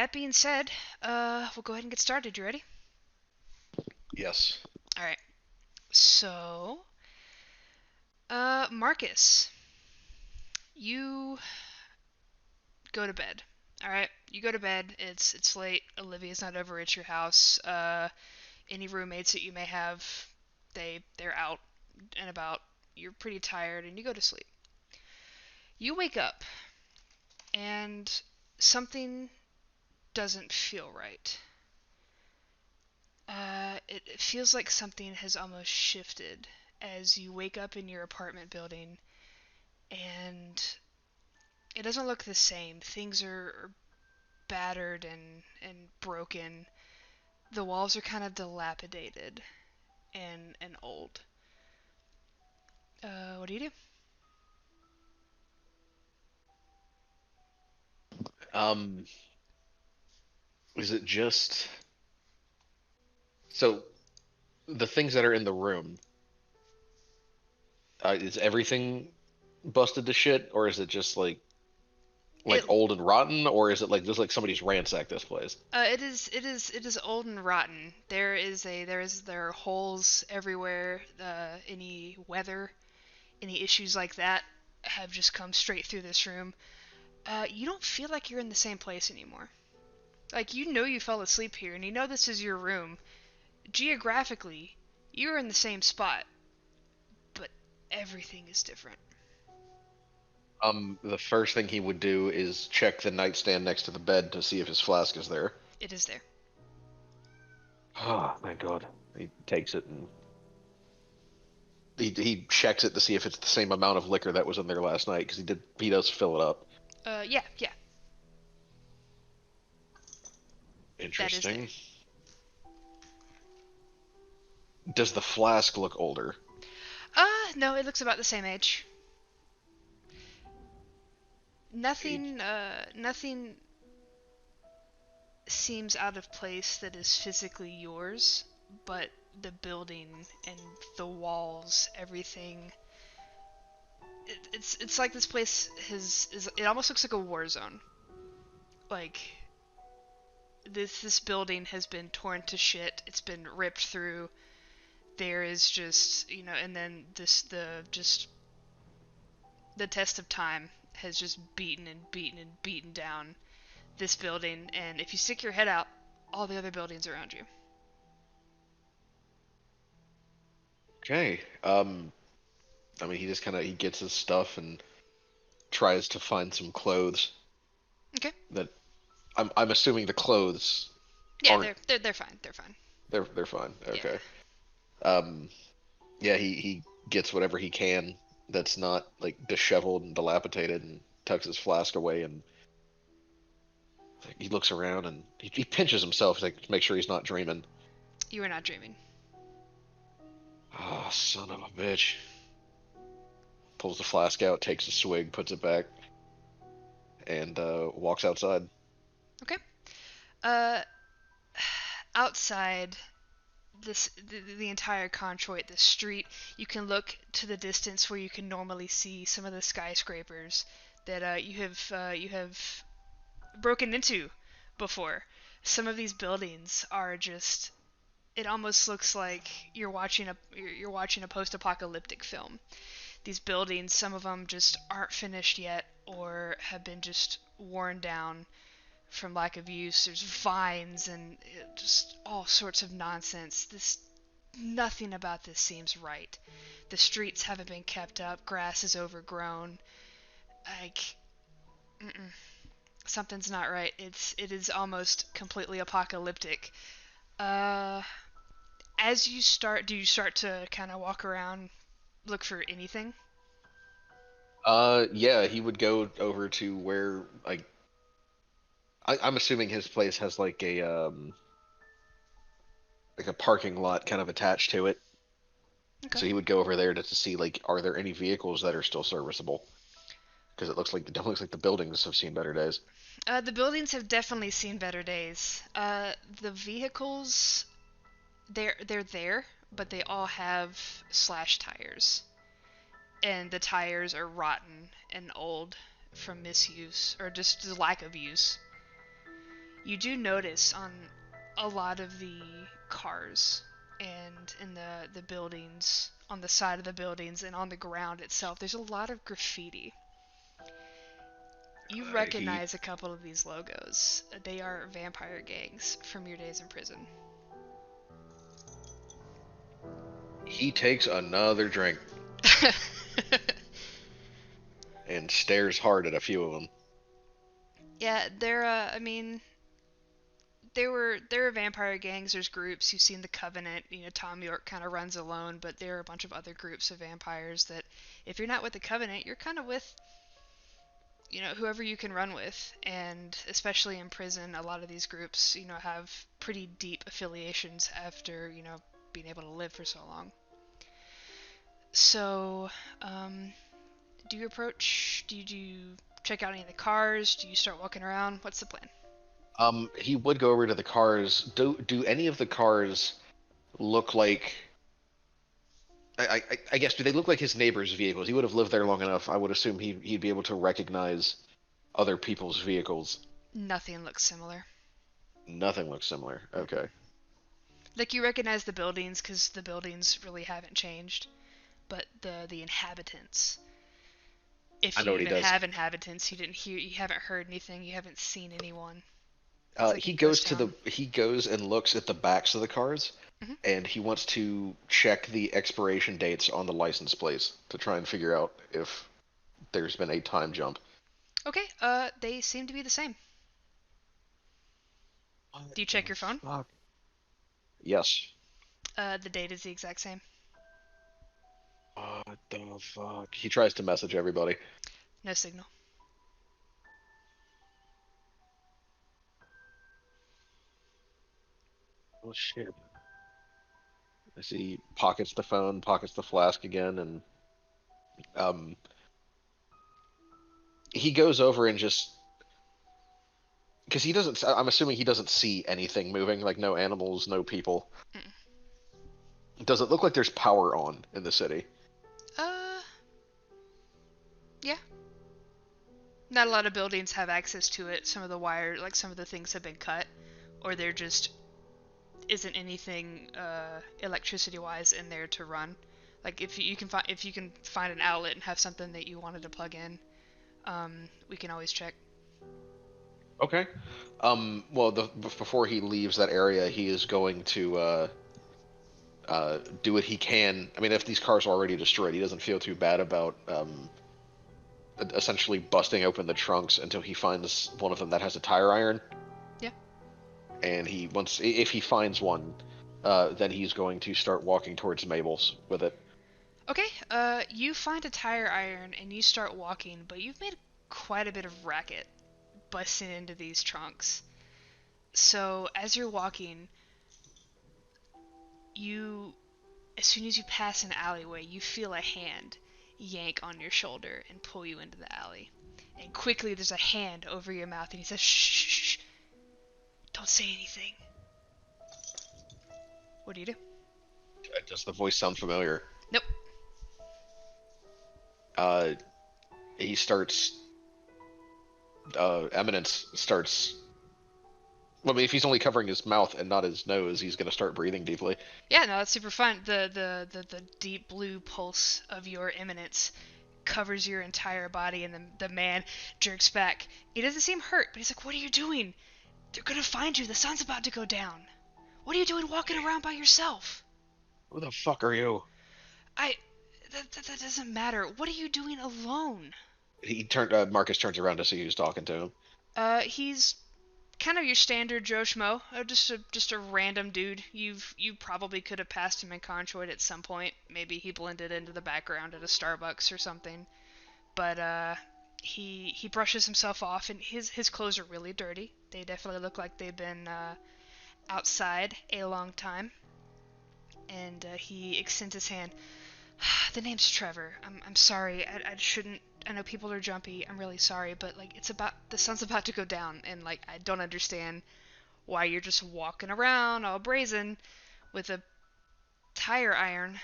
that being said, we'll go ahead and get started. You ready? Yes. All right. So, Marcus, you go to bed. All right, you go to bed. It's late. Olivia's not over at your house. Any roommates that you may have, they're out and about. You're pretty tired, and you go to sleep. You wake up, and something doesn't feel right. It feels like something has almost shifted as you wake up in your apartment building, and it doesn't look the same. Things are battered and broken. The walls are kind of dilapidated and old. What do you do? Um, is it just so the things that are in the room? Is everything busted to shit, or is it just like It old and rotten, or is it like just like somebody's ransacked this place? it is old and rotten. There are holes everywhere. Any weather, any issues like that have just come straight through this room. You don't feel like you're in the same place anymore. Like, you know you fell asleep here, and you know this is your room. Geographically, you're in the same spot, but everything is different. The first thing he would do is check the nightstand next to the bed to see if his flask is there. It is there. Oh, thank God. He takes it and he checks it to see if it's the same amount of liquor that was in there last night because he does fill it up. Yeah, yeah, that is there. Interesting. Does the flask look older? No, it looks about the same age. Nothing seems out of place that is physically yours, but the building and the walls, everything. It's like this place it almost looks like a war zone. Like, this building has been torn to shit. It's been ripped through. There is just, and then the test of time has just beaten and beaten and beaten down this building, and if you stick your head out, all the other buildings around you. Okay. I mean, he just kind of he gets his stuff and tries to find some clothes Okay. that I'm assuming the clothes Yeah, aren't they're fine. They're fine. they're fine. Yeah. Okay. Um, yeah, he gets whatever he can that's not like disheveled and dilapidated and tucks his flask away and he looks around and he pinches himself to make sure he's not dreaming. You are not dreaming. Ah, oh, son of a bitch. Pulls the flask out, takes a swig, puts it back, and walks outside. Okay. Uh, outside the entire Controit, the street, you can look to the distance where you can normally see some of the skyscrapers that you have broken into before. Some of these buildings are just. It almost looks like you're watching a post-apocalyptic film. These buildings, some of them just aren't finished yet or have been just worn down from lack of use. There's vines and just all sorts of nonsense. Nothing about this seems right. The streets haven't been kept up. Grass is overgrown. Like, mm-mm, something's not right. It is almost completely apocalyptic. Uh, do you start to kind of walk around, look for anything? Yeah, he would go over to where I'm assuming his place has like a parking lot kind of attached to it. Okay. So he would go over there to see like are there any vehicles that are still serviceable? Because it looks like the buildings have seen better days. The buildings have definitely seen better days. The vehicles, they're there, but they all have slash tires, and the tires are rotten and old from misuse or just the lack of use. You do notice on a lot of the cars and in the buildings, on the side of the buildings and on the ground itself, there's a lot of graffiti. You He recognize a couple of these logos. They are vampire gangs from your days in prison. he takes another drink and stares hard at a few of them. Yeah, they're I mean, there are vampire gangs, there's groups. You've seen the Covenant, Tom York kind of runs alone, but there are a bunch of other groups of vampires that if you're not with the Covenant, you're kind of with whoever you can run with. And especially in prison, a lot of these groups have pretty deep affiliations after being able to live for so long. So do you approach, do you check out any of the cars, do you start walking around? What's the plan? He would go over to the cars. Do any of the cars look like? I guess do they look like his neighbors' vehicles? He would have lived there long enough. I would assume he'd be able to recognize other people's vehicles. Nothing looks similar. Nothing looks similar. Okay. Like, you recognize the buildings because the buildings really haven't changed, but the inhabitants, if I know you what he even does. have inhabitants, you haven't heard anything, you haven't seen anyone. It's like a He goes ghost to town. he goes and looks at the backs of the cars, Hmm. and he wants to check the expiration dates on the license plates to try and figure out if there's been a time jump. Okay, they seem to be the same. What Do you check the your phone? fuck? Yes. The date is the exact same. What the fuck? He tries to message everybody. No signal. Oh shit. I see he pockets the phone, pockets the flask again, and um, he goes over and just because he doesn't. I'm assuming he doesn't see anything moving, like no animals, no people. Mm. Does it look like there's power on in the city? Uh, yeah. Not a lot of buildings have access to it. Some of the wire, like some of the things have been cut, or there just isn't anything electricity wise in there to run. Like, if you can find an outlet and have something that you wanted to plug in, we can always check. Okay. Well, before he leaves that area, he is going to do what he can. I mean, if these cars are already destroyed, he doesn't feel too bad about essentially busting open the trunks until he finds one of them that has a tire iron. Yeah. And if he finds one, then he's going to start walking towards Mabel's with it. Okay. You find a tire iron and you start walking, but you've made quite a bit of racket busting into these trunks. So as you're walking, you as soon as you pass an alleyway, you feel a hand yank on your shoulder and pull you into the alley. And quickly there's a hand over your mouth and he says, shh, shh, shh, don't say anything. What do you do? Does the voice sound familiar? Nope. Uh, he starts. Eminence starts. Well, I mean, if he's only covering his mouth and not his nose, he's going to start breathing deeply. Yeah, no, that's super fun. The deep blue pulse of your Eminence covers your entire body, and the man jerks back. He doesn't seem hurt, but he's like, what are you doing? They're gonna find you. The sun's about to go down. What are you doing walking around by yourself? Who the fuck are you? I. That doesn't matter. What are you doing alone? He turned. Marcus turns around to see who's talking to him. He's kind of your standard Joe Schmo, just a random dude. You probably could have passed him in Controit at some point. Maybe he blended into the background at a Starbucks or something. But he brushes himself off, and his clothes are really dirty. They definitely look like they've been outside a long time. And he extends his hand. The name's Trevor. I'm sorry. I shouldn't. I know people are jumpy. I'm really sorry, but like the sun's about to go down, and like I don't understand why you're just walking around all brazen with a tire iron.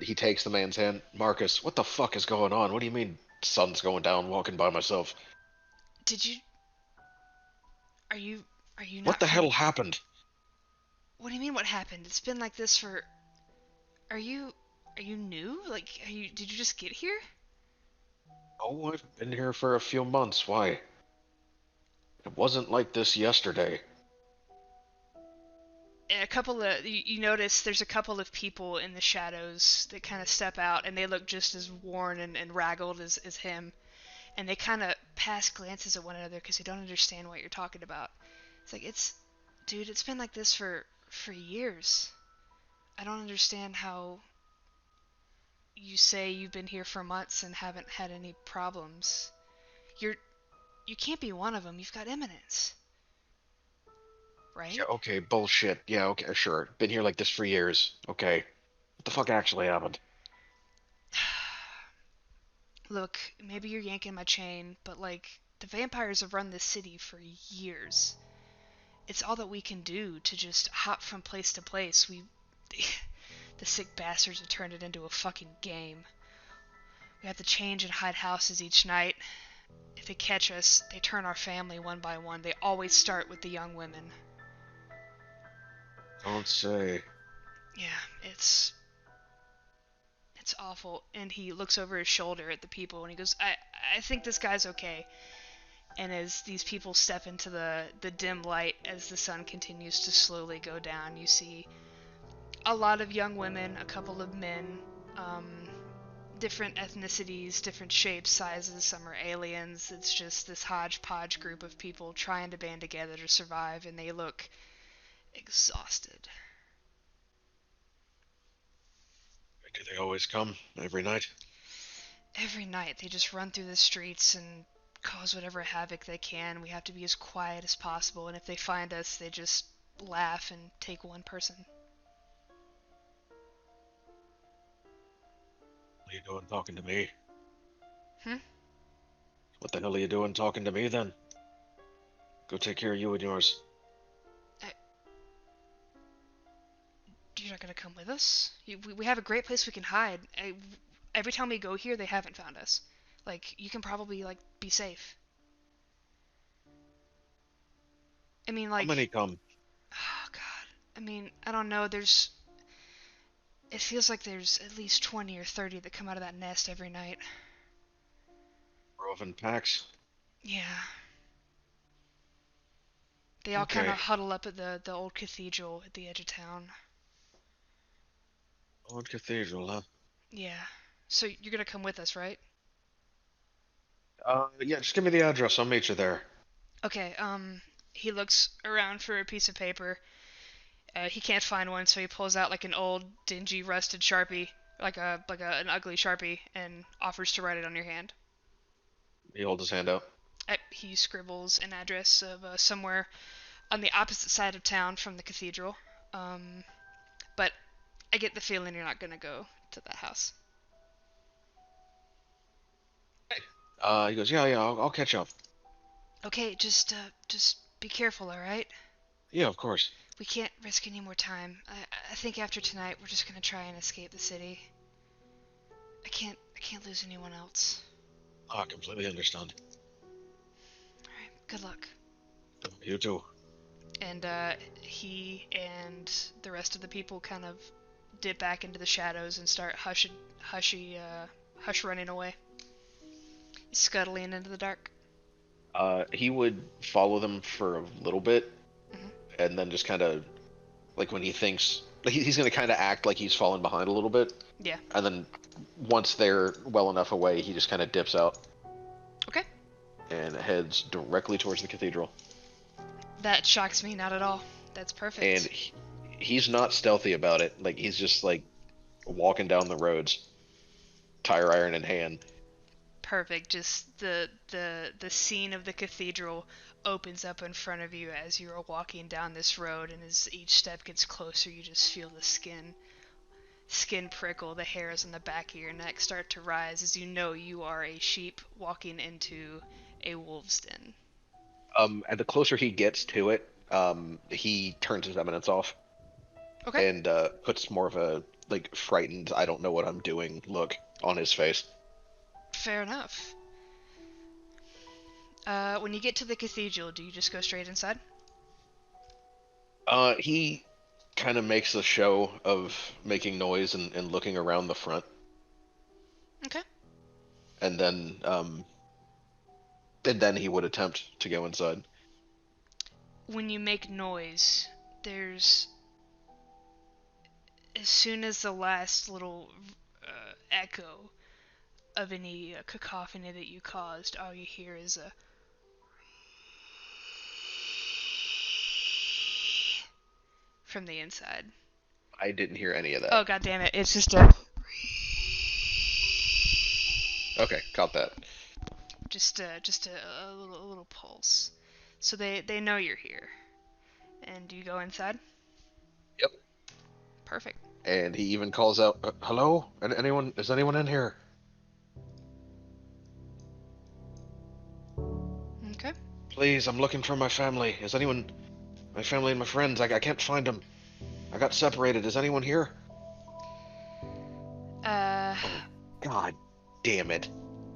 He takes the man's hand. Marcus, what the fuck is going on? What do you mean sun's going down? Walking by myself. Did you Are you What not the from? hell happened? What do you mean? What happened? It's been like this for. Are you new? Like, did you just get here? Oh, I've been here for a few months. Why? It wasn't like this yesterday. And a couple of you notice there's a couple of people in the shadows that kind of step out, and they look just as worn and raggled as him, and they kind of pass glances at one another because they don't understand what you're talking about. It's like dude, it's been like this for years. I don't understand how you say you've been here for months and haven't had any problems. You're you can't be one of them. You've got Eminence, Yeah, right? okay, bullshit. Yeah, okay, sure. Been here like this for years. Okay. What the fuck actually happened? Look, maybe you're yanking my chain, but like the vampires have run this city for years. It's all that we can do to just hop from place to place. The sick bastards have turned it into a fucking game. We have to change and hide houses each night. If they catch us, they turn our family one by one. They always start with the young women. Don't say. Yeah, it's awful. And he looks over his shoulder at the people and he goes, I think this guy's okay. And as these people step into the dim light as the sun continues to slowly go down, you see a lot of young women, a couple of men, um, different ethnicities, different shapes, sizes. Some are aliens. It's just this hodgepodge group of people trying to band together to survive, and they look exhausted. Do they always come? Every night? Every night they just run through the streets and cause whatever havoc they can. We have to be as quiet as possible, and if they find us, they just laugh and take one person. What are you doing talking to me? Hmm? What the hell are you doing talking to me then? Go take care of you and yours. I, you're not gonna come with us? We have a great place we can hide. Every time we go here, they haven't found us. Like, you can probably, like, be safe. I mean, How many like, come? oh, God. I mean, I don't know. It feels like there's at least 20 or 30 that come out of that nest every night. Roving packs? Yeah. They all kind Okay. of huddle up at the old cathedral at the edge of town. Old Cathedral, huh? Yeah. So you're gonna come with us, right? Yeah, just give me the address. I'll meet you there. Okay, he looks around for a piece of paper. He can't find one, so he pulls out like an old, dingy, rusted Sharpie, an ugly Sharpie, and offers to write it on your hand. He holds his hand out. He scribbles an address of somewhere on the opposite side of town from the cathedral. Um, but I get the feeling you're not gonna go to that house. He goes, yeah, I'll catch up. Okay, just be careful, all right? Yeah, of course. We can't risk any more time. I think after tonight, we're just gonna try and escape the city. I can't lose anyone else. I completely understand. All right, good luck. You too. And he and the rest of the people kind of dip back into the shadows and start hush running away, scuttling into the dark. He would follow them for a little bit, Hmm. and then just kind of, like when he thinks, like he's going to kind of act like he's falling behind a little bit, Yeah. and then once they're well enough away, he just kind of dips out Okay. and heads directly towards the cathedral. That shocks me not at all. That's And perfect. he's not stealthy about it. Like he's just like walking down the roads, tire iron in hand. Perfect. Just the scene of the cathedral opens up in front of you as you're walking down this road, and as each step gets closer, you just feel the skin prickle, the hairs on the back of your neck start to rise as you know you are a sheep walking into a wolf's den. And the closer he gets to it, he turns his eminence off Okay. and puts more of a like frightened, I don't know what I'm doing look on his face. Fair enough. When you get to the cathedral, do you just go straight inside? He kind of makes a show of making noise and looking around the front, Okay. and then he would attempt to go inside. When you make noise, there's as soon as the last little echo of any cacophony that you caused, all you hear is a from the inside. I didn't hear any of that. Oh god damn it! It's just a Okay, caught that. just a little pulse. So they know you're here. And you go inside? Yep. Perfect. And he even calls out, "Hello? Anyone? Is anyone in here?" Okay. Please, I'm looking for my family. Is anyone? My family and my friends. I can't find them. I got separated. Is anyone here? Uh, Oh, God damn it.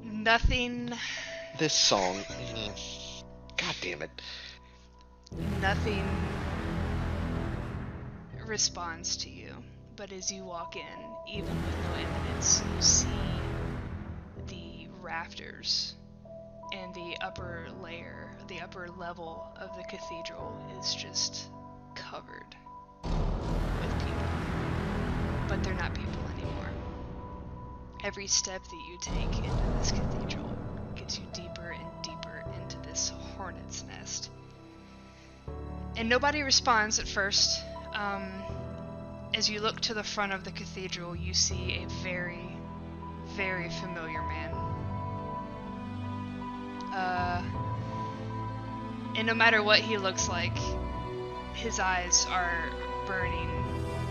nothing This song. God damn it. nothing responds to you. But as you walk in, even with no eminence, you see the rafters and the upper layer, the upper level of the cathedral is just covered with people. But they're not people anymore. Every step that you take into this cathedral gets you deeper and deeper into this hornet's nest. And nobody responds at first. As you look to the front of the cathedral, you see a very, very familiar man. And no matter what he looks like, his eyes are burning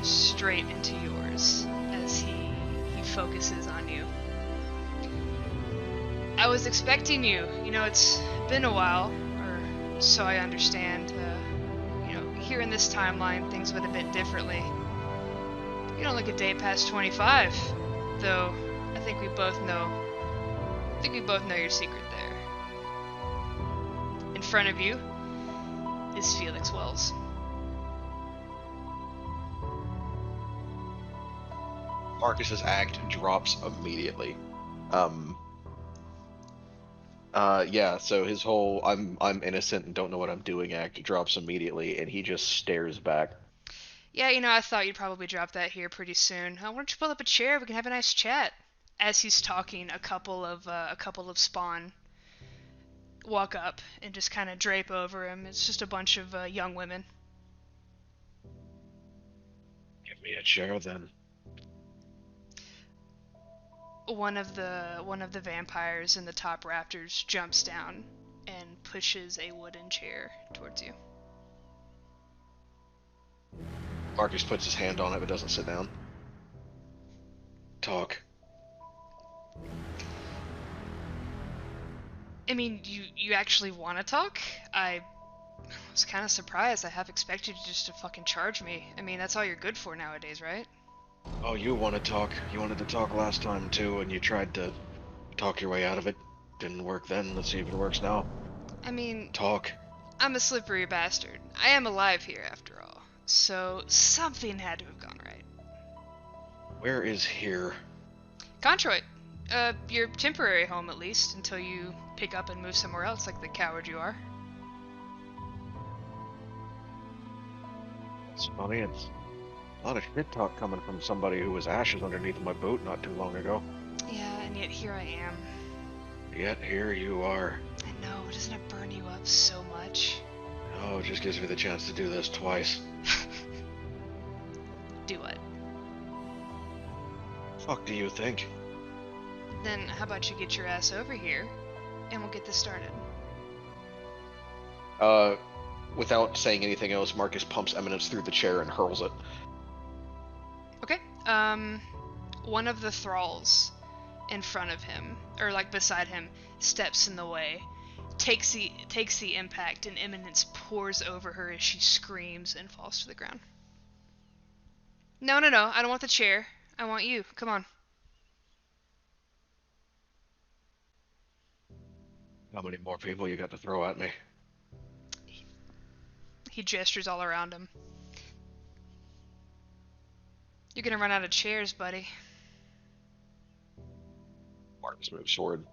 straight into yours as he focuses on you. I was expecting you. You know, it's been a while, or so I understand. Here in this timeline, things would have been differently. You don't look a day past 25, though. I think we both know your secret there. In front of you is Felix Wells. Marcus's act drops immediately. Yeah, so his whole I'm innocent and don't know what I'm doing act drops immediately, and he just stares back. Yeah, I thought you'd probably drop that here pretty soon. Why don't you pull up a chair? We can have a nice chat. As he's talking, a couple of spawn walk up and just kind of drape over him. It's just a bunch of young women. Give me a chair then. One of the vampires in the top rafters jumps down and pushes a wooden chair towards you. Marcus puts his hand on it but doesn't sit down. Talk. I mean, you actually want to talk? I was kind of surprised. I half expected you just to fucking charge me. I mean, that's all you're good for nowadays, right? Oh, you want to talk. You wanted to talk last time too, and you tried to talk your way out of it. Didn't work then. Let's see if it works now. I mean, Talk. I'm a slippery bastard. I am alive here after all. So something had to have gone right. Where is here? Controit. Your temporary home at least, until you pick up and move somewhere else like the coward you are. It's funny, it's a lot of shit talk coming from somebody who was ashes underneath my boot not too long ago. Yeah, and yet here I am. Yet here you are. I know, doesn't it burn you up so much? Oh, it just gives me the chance to do this twice. Do what? Fuck do you think? Then how about you get your ass over here, and we'll get this started. Without saying anything else, Marcus pumps Eminence through the chair and hurls it. Okay. One of the thralls in front of him, or like beside him, steps in the way, takes the impact, and Eminence pours over her as she screams and falls to the ground. No, I don't want the chair. I want you. Come on. How many more people you got to throw at me? He gestures all around him. You're gonna run out of chairs, buddy. Marcus moves forward.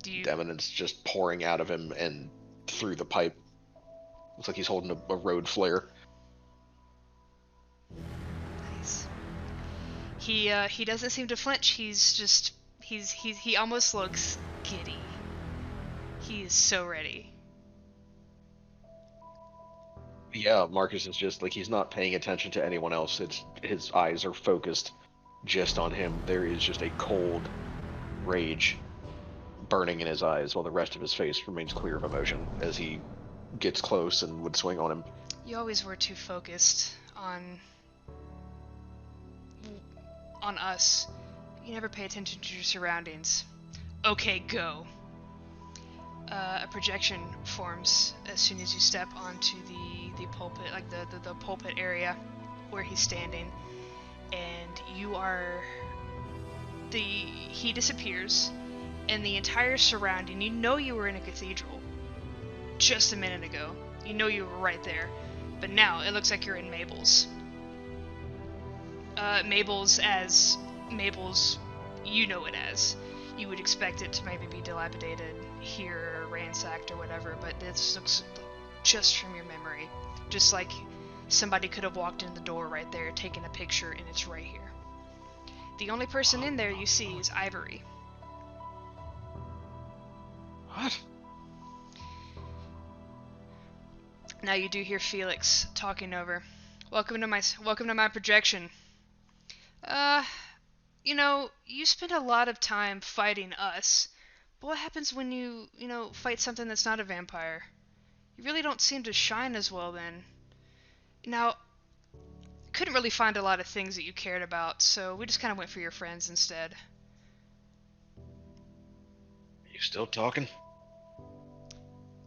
Do you... Eminence just pouring out of him and through the pipe. Looks like he's holding a road flare. Nice. He doesn't seem to flinch. He almost looks giddy. He is so ready. Yeah, Marcus is just like, he's not paying attention to anyone else. It's his eyes are focused just on him. There is just a cold rage burning in his eyes while the rest of his face remains clear of emotion as he gets close and would swing on him. You always were too focused on us. You never pay attention to your surroundings. Okay, go. A projection forms as soon as you step onto the pulpit, like the pulpit area where he's standing, and you are he disappears, and the entire surrounding. You know you were in a cathedral just a minute ago. You know you were right there, but now it looks like you're in Mabel's. Mabel's as Mabel's, you know it as. You would expect it to maybe be dilapidated here, or ransacked, or whatever, but this looks just from your memory. Just like somebody could have walked in the door right there, taken a picture, and it's right here. The only person in there you see is Ivory. What? Now you do hear Felix talking over. Welcome to my projection. You know, you spend a lot of time fighting us, but what happens when you fight something that's not a vampire? You really don't seem to shine as well then. Now, couldn't really find a lot of things that you cared about, so we just kind of went for your friends instead. You still talking?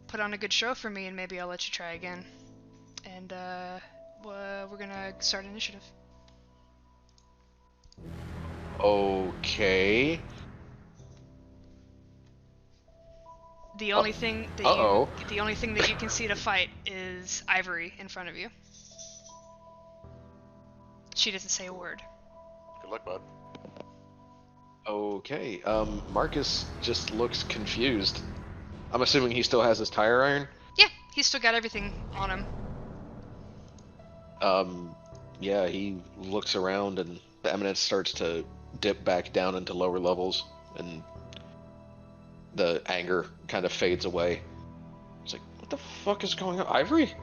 Put on a good show for me and maybe I'll let you try again. And, we're gonna start initiative. Okay. The only thing that you can see to fight is Ivory in front of you. She doesn't say a word. Good luck, bud. Okay. Marcus just looks confused. I'm assuming he still has his tire iron? Yeah, he's still got everything on him. Yeah, he looks around and the Eminence starts to dip back down into lower levels and the anger kind of fades away. It's like, what the fuck is going on? Ivory?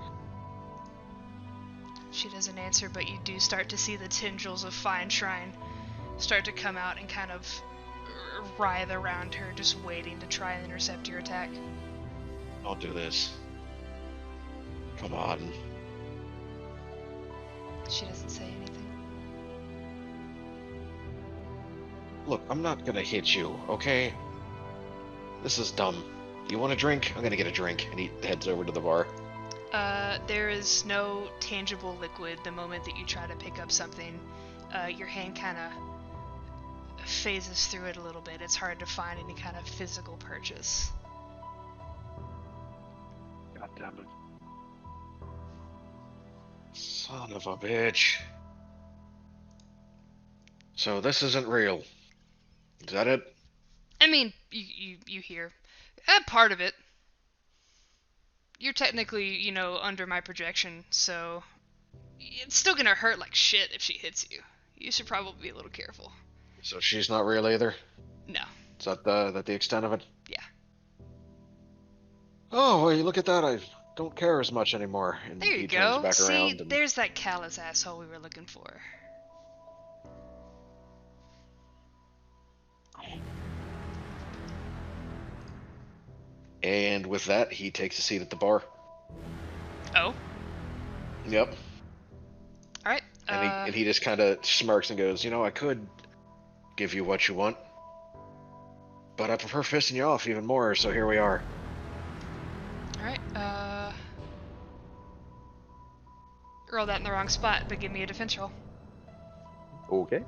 She doesn't answer, but you do start to see the tendrils of Fine Shrine start to come out and kind of writhe around her, just waiting to try and intercept your attack. Don't do this. Come on. She doesn't say anything. Look, I'm not gonna hit you, okay? This is dumb. You want a drink? I'm gonna get a drink. And he heads over to the bar. There is no tangible liquid the moment that you try to pick up something. Your hand kind of phases through it a little bit. It's hard to find any kind of physical purchase. God damn it. Son of a bitch. So this isn't real. Is that it? I mean, you hear part of it. You're technically, under my projection, so it's still gonna hurt like shit if she hits you. You should probably be a little careful. So she's not real either? No. Is that the extent of it? Yeah. Oh, well, you look at that, I don't care as much anymore. And there you he go. Turns back See, around and... there's that callous asshole we were looking for. And with that, he takes a seat at the bar. Oh? Yep. Alright. And he just kind of smirks and goes, I could give you what you want, but I prefer fisting you off even more, so here we are. Alright, roll that in the wrong spot, but give me a defense roll. Okay.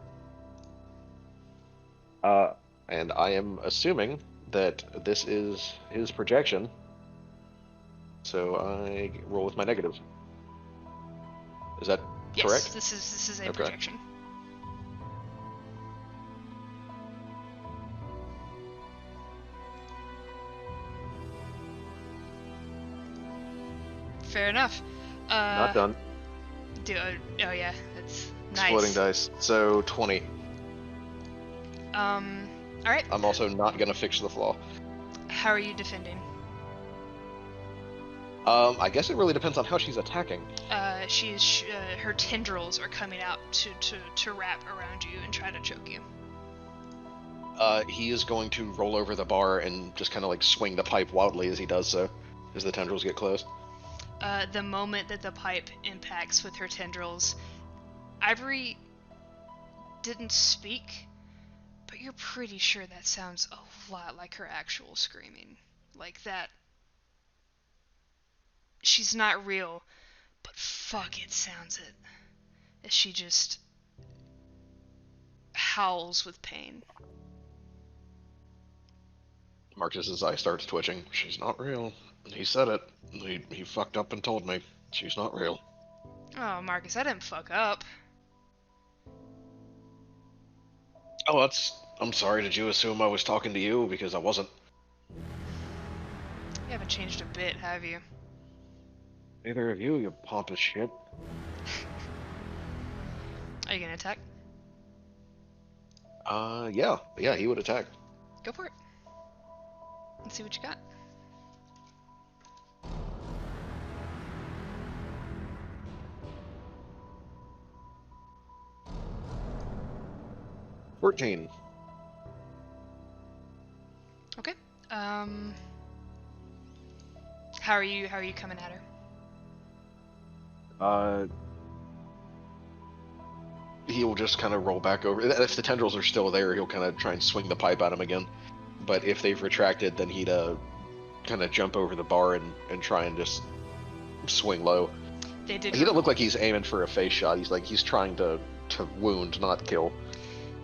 And I am assuming that this is his projection, so I roll with my negative. Is that correct? Yes, this is a Okay. projection. Fair enough. Not done. Oh yeah, that's nice. Exploding dice. So 20. All right. I'm also not gonna fix the flaw. How are you defending? I guess it really depends on how she's attacking. Her tendrils are coming out to wrap around you and try to choke you. He is going to roll over the bar and just kind of like swing the pipe wildly as he does so, as the tendrils get close. The moment that the pipe impacts with her tendrils, Ivory didn't speak, but you're pretty sure that sounds a lot like her actual screaming. Like that. She's not real, but fuck, it sounds it. As she just howls with pain. Marcus's eye starts twitching. She's not real. He said it. He fucked up and told me. She's not real. Oh, Marcus, I didn't fuck up. Oh, I'm sorry. Did you assume I was talking to you? Because I wasn't. You haven't changed a bit, have you? Neither of you pompous shit. Are you gonna attack? Yeah, he would attack. Go for it. Let's see what you got. $14. Okay. How are you coming at her? He will just kind of roll back over. If the tendrils are still there, he'll kind of try and swing the pipe at him again. But if they've retracted, then he'd kind of jump over the bar and try and just swing low. They did. He doesn't look like he's aiming for a face shot. He's trying to wound, not kill.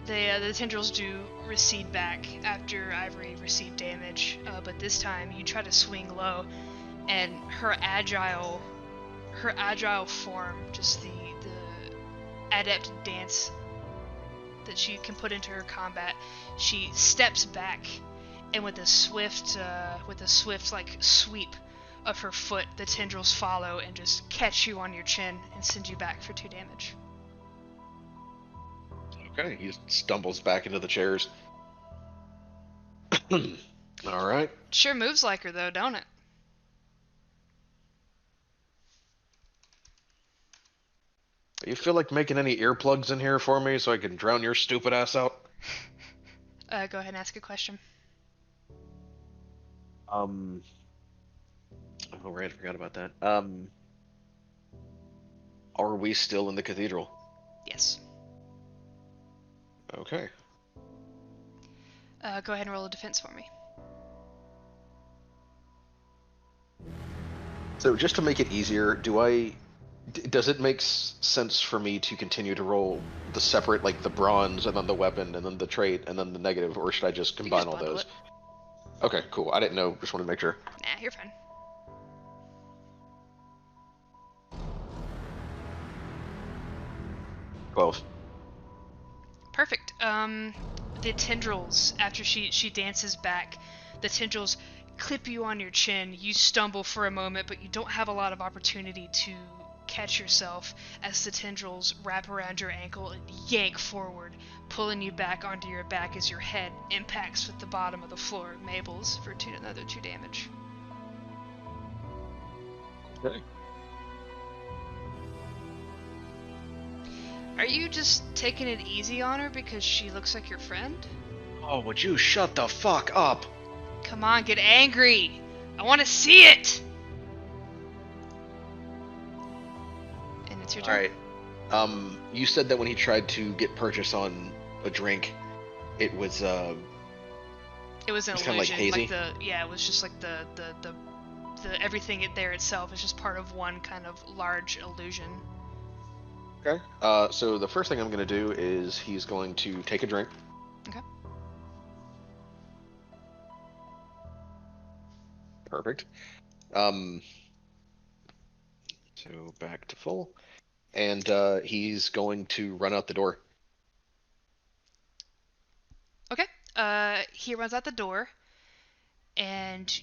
The tendrils do recede back after Ivory received damage, but this time you try to swing low, and her agile form, just the adept dance that she can put into her combat, she steps back, and with a swift like sweep of her foot, the tendrils follow and just catch you on your chin and send you back for 2 damage. Okay, he stumbles back into the chairs. All right. Sure moves like her though, don't it? You feel like making any earplugs in here for me so I can drown your stupid ass out? Go ahead and ask a question. Oh right, I forgot about that. Are we still in the cathedral? Yes. Okay. Go ahead and roll a defense for me. So just to make it easier, does it make sense for me to continue to roll the separate, like the bronze and then the weapon and then the trait and then the negative, or should I just combine all those? Okay, cool. I didn't know. Just wanted to make sure. Nah, you're fine. $12. Perfect. The tendrils, after she dances back, the tendrils clip you on your chin. You stumble for a moment, but you don't have a lot of opportunity to catch yourself as the tendrils wrap around your ankle and yank forward, pulling you back onto your back as your head impacts with the bottom of the floor of Mabel's for another 2 damage. Okay. Are you just taking it easy on her because she looks like your friend? Oh, would you shut the fuck up? Come on, get angry! I want to see it! And it's your turn. Alright. You said that when he tried to get purchase on a drink, it was It was an it's illusion. kinda like hazy? It was just like the everything there itself is just part of one kind of large illusion. Okay. So the first thing I'm going to do is he's going to take a drink. Okay. Perfect. So back to full. And he's going to run out the door. Okay. He runs out the door, and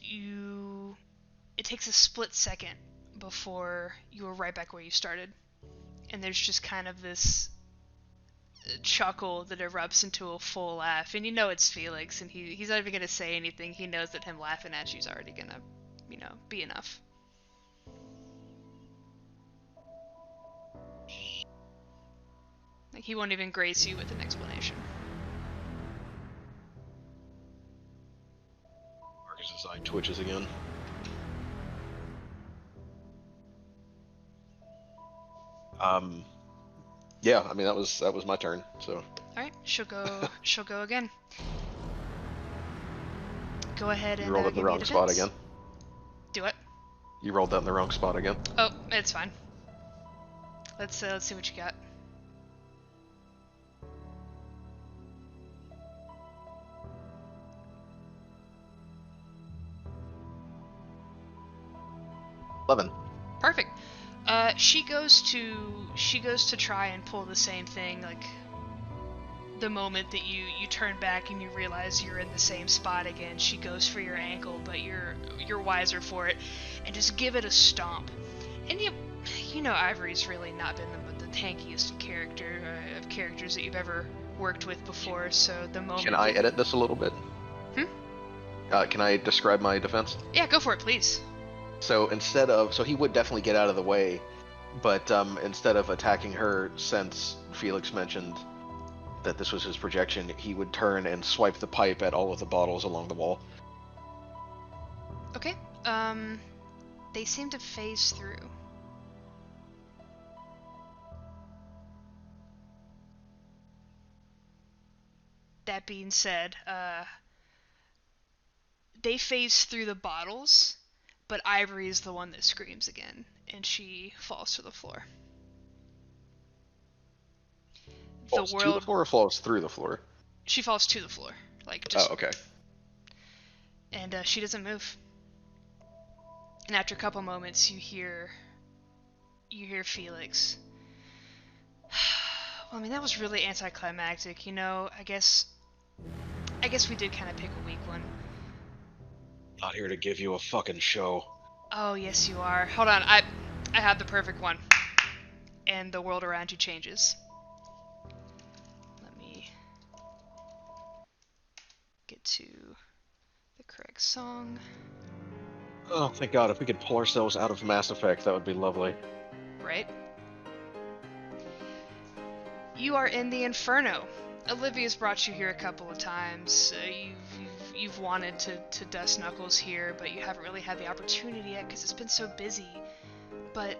it takes a split second before you are right back where you started. And there's just kind of this chuckle that erupts into a full laugh, and you know it's Felix, and he's not even gonna say anything. He knows that him laughing at you is already gonna, be enough. Like, he won't even grace you with an explanation. Marcus's eye twitches again. Yeah, I mean that was my turn. So. All right, she'll go again. Go ahead and you rolled it in the wrong spot again. Do what? You rolled that in the wrong spot again. Oh, it's fine. Let's see what you got. $11. Perfect. She goes to try and pull the same thing, like the moment that you turn back and you realize you're in the same spot again. She goes for your ankle, but you're wiser for it, and just give it a stomp. And you know Ivory's really not been the tankiest characters that you've ever worked with before, so the moment... Can I edit this a little bit? Can I describe my defense? Yeah, go for it, please. So he would definitely get out of the way, but instead of attacking her, since Felix mentioned that this was his projection, he would turn and swipe the pipe at all of the bottles along the wall. Okay. They seem to phase through. That being said, they phase through the bottles, but Ivory is the one that screams again, and she falls to the floor. Falls to the floor or falls through the floor? She falls to the floor. Just... Oh, okay. And she doesn't move. And after a couple moments, you hear Felix. Well, I mean, that was really anticlimactic, I guess we did kind of pick a weak one. Not here to give you a fucking show. Oh, yes you are. Hold on, I have the perfect one. And the world around you changes. Let me get to the correct song. Oh, thank God. If we could pull ourselves out of Mass Effect, that would be lovely. Right? You are in the Inferno. Olivia's brought you here a couple of times. You've wanted to dust knuckles here, but you haven't really had the opportunity yet because it's been so busy. But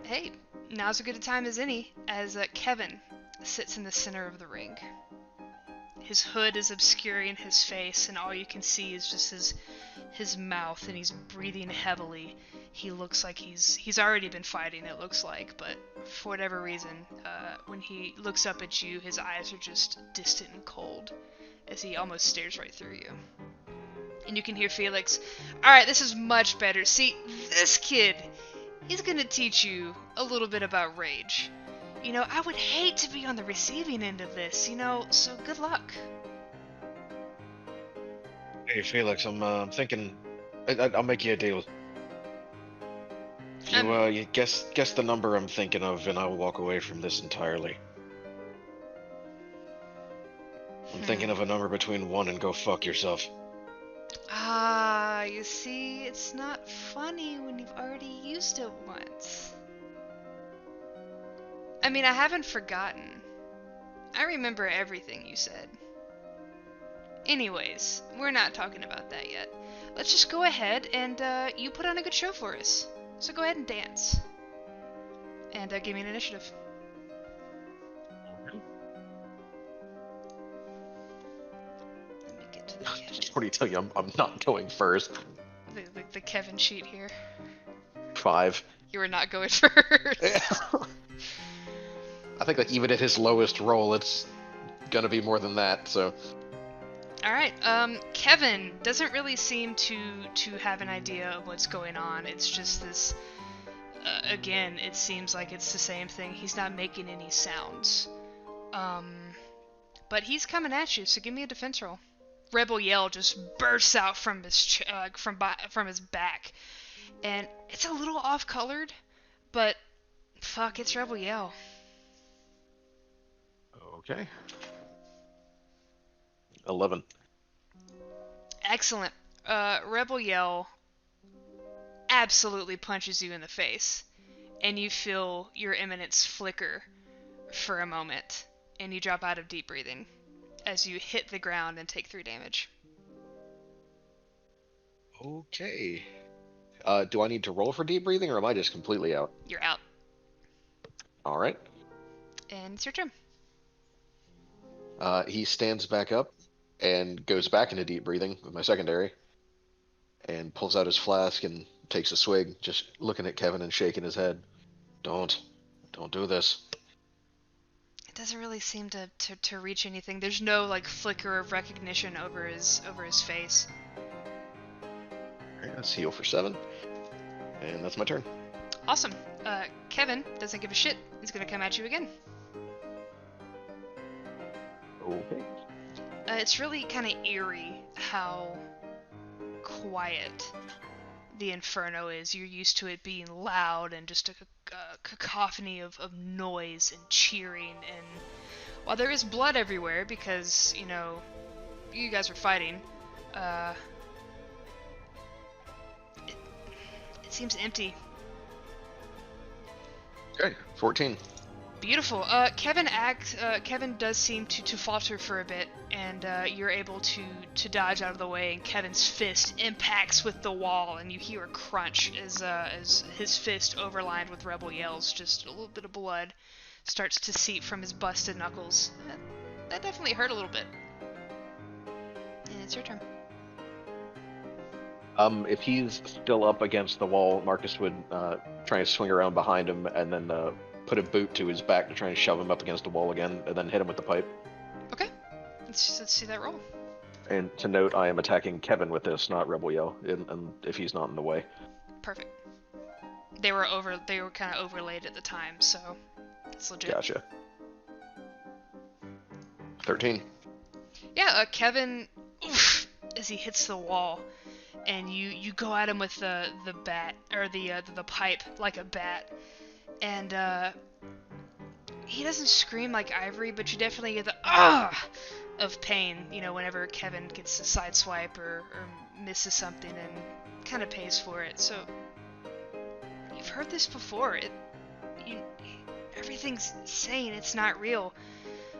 hey, now's as good a time as any, as Kevin sits in the center of the ring. His hood is obscuring his face, and all you can see is just his mouth, and he's breathing heavily. He looks like he's already been fighting, it looks like, but for whatever reason, when he looks up at you, his eyes are just distant and cold, as he almost stares right through you. And you can hear Felix, "Alright, this is much better. See, this kid, he's gonna teach you a little bit about rage. I would hate to be on the receiving end of this, so good luck." Hey, Felix, I'm thinking... I'll make you a deal. You guess the number I'm thinking of, and I'll walk away from this entirely. I'm thinking of a number between 1 and go fuck yourself. Ah, you see, it's not funny when you've already used it once. I mean, I haven't forgotten. I remember everything you said. Anyways, we're not talking about that yet. Let's just go ahead and you put on a good show for us. So go ahead and dance. And give me an initiative. Let me get to the Kevin. What do you tell you? I'm not going first. The Kevin sheet here. 5. You are not going first. I think even at his lowest roll, it's gonna be more than that, so... All right. Kevin doesn't really seem to have an idea of what's going on. It's just this. Again, it seems like it's the same thing. He's not making any sounds. Um, but he's coming at you. So give me a defense roll. Rebel yell just bursts out from his from his back, and it's a little off-colored, but fuck, it's Rebel yell. Okay. 11. Excellent. Rebel yell absolutely punches you in the face, and you feel your eminence flicker for a moment, and you drop out of deep breathing as you hit the ground and take 3 damage. Okay. Do I need to roll for deep breathing, or am I just completely out? You're out. All right. And it's your turn. He stands back up and goes back into deep breathing with my secondary, and pulls out his flask and takes a swig, just looking at Kevin and shaking his head. Don't do this. It doesn't really seem to reach anything. There's no like flicker of recognition over his face. All right, let's heal for 7, and that's my turn. Awesome. Kevin doesn't give a shit. He's gonna come at you again. Okay. It's really kind of eerie how quiet the Inferno is. You're used to it being loud and just a cacophony of noise and cheering, and while there is blood everywhere because, you know, you guys are fighting, it seems empty. Okay, 14. Beautiful. Kevin does seem to falter for a bit, and you're able to dodge out of the way, and Kevin's fist impacts with the wall, and you hear a crunch as his fist, overlined with rebel yells, just a little bit of blood starts to seep from his busted knuckles. That definitely hurt a little bit. And it's your turn. If he's still up against the wall, Marcus would try and swing around behind him and then put a boot to his back to try and shove him up against the wall again, and then hit him with the pipe. Okay. Let's see that roll. And to note, I am attacking Kevin with this, not Rebel Yell, and if he's not in the way. Perfect. They were kind of overlaid at the time, so it's legit. Gotcha. 13. Yeah, Kevin, oof, as he hits the wall, and you go at him with the bat, or the pipe like a bat, and he doesn't scream like Ivory, but you definitely get the of pain, you know, whenever Kevin gets a sideswipe or misses something and kind of pays for it. So you've heard this before. Everything's insane. It's not real.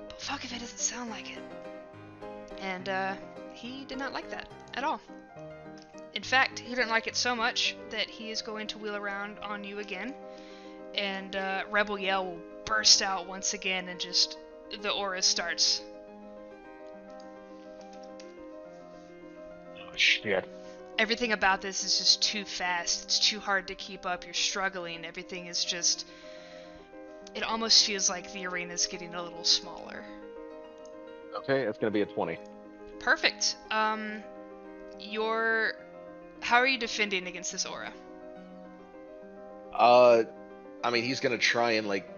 But fuck if it doesn't sound like it. And he did not like that at all. In fact, he didn't like it so much that he is going to wheel around on you again, and Rebel Yell will burst out once again, and just the aura starts. Oh, shit. Everything about this is just too fast. It's too hard to keep up. You're struggling. Everything is just... It almost feels like the arena's getting a little smaller. Okay, it's gonna be a 20. Perfect. How are you defending against this aura? I mean, he's gonna try and, like...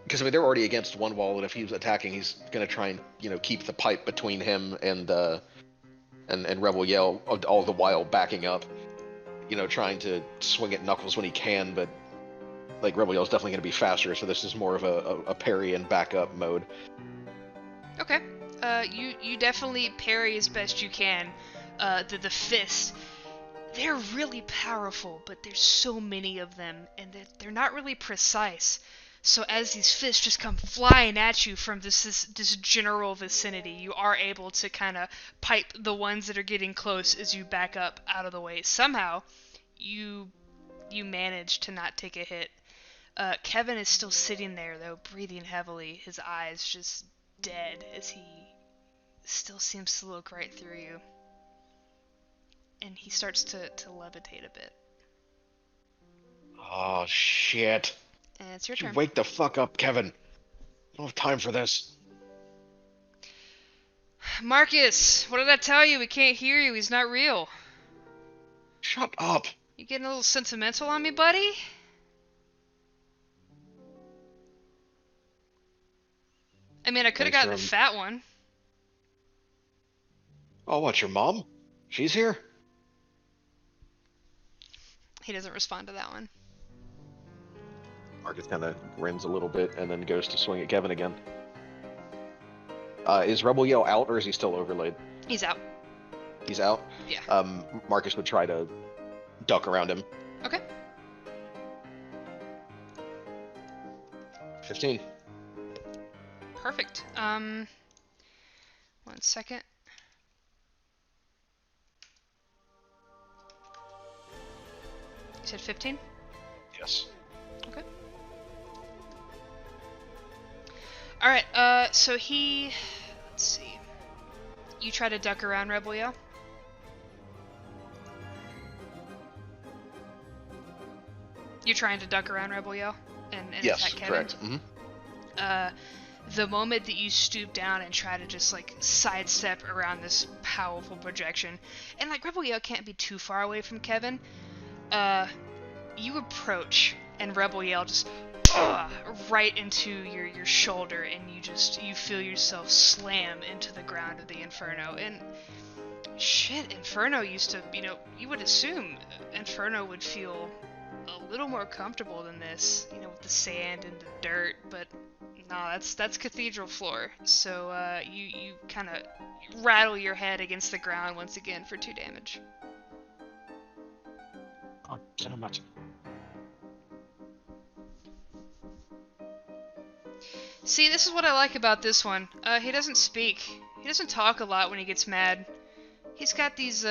Because, I mean, they're already against one wall, and if he's attacking, he's gonna try and, you know, keep the pipe between him and Rebel Yell, all the while backing up. You know, trying to swing at Knuckles when he can, but, like, Rebel Yell's definitely gonna be faster, so this is more of a parry and backup mode. Okay. You definitely parry as best you can. The fist, they're really powerful, but there's so many of them, and they're not really precise. So as these fists just come flying at you from this general vicinity, you are able to kind of pipe the ones that are getting close as you back up out of the way. Somehow, you manage to not take a hit. Kevin is still sitting there, though, breathing heavily, his eyes just dead as he still seems to look right through you. And he starts to levitate a bit. Oh, shit. And it's your turn. Wake the fuck up, Kevin. I don't have time for this. Marcus, what did I tell you? We can't hear you. He's not real. Shut up. You getting a little sentimental on me, buddy? I mean, I could have Thanks gotten for the fat one. Oh, what, your mom? She's here? He doesn't respond to that one. Marcus kind of grins a little bit and then goes to swing at Kevin again. Is Rebel Yell out, or is he still overlaid? He's out. He's out? Yeah. Marcus would try to duck around him. Okay. 15. Perfect. 1 second. You said 15? Yes. Okay. Alright, so he... Let's see. You try to duck around Rebel Yell? You're trying to duck around Rebel Yell? And Yes, attack Kevin? correct. Mm-hmm. The moment that you stoop down and try to just like sidestep around this powerful projection, and like Rebel Yell can't be too far away from Kevin, you approach and Rebel Yell just right into your shoulder, and you feel yourself slam into the ground of the Inferno. And shit, Inferno used to, you would assume Inferno would feel a little more comfortable than this, with the sand and the dirt, but no, that's Cathedral floor. So you kind of rattle your head against the ground once again for 2 damage. God damn it. See, this is what I like about this one. He doesn't speak. He doesn't talk a lot when he gets mad. He's got these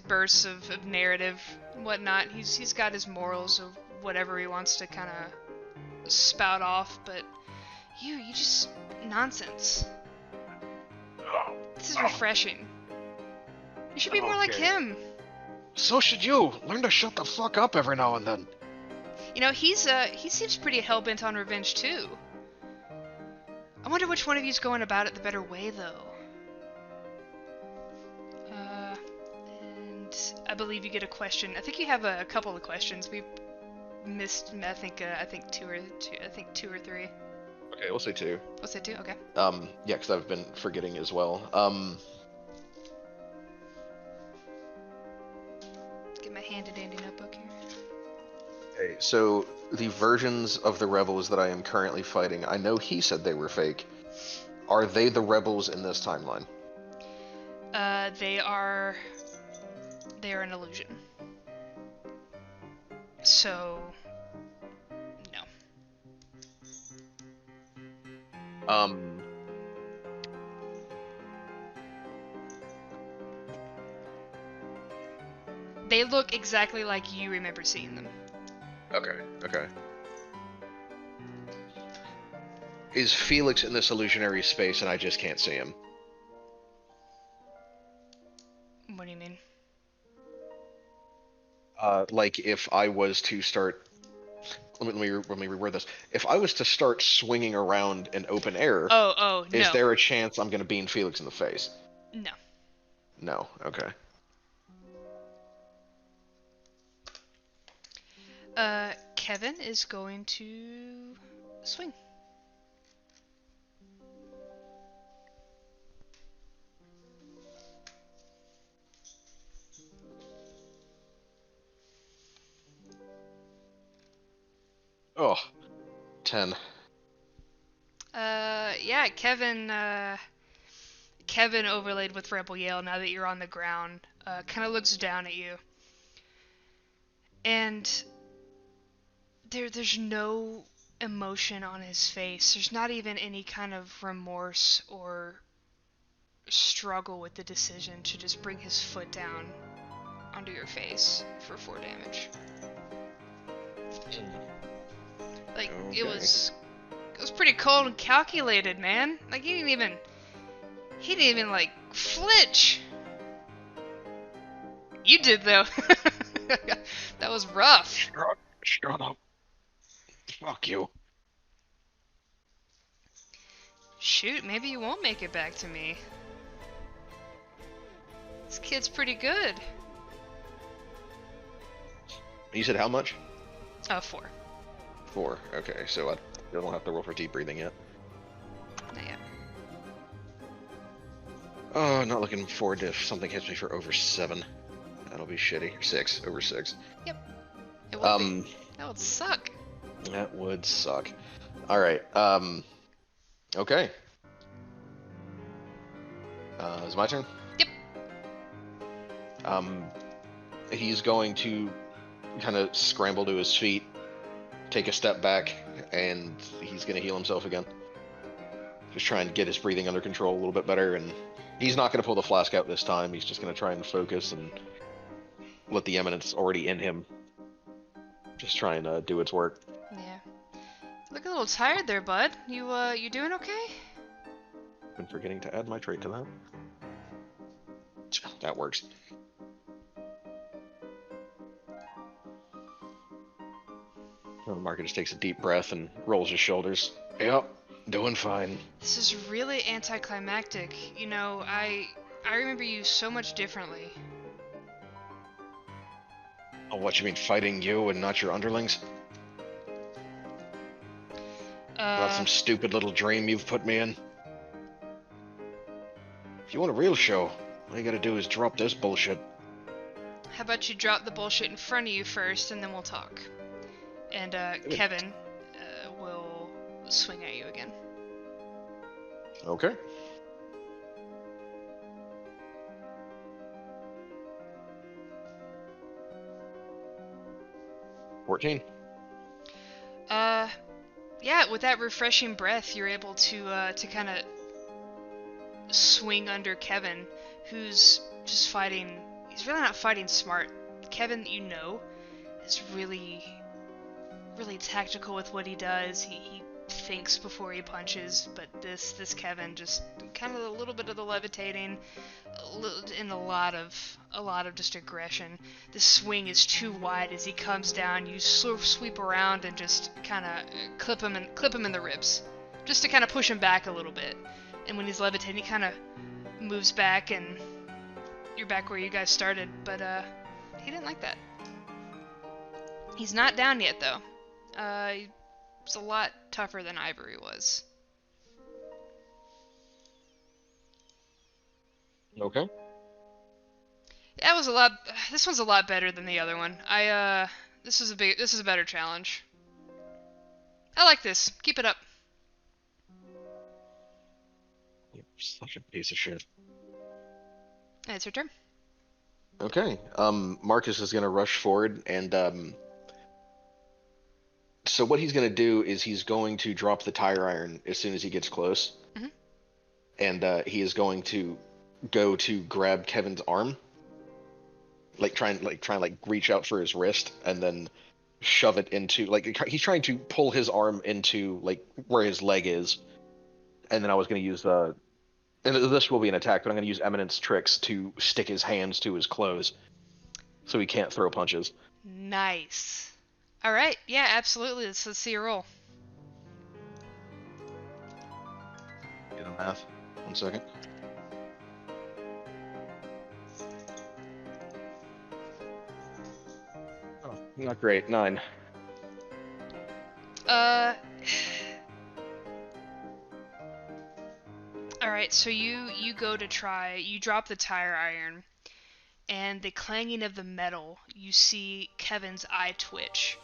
bursts of narrative and whatnot. He's got his morals of whatever he wants to kind of spout off, but you just nonsense. This is refreshing. You should be more like him. So should you. Learn to shut the fuck up every now and then. He seems pretty hell-bent on revenge too. I wonder which one of you's going about it the better way, though. And I believe you get a question. I think you have a couple of questions. We missed, I think 2 or 3. Okay, we'll say 2. We'll say 2. Okay. Yeah, because I've been forgetting as well. Get my handy-dandy notebook here. Okay, so the versions of the rebels that I am currently fighting, I know he said they were fake. Are they the rebels in this timeline? They are an illusion. So, no. They look exactly like you remember seeing them. Okay. Is Felix in this illusionary space and I just can't see him? What do you mean? Like if I was to start... Let me reword this. If I was to start swinging around in open air... Oh, no. Is there a chance I'm going to beam Felix in the face? No. No, okay. Kevin is going to swing. Oh, 10. Yeah, Kevin overlaid with Rebel Yell, now that you're on the ground, kind of looks down at you. And there's no emotion on his face. There's not even any kind of remorse or struggle with the decision to just bring his foot down onto your face for 4 damage. Like, okay. It was pretty cold and calculated, man. Like, he didn't even like flinch. You did, though. That was rough. Shut up. Fuck you. Shoot, maybe you won't make it back to me. This kid's pretty good. You said how much? 4. 4. Okay, so I don't have to roll for deep breathing yet. Not yet. Oh, not looking forward to if something hits me for over 7. That'll be shitty. 6. Over 6. Yep. It would be. That would suck. That would suck. Alright, okay. Is it my turn? Yep. He's going to kind of scramble to his feet, take a step back, and he's going to heal himself again. Just try and get his breathing under control a little bit better, and he's not going to pull the flask out this time. He's just going to try and focus and let the Eminence already in him just try and do its work. Yeah. Look a little tired there, bud. You doing okay? Been forgetting to add my trait to that. That works. Marcus just takes a deep breath and rolls his shoulders. Yep, doing fine. This is really anticlimactic. You know, I remember you so much differently. Oh, what, you mean fighting you and not your underlings? Not some stupid little dream you've put me in? If you want a real show, all you gotta do is drop this bullshit. How about you drop the bullshit in front of you first, and then we'll talk. And, Kevin, will swing at you again. Okay. $14. Yeah, with that refreshing breath, you're able to kind of swing under Kevin, who's just fighting. He's really not fighting smart. Kevin, you know, is really tactical with what he does. He thinks before he punches, but this Kevin just kind of a little bit of the levitating, and a lot of just aggression. The swing is too wide as he comes down. You sort of sweep around and just kind of clip him in the ribs, just to kind of push him back a little bit. And when he's levitating, he kind of moves back, and you're back where you guys started. But he didn't like that. He's not down yet, though. He's a lot tougher than Ivory was. Okay. That was this one's a lot better than the other one. This is a better challenge. I like this. Keep it up. You're such a piece of shit. It's your turn. Okay. Marcus is gonna rush forward and so what he's gonna do is he's going to drop the tire iron as soon as he gets close. Mm-hmm. And he is going to go to grab Kevin's arm. Try and reach out for his wrist and then shove it into he's trying to pull his arm into where his leg is. And then I was gonna use and this will be an attack, but I'm gonna use Eminence tricks to stick his hands to his clothes so he can't throw punches. Nice. Alright, yeah, absolutely. Let's see your roll. Get a math. 1 second. Oh, not great. 9. Alright, so you go to try, you drop the tire iron, and the clanging of the metal, you see Kevin's eye twitch,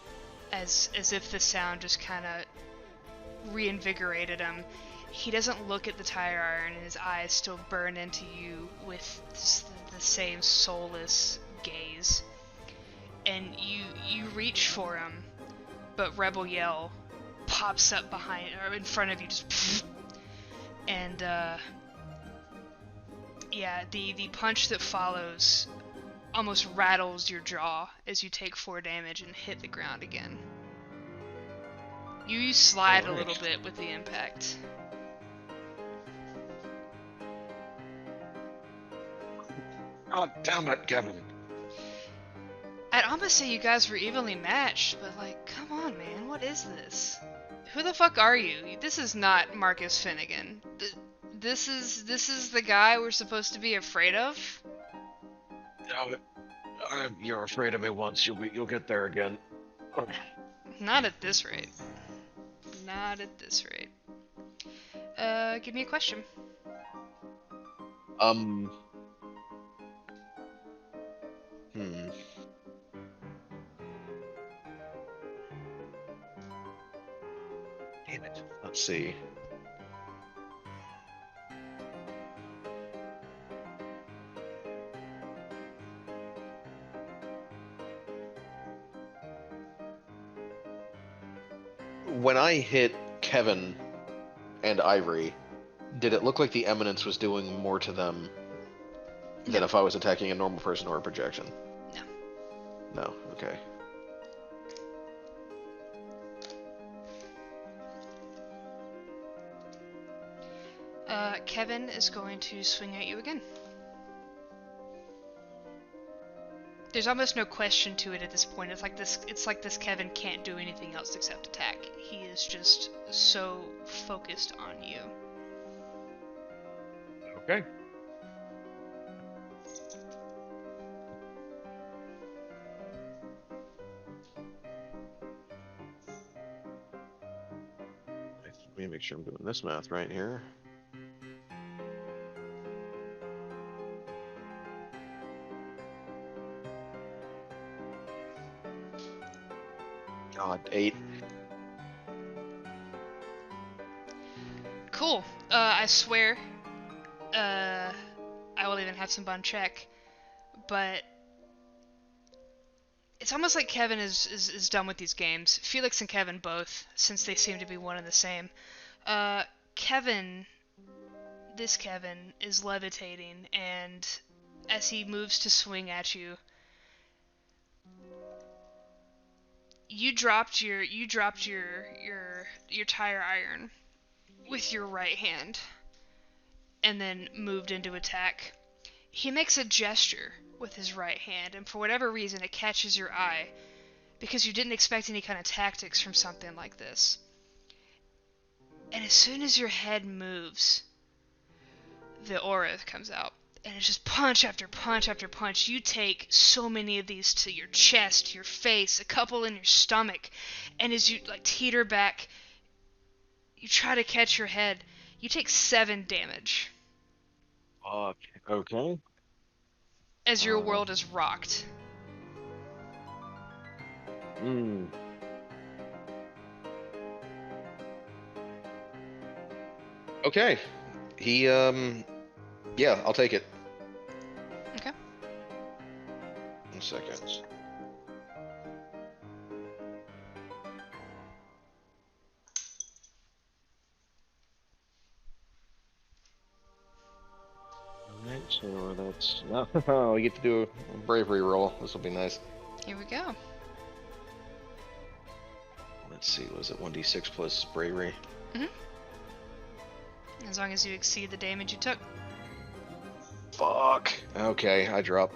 as if the sound just kind of reinvigorated him. He doesn't look at the tire iron, and his eyes still burn into you with the same soulless gaze. And you reach for him, but Rebel Yell pops up behind or in front of you, just and yeah, the punch that follows almost rattles your jaw as you take 4 damage and hit the ground again. You slide a little bit with the impact. God damn it, Kevin. I'd almost say you guys were evenly matched, but come on, man, what is this? Who the fuck are you? This is not Marcus Finnegan. This is the guy we're supposed to be afraid of? You're afraid of me once, you'll get there again. Not at this rate. Not at this rate. Give me a question. Um. Hmm. Damn it. Let's see. When I hit Kevin and Ivory, did it look like the Eminence was doing more to them than No. if I was attacking a normal person or a projection? No. No. Okay. Kevin is going to swing at you again. There's almost no question to it at this point. It's like this Kevin can't do anything else except attack. He is just so focused on you. Okay. Let me make sure I'm doing this math right here. God, 8. Cool. I swear, I will even have some bun check, but it's almost like Kevin is done with these games. Felix and Kevin both, since they seem to be one and the same. Kevin, this Kevin, is levitating, and as he moves to swing at you, you dropped your tire iron with your right hand, and then moved into attack. He makes a gesture with his right hand, and for whatever reason it catches your eye, because you didn't expect any kind of tactics from something like this. And as soon as your head moves, the aura comes out, and it's just punch after punch after punch. You take so many of these to your chest, your face, a couple in your stomach, and as you teeter back, you try to catch your head. You take 7 damage. Fuck. Okay. As your world is rocked. Hmm. Okay. Yeah, I'll take it. Okay. 1 second. Alright, so that's... Oh, we get to do a bravery roll. This will be nice. Here we go. Let's see, was it 1d6 plus bravery? Mm-hmm. As long as you exceed the damage you took. Fuck. Okay, I drop.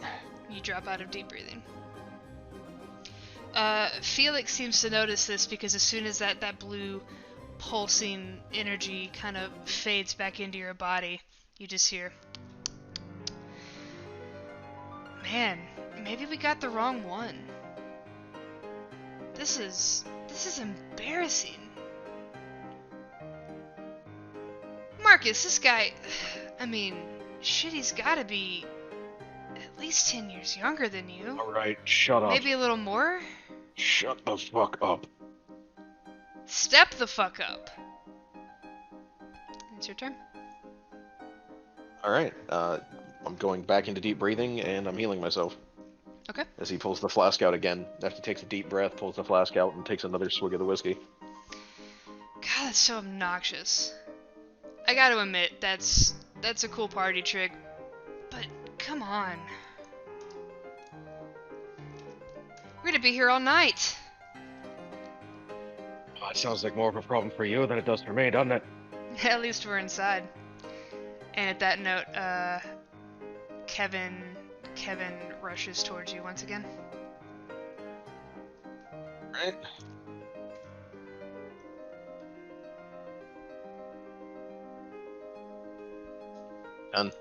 You drop out of deep breathing. Felix seems to notice this, because as soon as that blue pulsing energy kind of fades back into your body, you just hear, man, maybe we got the wrong one. This is embarrassing. Marcus, this guy, I mean, shit, he's gotta be at least 10 years younger than you. Alright, shut up. Maybe a little more? Shut the fuck up. Step the fuck up. It's your turn. Alright, I'm going back into deep breathing, and I'm healing myself. Okay. As he pulls the flask out again. After he takes a deep breath, pulls the flask out, and takes another swig of the whiskey. God, that's so obnoxious. I gotta admit, that's a cool party trick, but come on. We're gonna be here all night. Oh, it sounds like more of a problem for you than it does for me, doesn't it? At least we're inside. And at that note, Kevin rushes towards you once again. Right. Done.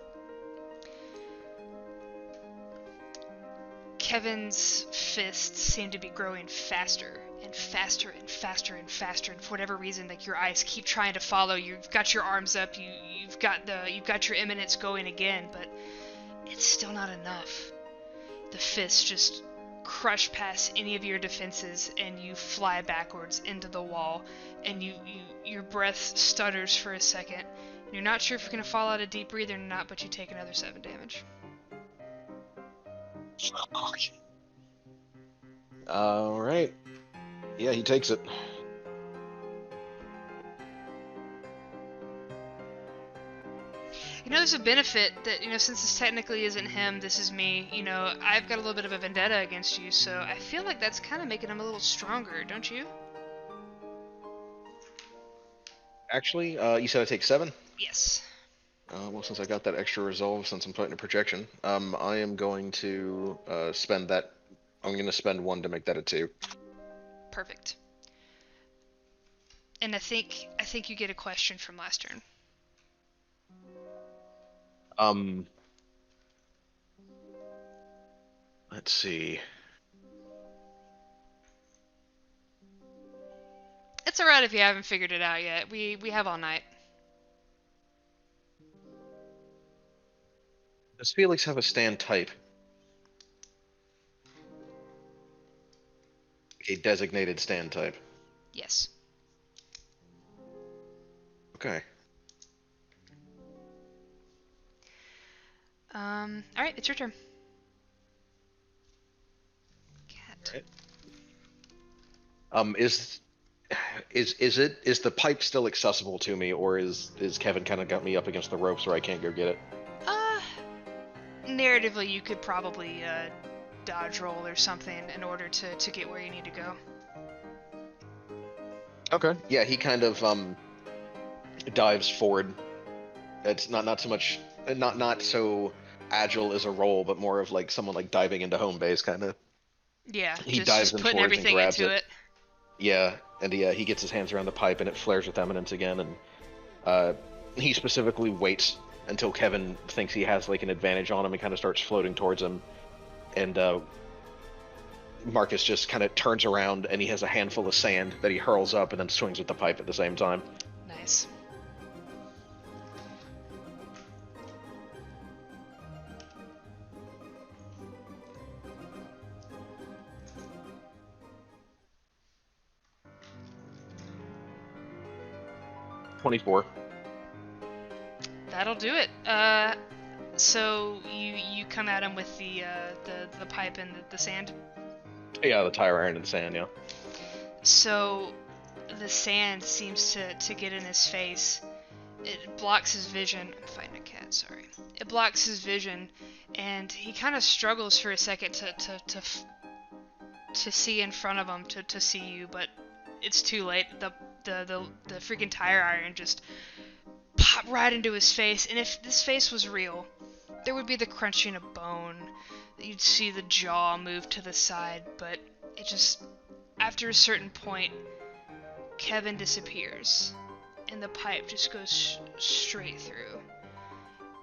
Kevin's fists seem to be growing faster and faster and faster and faster, and for whatever reason, like your eyes keep trying to follow. You've got your arms up, you've got your Eminence going again, but it's still not enough. The fists just crush past any of your defenses, and you fly backwards into the wall, and your breath stutters for a second. And you're not sure if you're gonna fall out a deep breather or not, but you take another 7 damage. All right. Yeah, he takes it. You know, there's a benefit that, since this technically isn't him, this is me, I've got a little bit of a vendetta against you, so I feel like that's kind of making him a little stronger, don't you? Actually, you said I take 7? Yes. Well, since I got that extra resolve, since I'm putting a projection, I am going to spend that. I'm going to spend 1 to make that a 2. Perfect. And I think you get a question from last turn. Let's see. It's alright if you haven't figured it out yet. We have all night. Does Felix have a stand type? A designated stand type? Yes. Okay. Alright, it's your turn. Cat. Right. Is the pipe still accessible to me, or is Kevin kind of got me up against the ropes where I can't go get it? Narratively, you could probably dodge roll or something in order to get where you need to go. Okay. Yeah, he kind of dives forward. It's not so much not so agile as a roll, but more of like someone like diving into home base kind of. Yeah, he dives just in putting towards everything and grabs into it. Yeah, and he gets his hands around the pipe and it flares with Eminence again, and he specifically waits until Kevin thinks he has like an advantage on him and kind of starts floating towards him, and Marcus just kind of turns around and he has a handful of sand that he hurls up and then swings with the pipe at the same time. Nice. $24. That'll do it. So you come at him with the pipe and the sand. Yeah, the tire iron and sand. Yeah. So the sand seems to get in his face. It blocks his vision. I'm fighting a cat. Sorry. It blocks his vision, and he kind of struggles for a second to see in front of him to see you, but it's too late. The freaking tire iron just popped right into his face, and if this face was real, there would be the crunching of bone. You'd see the jaw move to the side, but it just, after a certain point, Kevin disappears, and the pipe just goes straight through,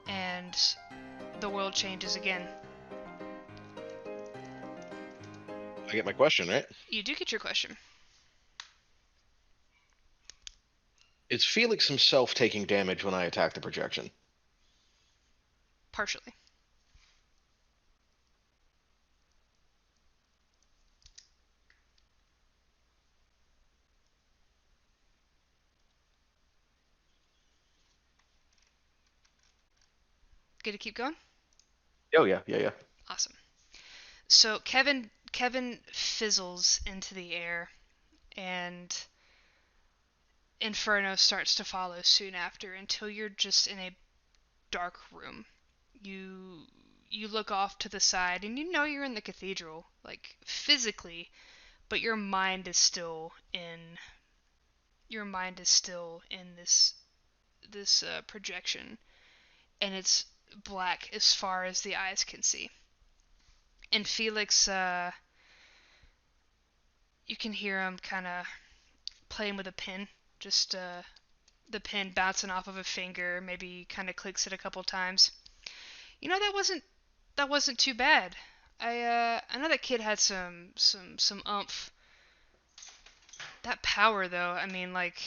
and the world changes again. I get my question, right? You do get your question. Is Felix himself taking damage when I attack the projection? Partially. Good to keep going? Oh yeah. Awesome. So Kevin fizzles into the air, and Inferno starts to follow soon after until you're just in a dark room. You look off to the side and you know you're in the cathedral, like physically, but your mind is still in this projection, and it's black as far as the eyes can see. And Felix, you can hear him kind of playing with a pin, just the pin bouncing off of a finger, maybe kind of clicks it a couple times. That wasn't too bad. I know that kid had some umph. That power though, I mean like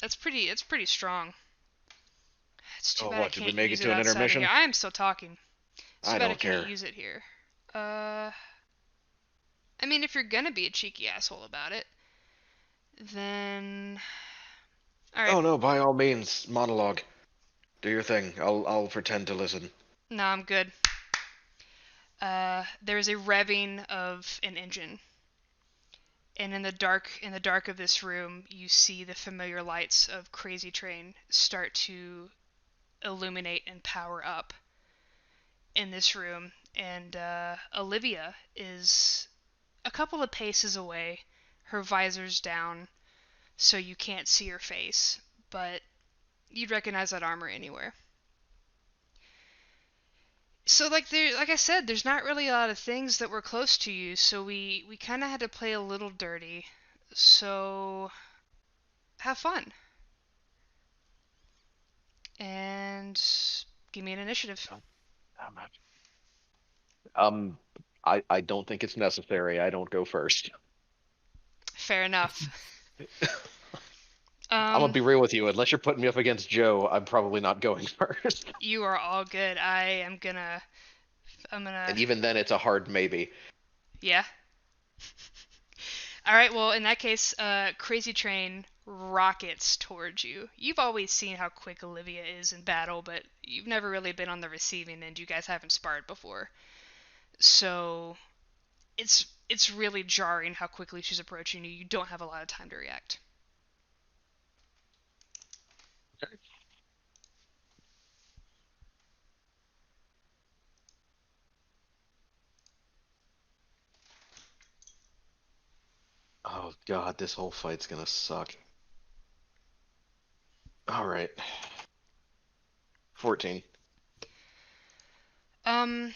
it's pretty strong. It's too Oh, bad I what? Did we can't make use it it to an outside of here. intermission? I am still talking. It's too I bad I don't can't care. use it here. I mean if you're gonna be a cheeky asshole about it, then all right. Oh no, by all means, monologue. Do your thing. I'll pretend to listen. No, I'm good. There's a revving of an engine, and in the dark of this room, you see the familiar lights of Crazy Train start to illuminate and power up in this room. And Olivia is a couple of paces away. Her visor's down, so you can't see her face, but you'd recognize that armor anywhere. So like I said, there's not really a lot of things that were close to you, so we kind of had to play a little dirty. So have fun and give me an initiative. Um, I don't think it's necessary. I don't go first. Fair enough. I'm gonna Um, be real with you. Unless you're putting me up against Joe, I'm probably not going first. you are all good. I'm gonna, And even then, it's a hard maybe. yeah. All right. Well, in that case, Crazy Train rockets towards you. You've always seen how quick Olivia is in battle, but you've never really been on the receiving end. You guys haven't sparred before, so it's really jarring how quickly she's approaching you. You don't have a lot of time to react. Oh God, this whole fight's gonna suck. All right, 14. Um,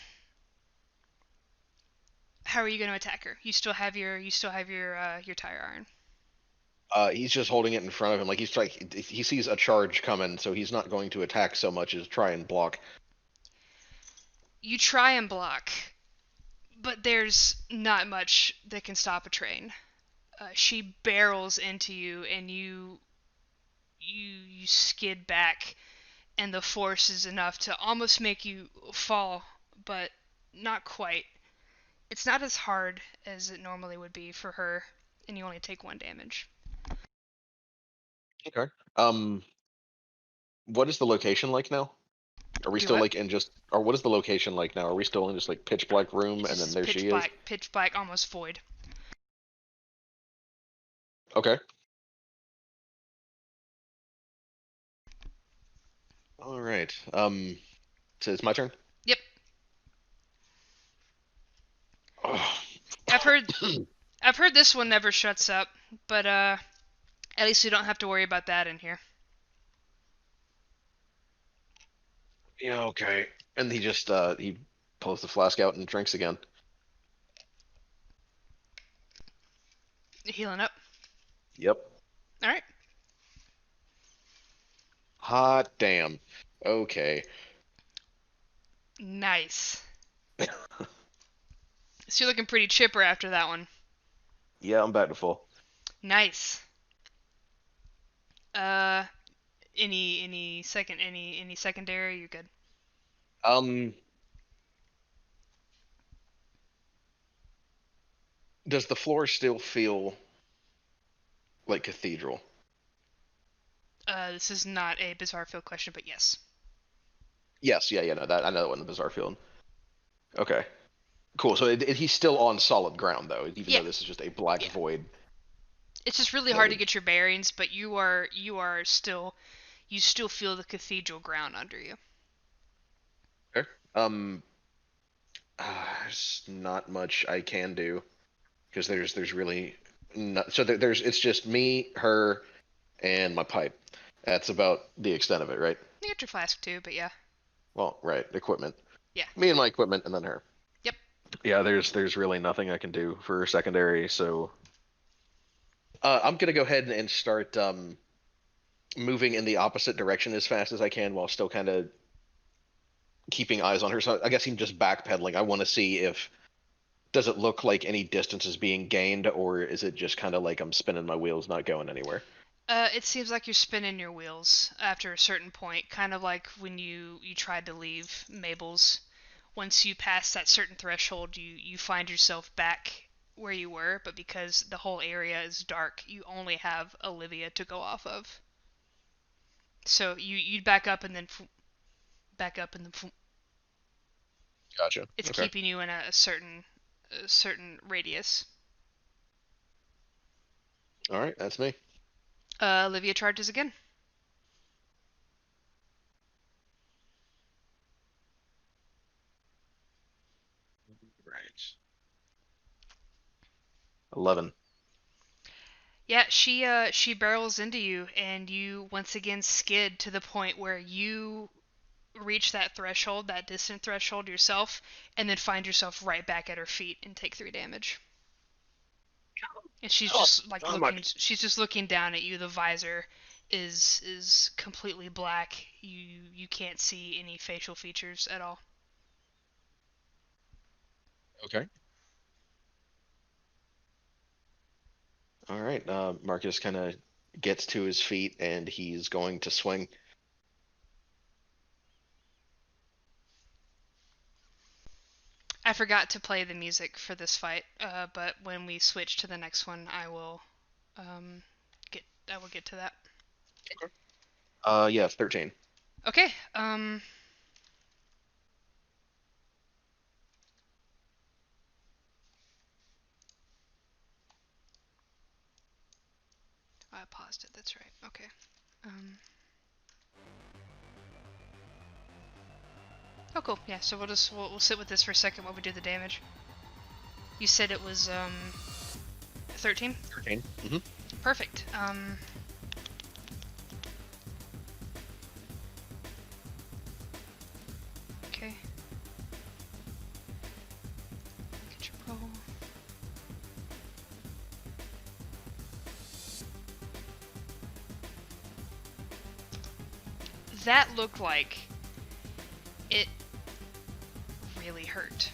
how are you going to attack her? You still have your tire iron. He's just holding it in front of him, like he sees a charge coming, so he's not going to attack so much as try and block. You try and block, but there's not much that can stop a train. She barrels into you, and you skid back, and the force is enough to almost make you fall, but not quite. It's not as hard as it normally would be for her, and you only take 1 damage. Okay. Um, what is the location like now? Are we Do still what? like in just, or what is the location like now? Are we still in just like pitch black room It's and then just there pitch she is? black, pitch black, almost void. Okay. All right. So it's my turn. Yep, Oh. I've heard I've heard this one never shuts up, but at least we don't have to worry about that in here. Yeah. Okay. And he just he pulls the flask out and drinks again. Healing up. Yep. All right. Hot damn. Okay. Nice. So you're looking pretty chipper after that one. Yeah, I'm back to full. Nice. Uh, any secondary? You're good. Um, does the floor still feel like Cathedral? This is not a bizarre field question, but yes. Yes. Yeah. Yeah. No. That I know that wasn't a bizarre feeling. Okay. Cool. So he's still on solid ground though, even Yeah, though this is just a black yeah. void. It's just really hard to Noted. get your bearings, but you still feel the cathedral ground under you. Okay. There's not much I can do because there's really not. So there's it's just me, her, and my pipe. That's about the extent of it, right? You get your flask too, but yeah, Well, right, equipment. yeah, Me and my equipment, and then her. yep. Yeah, there's really nothing I can do for secondary, so I'm gonna go ahead and start moving in the opposite direction as fast as I can while still kind of keeping eyes on her. So I guess I'm just backpedaling. I want to see if does it look like any distance is being gained, or is it just kind of like I'm spinning my wheels, not going anywhere? It seems like you're spinning your wheels after a certain point, kind of like when you tried to leave Mabel's. Once you pass that certain threshold, you find yourself back where you were, but because the whole area is dark, you only have Olivia to go off of. So you'd back up and then back up and then Gotcha. it's Okay. keeping you in a certain radius. All right, that's me. Olivia charges again. Right. 11. Yeah, she barrels into you, and you once again skid to the point where you reach that threshold, that distant threshold yourself, and then find yourself right back at her feet and take 3 damage. And she's Oh, just like not looking. much. She's just looking down at you. The visor is completely black. You can't see any facial features at all. Okay. All right. Marcus kind of gets to his feet and he's going to swing. I forgot to play the music for this fight, but when we switch to the next one, um, I will get to that. Okay. Yeah, 13. Okay. I paused it. That's right. Okay. Um. Oh, cool. Yeah. So we'll sit with this for a second while we do the damage. You said it was 13. 13. Mm-hmm. Perfect. Okay. Control. That looked like it really hurt.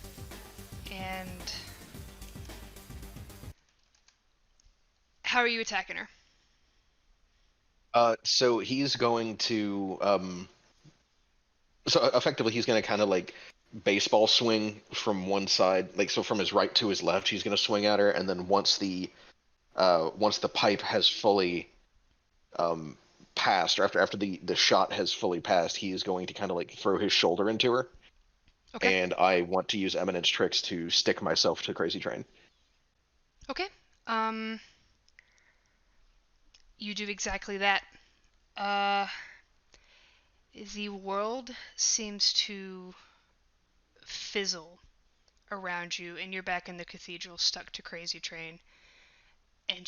And how are you attacking her? So he's going to so effectively he's going to kind of like baseball swing from one side, like so from his right to his left. He's going to swing at her, and then once the pipe has fully um passed, or after the shot has fully passed, he is going to kind of like throw his shoulder into her. Okay. And I want to use Eminence tricks to stick myself to Crazy Train. Okay. Um, you do exactly that. Uh, the world seems to fizzle around you, and you're back in the cathedral, stuck to Crazy Train. And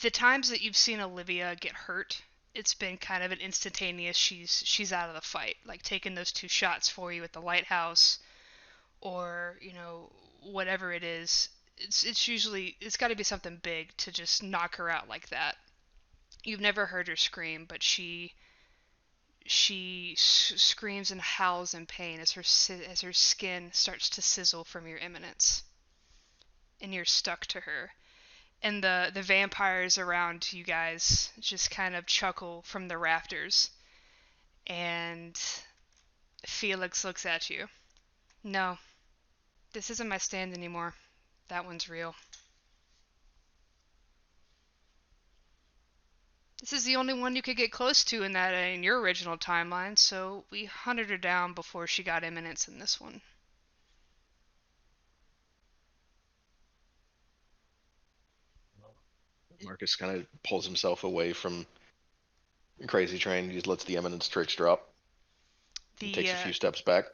the times that you've seen Olivia get hurt, it's been kind of an instantaneous. She's out of the fight, like taking those 2 shots for you at the lighthouse, or whatever it is. It's usually it's got to be something big to just knock her out like that. You've never heard her scream, but she screams and howls in pain as her skin starts to sizzle from your Eminence, and you're stuck to her. And the vampires around you guys just kind of chuckle from the rafters. And Felix looks at you. No, this isn't my stand anymore. That one's real. This is the only one you could get close to in your original timeline, so we hunted her down before she got Eminence in this one. Marcus kind of pulls himself away from Crazy Train. He just lets the Eminence tricks drop and The takes a uh, few steps back.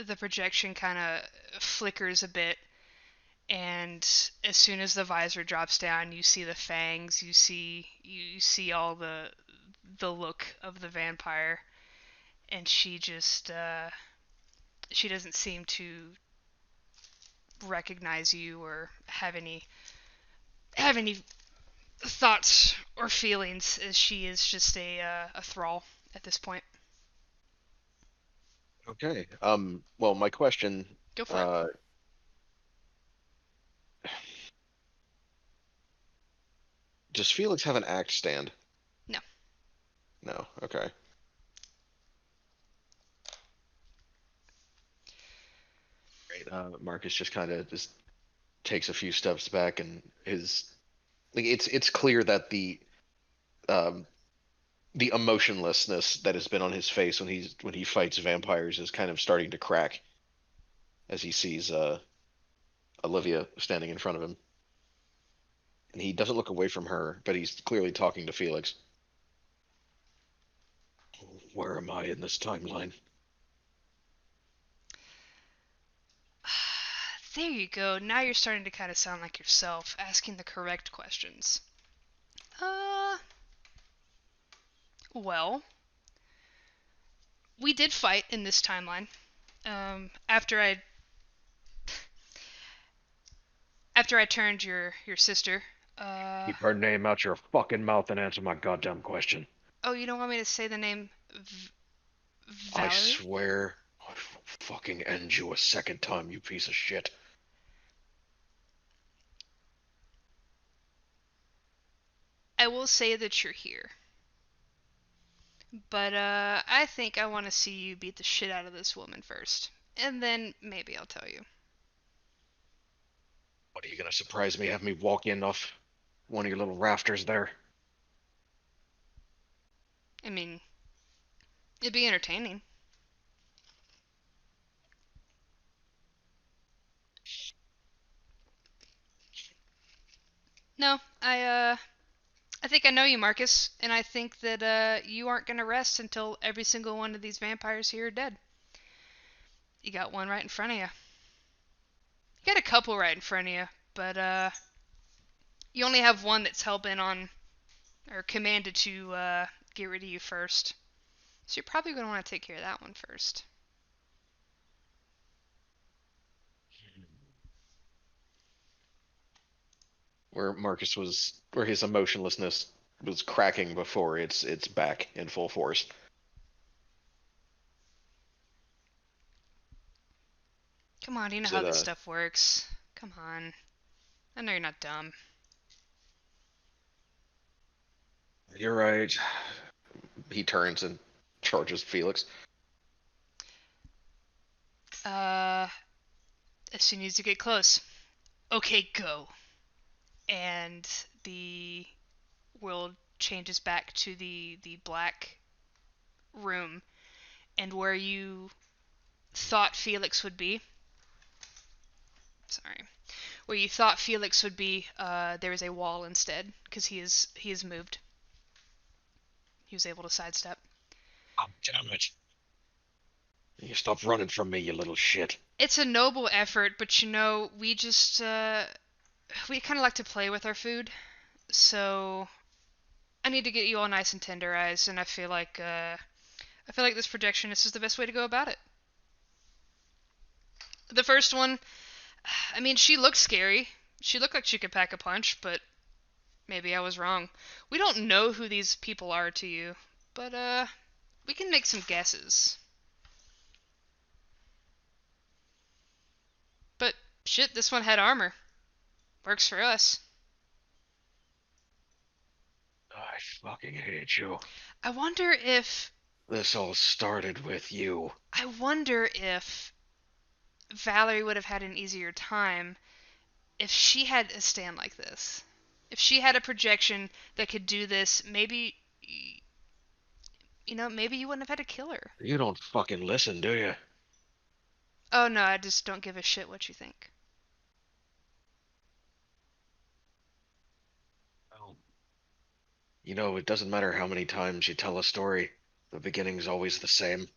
the projection kind of flickers a bit, and as soon as the visor drops down, you see the fangs. You see all the look of the vampire, and she doesn't seem to recognize you or have any thoughts or feelings, as she is just a thrall at this point. Okay. Well, my question, Go for it. uh, does Felix have an axe stand? No. No. Okay. Great. Marcus just kind of just takes a few steps back, and his like it's clear that um the emotionlessness that has been on his face when he fights vampires is kind of starting to crack as he sees Olivia standing in front of him, and he doesn't look away from her, but he's clearly talking to Felix. Where am I in this timeline? There you go. Now you're starting to kind of sound like yourself, asking the correct questions. Uh, well, we did fight in this timeline. After I turned your sister. Uh, Keep her name out your fucking mouth and answer my goddamn question. oh, you don't want me to say the name I Valerie? swear I'll fucking end you a second time, you piece of shit. I will say that you're here. But I think I want to see you beat the shit out of this woman first. And then maybe I'll tell you. What, are you gonna surprise me? Have me walk in off one of your little rafters there? I mean, it'd be entertaining. No, I think I know you, Marcus, and I think that you aren't gonna rest until every single one of these vampires here are dead. You got one right in front of you. You got a couple right in front of you, but you only have one that's hell bent on or commanded to get rid of you first. So you're probably gonna want to take care of that one first. Where his emotionlessness was cracking before, it's back in full force. Come on, you know Is how it this stuff works. Come on. I know you're not dumb. You're right. He turns and charges Felix. Uh, as soon as you get close. Okay, go. And the world changes back to the black room, and where you thought Felix would be. Sorry. Where you thought Felix would be, there is a wall instead, because he is moved. He was able to sidestep. Oh, damn it. You stop running from me, you little shit. It's a noble effort, but we just we kind of like to play with our food, so I need to get you all nice and tenderized, and I feel like this projectionist is the best way to go about it. The first one, I mean, she looked scary. She looked like she could pack a punch, but maybe I was wrong. We don't know who these people are to you, but we can make some guesses. But shit, this one had armor. Works for us. I fucking hate you. I wonder if This all started with you. I wonder if Valerie would have had an easier time if she had a stand like this. If she had a projection that could do this, maybe you wouldn't have had to kill her. You don't fucking listen, do you? Oh no, I just don't give a shit what you think. Well, you know, it doesn't matter how many times you tell a story, the beginning's always the same.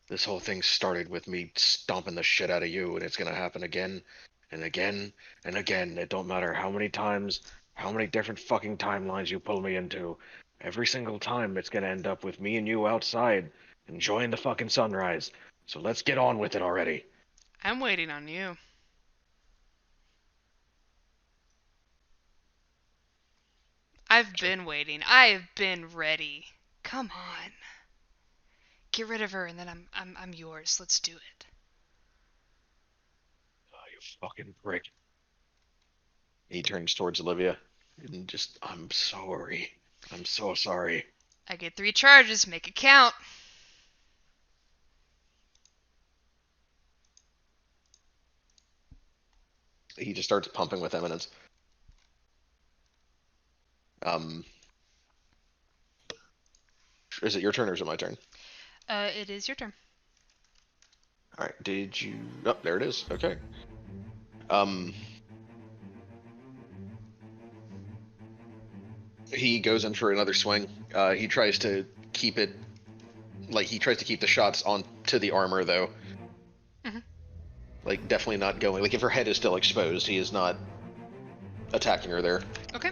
This whole thing started with me stomping the shit out of you, and it's gonna happen again and again and again. It don't matter how many times, how many different fucking timelines you pull me into. Every single time, it's gonna end up with me and you outside, enjoying the fucking sunrise. So let's get on with it already. I'm waiting on you. I've been waiting. I've been ready. Come on. Get rid of her, and then I'm yours. Let's do it. Oh, you fucking prick. He turns towards Olivia and just, I'm sorry. I'm so sorry. I get 3 charges. Make it count. He just starts pumping with Eminence. Is it your turn or is it my turn? It is your turn. All right. Did you? Oh, there it is. Okay. He goes in for another swing. He tries to keep it, like he tries to keep the shots on to the armor though. Mm-hmm. Like definitely not going. Like if her head is still exposed, he is not attacking her there. Okay.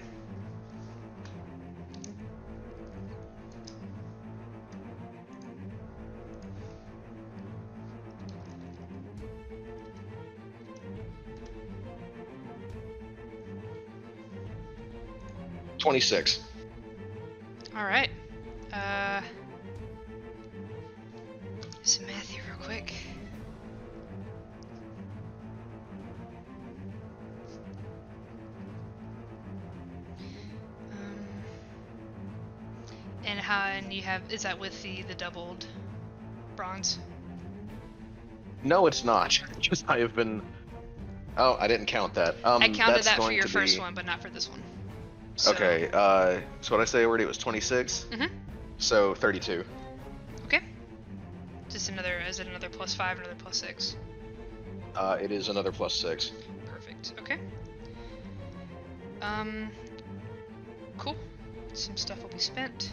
$26. All right. Some math here real quick. And you have, is that with the doubled bronze? No, it's not. Just I have been. Oh, I didn't count that. I counted that's that for going your to first be... one, but not for this one. So. Okay. So what I say already was 26. Mm-hmm. So 32. Okay. Is it another +5, another +6? It is another +6. Perfect. Okay. Cool. Some stuff will be spent.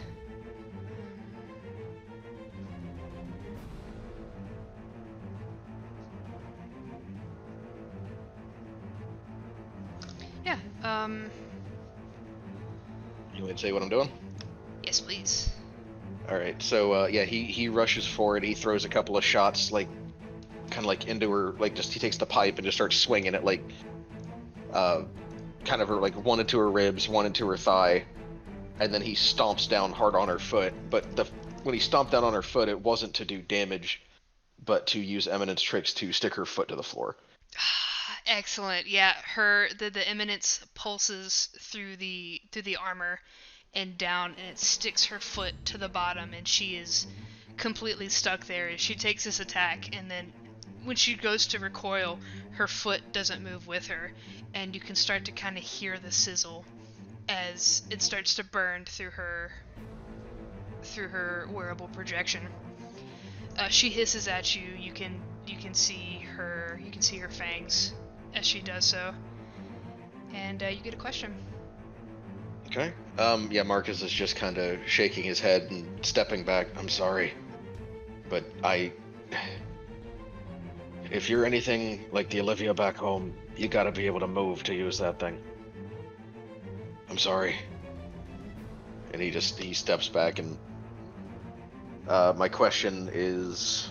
Yeah. You want me to say what I'm doing? Yes, please. All right. So yeah, he rushes forward. He throws a couple of shots, like kind of like into her, like just he takes the pipe and just starts swinging it, like kind of her, like one into her ribs, one into her thigh, and then he stomps down hard on her foot. But when he stomped down on her foot, it wasn't to do damage, but to use Eminence tricks to stick her foot to the floor. Excellent. Yeah, the Eminence pulses through the armor and down, and it sticks her foot to the bottom, and she is completely stuck there. She takes this attack, and then when she goes to recoil, her foot doesn't move with her, and you can start to kind of hear the sizzle as it starts to burn through her wearable projection. She hisses at you. You can see her fangs as she does so, and you get a question. Okay. Yeah, Marcus is just kind of shaking his head and stepping back. I'm sorry, but if you're anything like the Olivia back home, you gotta be able to move to use that thing. I'm sorry. And he steps back and my question is,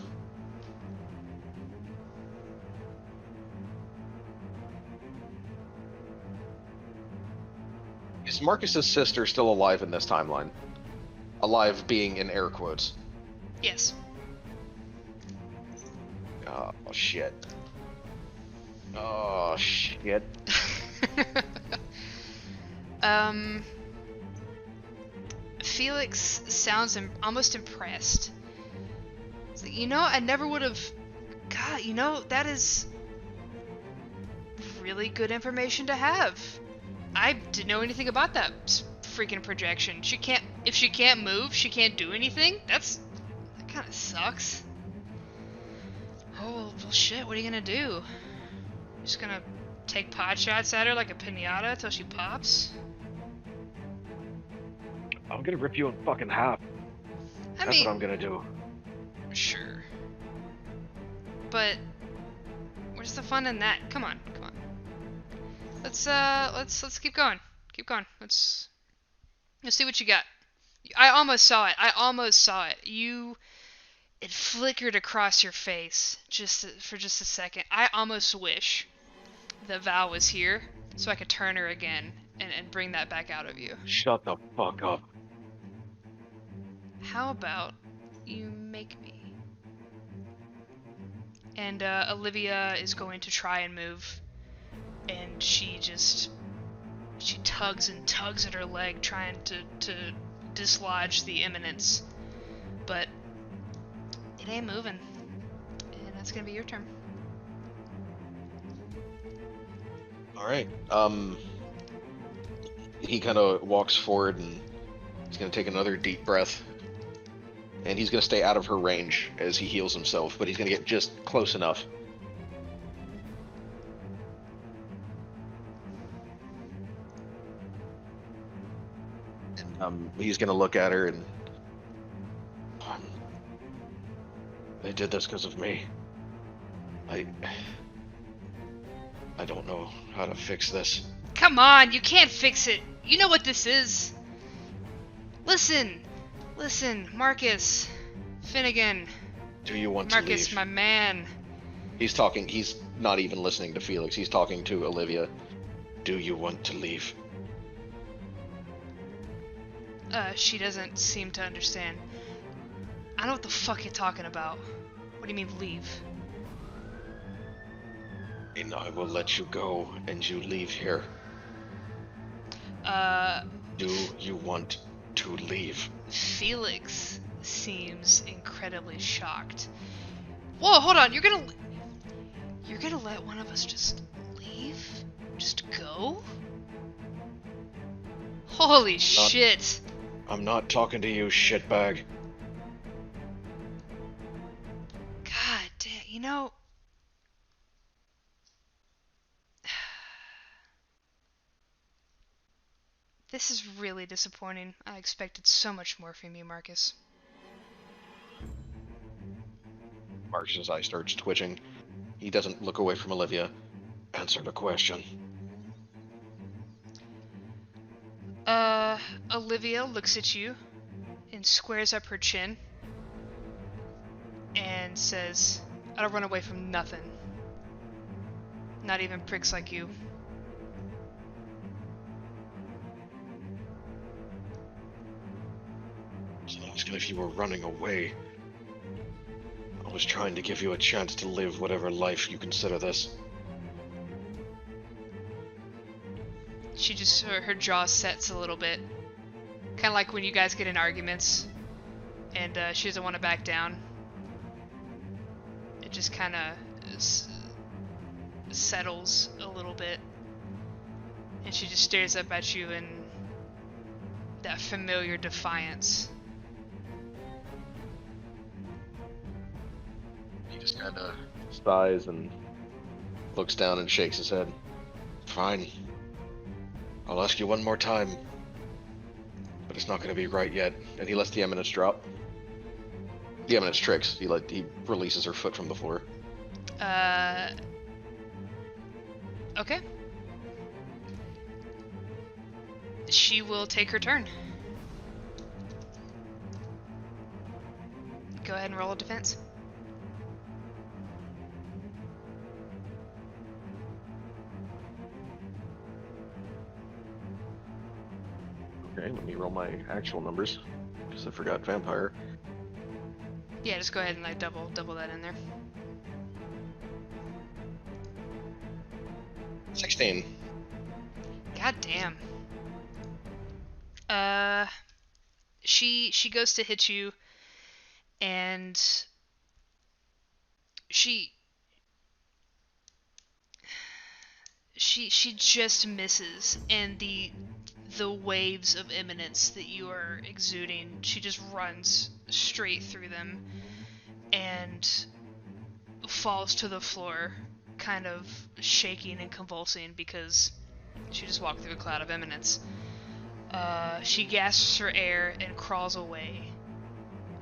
is Marcus's sister still alive in this timeline? Alive being in air quotes. Yes. Oh, shit. Oh, shit. Felix sounds almost impressed. It's like, I never would have... God, that is really good information to have. I didn't know anything about that freaking projection. If she can't move, she can't do anything? That kind of sucks. Oh, well, shit, what are you gonna do? Just gonna take pot shots at her like a piñata until she pops? I'm gonna rip you in fucking half. That's what I'm gonna do. Sure. But where's the fun in that? Come on. Let's keep going. Let's see what you got. I almost saw it. It flickered across your face for just a second. I almost wish that Val was here so I could turn her again and bring that back out of you. Shut the fuck up. How about you make me. And Olivia is going to try and move, and she tugs and tugs at her leg, trying to dislodge the Eminence, but it ain't moving. And that's gonna be your turn. All right. He kind of walks forward and he's going to take another deep breath. And he's going to stay out of her range as he heals himself, but he's going to get just close enough. And, he's going to look at her and... They did this because of me. I don't know how to fix this. Come on, you can't fix it. You know what this is. Listen, Marcus, Finnegan. Do you want to leave? Marcus, my man. He's talking, he's not even listening to Felix. He's talking to Olivia. Do you want to leave? She doesn't seem to understand. I know what the fuck you're talking about. What do you mean, leave? And I will let you go, and you leave here. Do you want to leave? Felix seems incredibly shocked. Whoa, hold on, you're gonna let one of us just leave? Just go? Holy shit! I'm not talking to you, shitbag. God damn, you know... This is really disappointing. I expected so much more from you, Marcus. Marcus's eye starts twitching. He doesn't look away from Olivia. Answer the question. Olivia looks at you and squares up her chin and says, I don't run away from nothing. Not even pricks like you. I was asking if you were running away. I was trying to give you a chance to live whatever life you consider this. She just, her jaw sets a little bit. Kind of like when you guys get in arguments and she doesn't want to back down. It just kind of settles a little bit. And she just stares up at you in that familiar defiance. He just kind of sighs and looks down and shakes his head. Fine. I'll ask you one more time. But it's not going to be right yet. And he lets the Eminence drop. The Eminence tricks. He releases her foot from the floor. Okay. She will take her turn. Go ahead and roll a defense. Okay, let me roll my actual numbers, because I forgot vampire. Yeah, just go ahead and double that in there. 16. God damn. She goes to hit you, and she just misses, and the waves of Eminence that you are exuding, she just runs straight through them and falls to the floor, kind of shaking and convulsing because she just walked through a cloud of Eminence. She gasps for air and crawls away,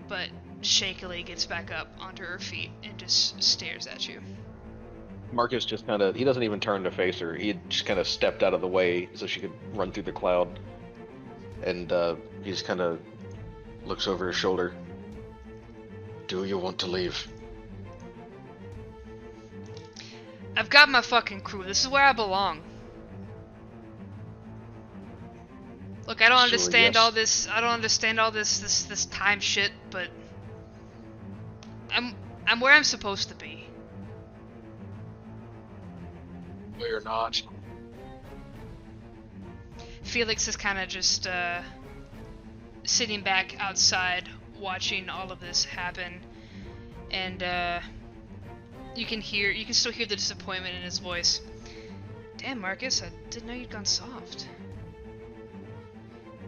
but shakily gets back up onto her feet and just stares at you. Marcus just kind of, he doesn't even turn to face her. He just kind of stepped out of the way so she could run through the cloud. And he just kind of looks over his shoulder. Do you want to leave? I've got my fucking crew. This is where I belong. Look, I don't understand all this. I don't understand all this time shit, but I'm where I'm supposed to be. No, you're not. Felix is kind of just sitting back outside, watching all of this happen, and you can still hear the disappointment in his voice. Damn, Marcus, I didn't know you'd gone soft.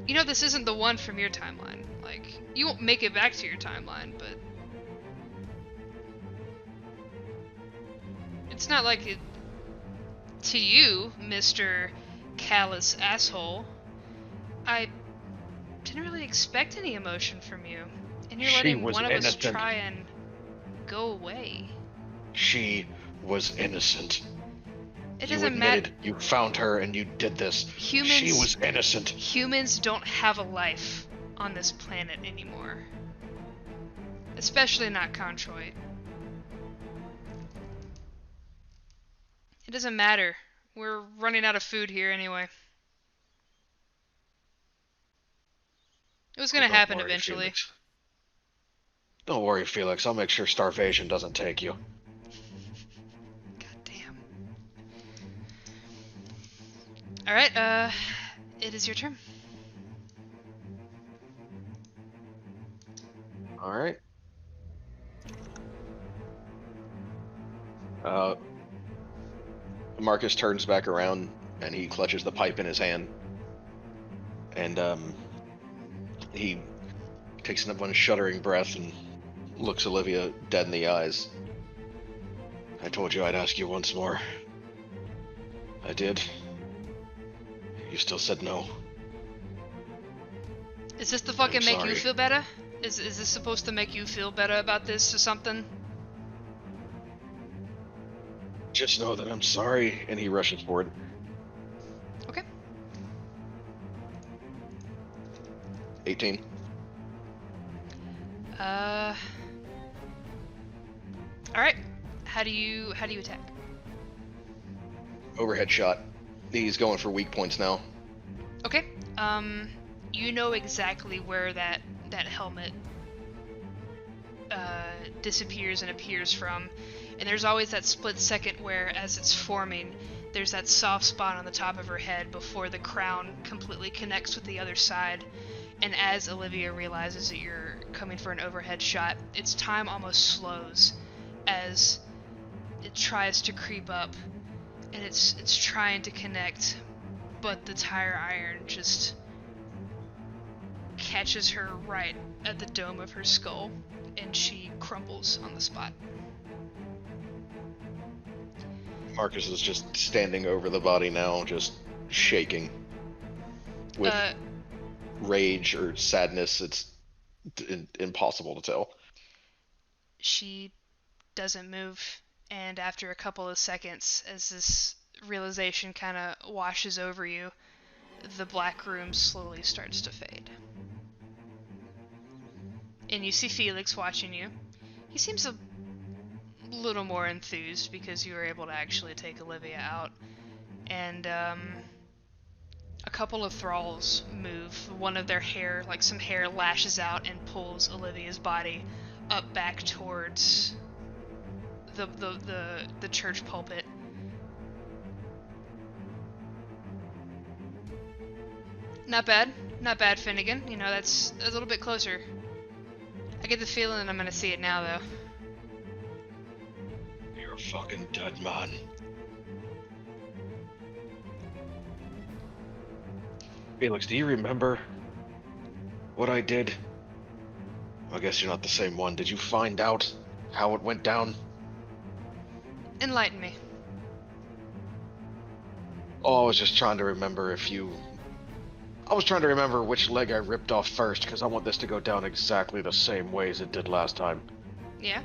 You know, this isn't the one from your timeline. Like, you won't make it back to your timeline, but it's not like it to you, Mr. Callous Asshole. I didn't really expect any emotion from you, and you're letting one of us try and go away. She was innocent. It doesn't matter. You found her and you did this. She was innocent. Humans don't have a life on this planet anymore. Especially not Controit. It doesn't matter. We're running out of food here anyway. It was gonna happen eventually. Felix. Don't worry, Felix. I'll make sure starvation doesn't take you. God damn. Alright, it is your turn. Alright. Marcus turns back around and he clutches the pipe in his hand. And he takes one shuddering breath and looks Olivia dead in the eyes. I told you I'd ask you once more. I did. You still said no. Is this to fucking make you feel better? Is this supposed to make you feel better about this or something? Just know that I'm sorry, and he rushes forward. Okay. 18. Alright. How do you attack? Overhead shot. He's going for weak points now. Okay. You know exactly where that helmet disappears and appears from. And there's always that split second where, as it's forming, there's that soft spot on the top of her head before the crown completely connects with the other side. And as Olivia realizes that you're coming for an overhead shot, its time almost slows as it tries to creep up, and it's trying to connect, but the tire iron just catches her right at the dome of her skull, and she crumbles on the spot. Marcus is just standing over the body now, just shaking with rage or sadness. It's impossible to tell. She doesn't move, and after a couple of seconds, as this realization kind of washes over you, the black room slowly starts to fade. And you see Felix watching you. He seems a little more enthused because you were able to actually take Olivia out. And a couple of thralls move. One of their hair, like some hair, lashes out and pulls Olivia's body up back towards the church pulpit. Not bad, Finnegan. You know, that's a little bit closer. I get the feeling that I'm gonna see it now, though. You're a fucking dead man. Felix, do you remember what I did? I guess you're not the same one. Did you find out how it went down? Enlighten me. Oh, I was just trying to remember I was trying to remember which leg I ripped off first, because I want this to go down exactly the same way as it did last time. Yeah?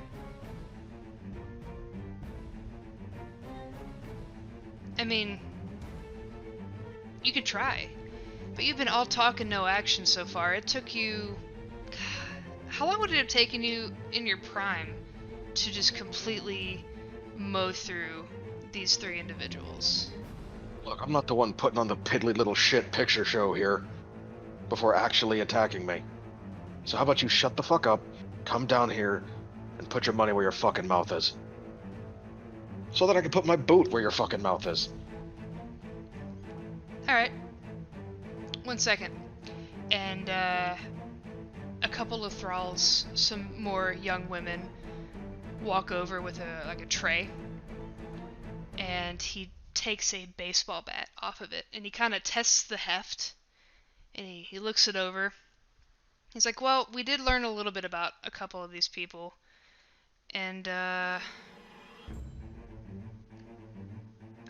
I mean, you could try. But you've been all talk and no action so far. It took you... How long would it have taken you in your prime to just completely mow through these three individuals? Look, I'm not the one putting on the piddly little shit picture show here before actually attacking me. So how about you shut the fuck up, come down here, and put your money where your fucking mouth is. So that I can put my boot where your fucking mouth is. Alright. 1 second. And, a couple of thralls, some more young women, walk over with a tray. And he takes a baseball bat off of it. And he kind of tests the heft. And he looks it over. He's like, well, we did learn a little bit about a couple of these people. And, I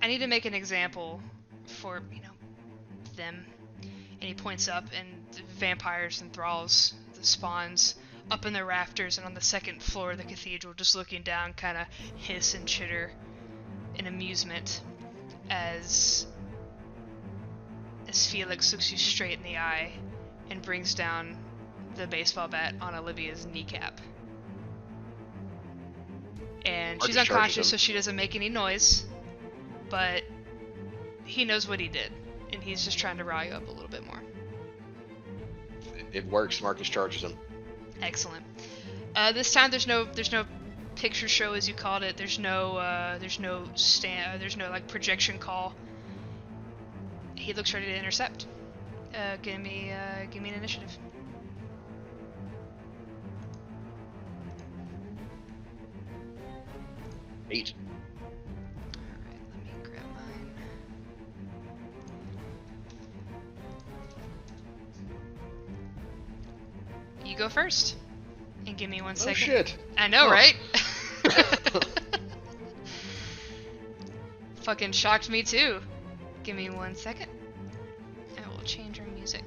need to make an example for, them. And he points up, and the vampires and thralls, the spawns, up in the rafters and on the second floor of the cathedral, just looking down, kind of hiss and chitter in amusement as Felix looks you straight in the eye and brings down the baseball bat on Olivia's kneecap. And she's unconscious, so she doesn't make any noise, but he knows what he did, and he's just trying to rile you up a little bit more. It works. Marcus charges him. Excellent. This time there's no picture show, as you called it. There's no like projection call. He looks ready to intercept. Give me an initiative. Eight. Alright, let me grab mine. You go first. And give me 1 second. Oh shit. I know, right? Fucking shocked me too. Give me 1 second. I will change our music.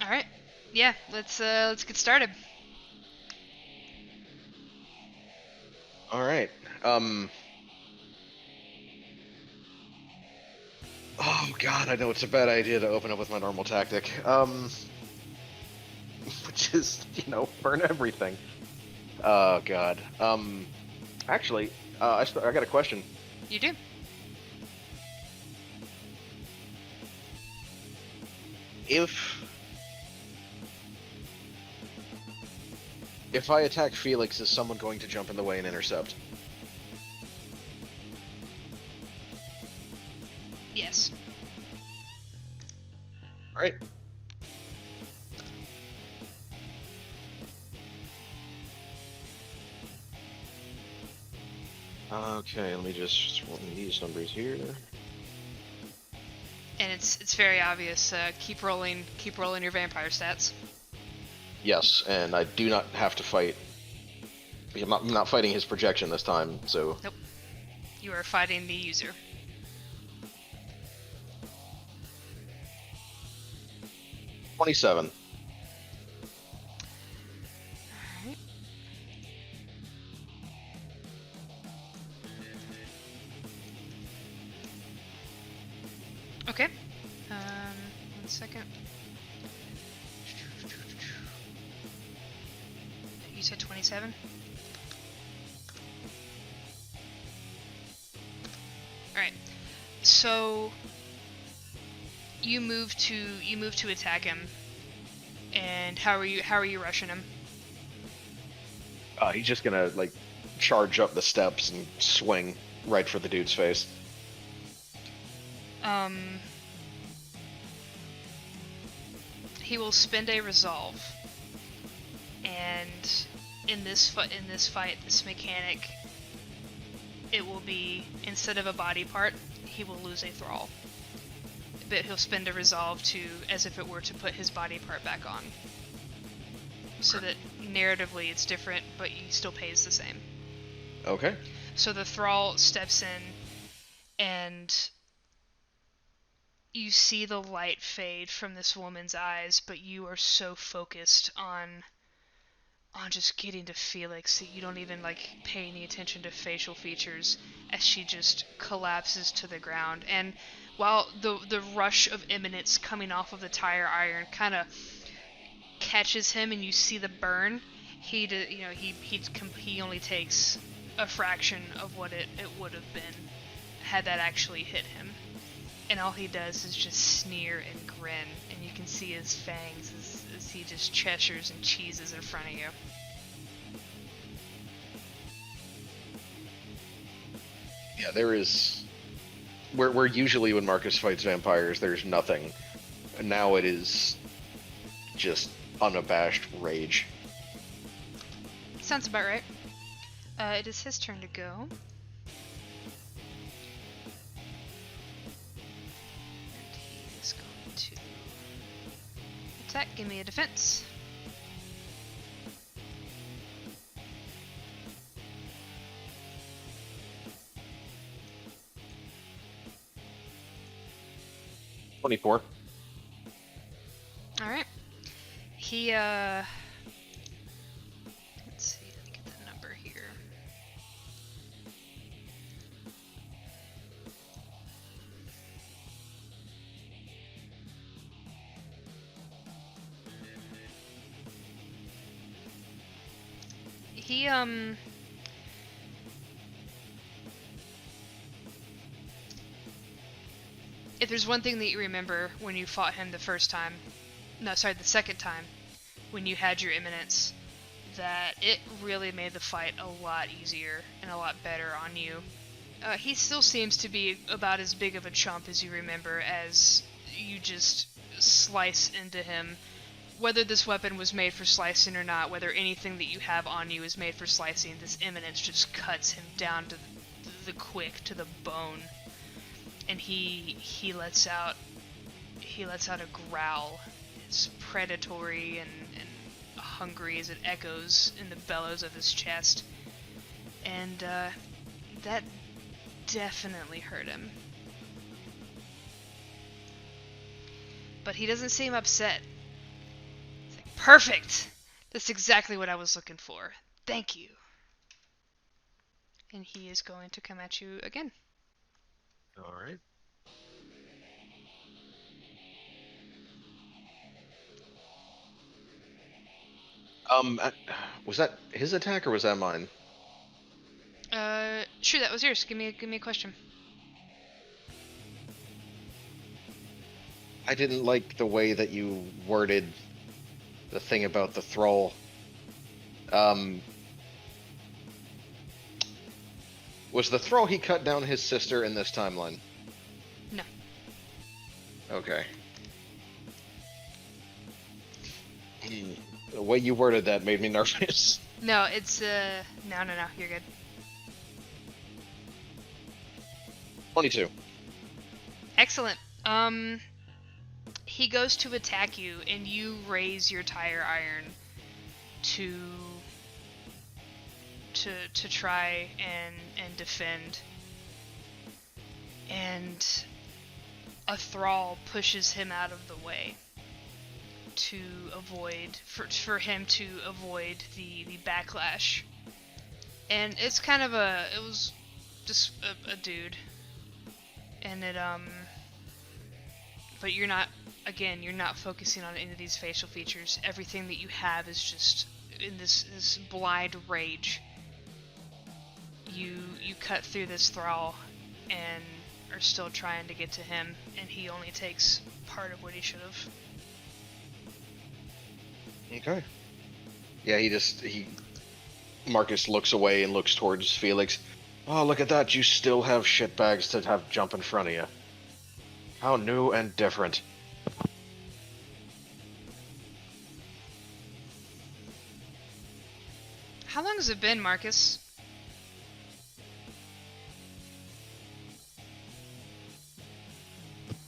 All right. Yeah, let's get started. All right. Oh god, I know it's a bad idea to open up with my normal tactic. Which is, burn everything. Oh god. Actually, I got a question. You do. If I attack Felix, is someone going to jump in the way and intercept? Yes. Alright. Okay, let me just roll these numbers here. And it's very obvious. Keep rolling your vampire stats. Yes, and I do not have to fight. I'm not fighting his projection this time, so... Nope. You are fighting the user. $27. Alright. Okay. 1 second. You said 27? Alright. So you move to attack him. And how are you rushing him? He's just gonna, charge up the steps and swing right for the dude's face. He will spend a resolve. And in this fight, this mechanic, it will be, instead of a body part, he will lose a thrall. But he'll spend a resolve as if it were to put his body part back on. So that narratively it's different, but he still pays the same. Okay. So the thrall steps in, and you see the light fade from this woman's eyes, but you are so focused on just getting to Felix that you don't even pay any attention to facial features as she just collapses to the ground. And while the rush of Eminence coming off of the tire iron kind of catches him and you see the burn, he only takes a fraction of what it would have been had that actually hit him. And all he does is just sneer and grin, and you can see his fangs as he just cheshires and cheeses in front of you. Yeah, there is. Where usually when Marcus fights vampires, there's nothing. Now it is just unabashed rage. Sounds about right. It is his turn to go. And he is going to attack. Give me a defense. $24. Alright. He, let's see, let me get the number here. He, if there's one thing that you remember when you fought him the second time, when you had your Eminence, that it really made the fight a lot easier and a lot better on you. He still seems to be about as big of a chump as you remember, as you just slice into him. Whether this weapon was made for slicing or not, whether anything that you have on you is made for slicing, this Eminence just cuts him down to the quick, to the bone. And he lets out a growl. It's predatory and hungry as it echoes in the bellows of his chest. And that definitely hurt him. But he doesn't seem upset. He's like, perfect! That's exactly what I was looking for. Thank you. And he is going to come at you again. Alright. Was that his attack or was that mine? Sure, that was yours. Give me a question. I didn't like the way that you worded the thing about the thrall. Was the thrall he cut down his sister in this timeline? No. Okay. The way you worded that made me nervous. No, it's, no, you're good. 22. Excellent. He goes to attack you, and you raise your tire iron to try and defend. And a thrall pushes him out of the way to avoid, for him to avoid the backlash. And it's kind of it was just a dude. And it, but you're not focusing on any of these facial features. Everything that you have is just in this blind rage. You cut through this thrall and are still trying to get to him, and he only takes part of what he should have. Okay. Yeah, Marcus looks away and looks towards Felix. Oh, look at that, you still have shitbags to have jump in front of you. How new and different. How long has it been, Marcus?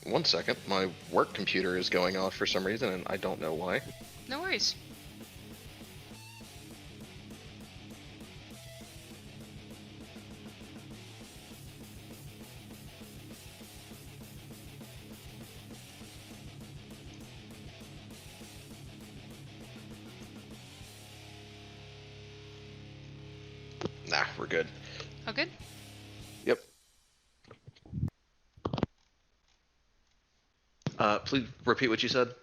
One second, my work computer is going off for some reason, and I don't know why. No worries. Nah, we're good. Oh, good? Yep. Please repeat what you said.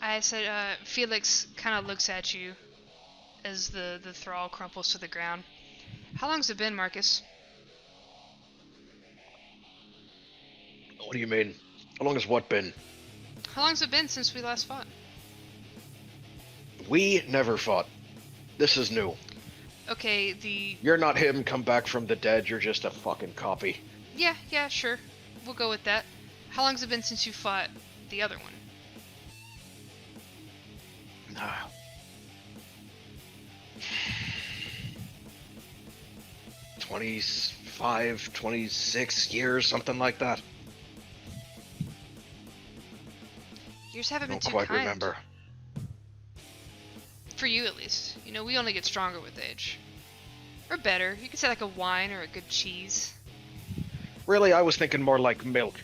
I said, Felix kind of looks at you as the thrall crumples to the ground. How long's it been, Marcus? What do you mean? How long has what been? How long's it been since we last fought? We never fought. This is new. Okay, the... You're not him come back from the dead, you're just a fucking copy. Yeah, sure. We'll go with that. How long's it been since you fought the other one? 25, 26 years, something like that. Yours haven't been Don't too quite kind. remember. For you, at least. You know, we only get stronger with age. Or better. You could say like a wine or a good cheese. Really, I was thinking more like milk.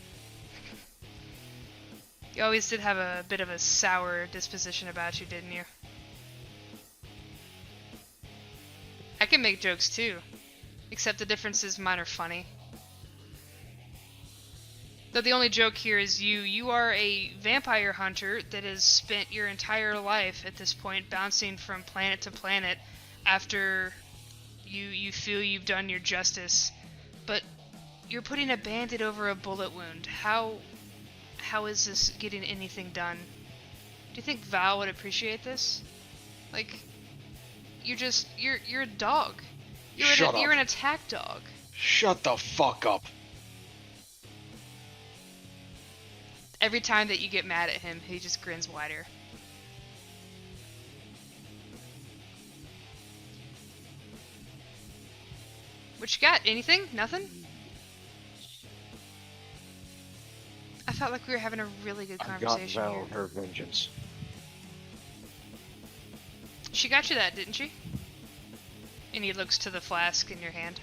You always did have a bit of a sour disposition about you, didn't you? I can make jokes too. Except the difference is mine are funny. Though the only joke here is you are a vampire hunter that has spent your entire life at this point bouncing from planet to planet after you feel you've done your justice. But you're putting a bandage over a bullet wound. How is this getting anything done? Do you think Val would appreciate this? Like, you're a dog. You're an attack dog. Shut the fuck up. Every time that you get mad at him, he just grins wider. What you got? Anything? Nothing? I felt like we were having a really good conversation I got Val here. her vengeance. She got you that, didn't she? And he looks to the flask in your hand.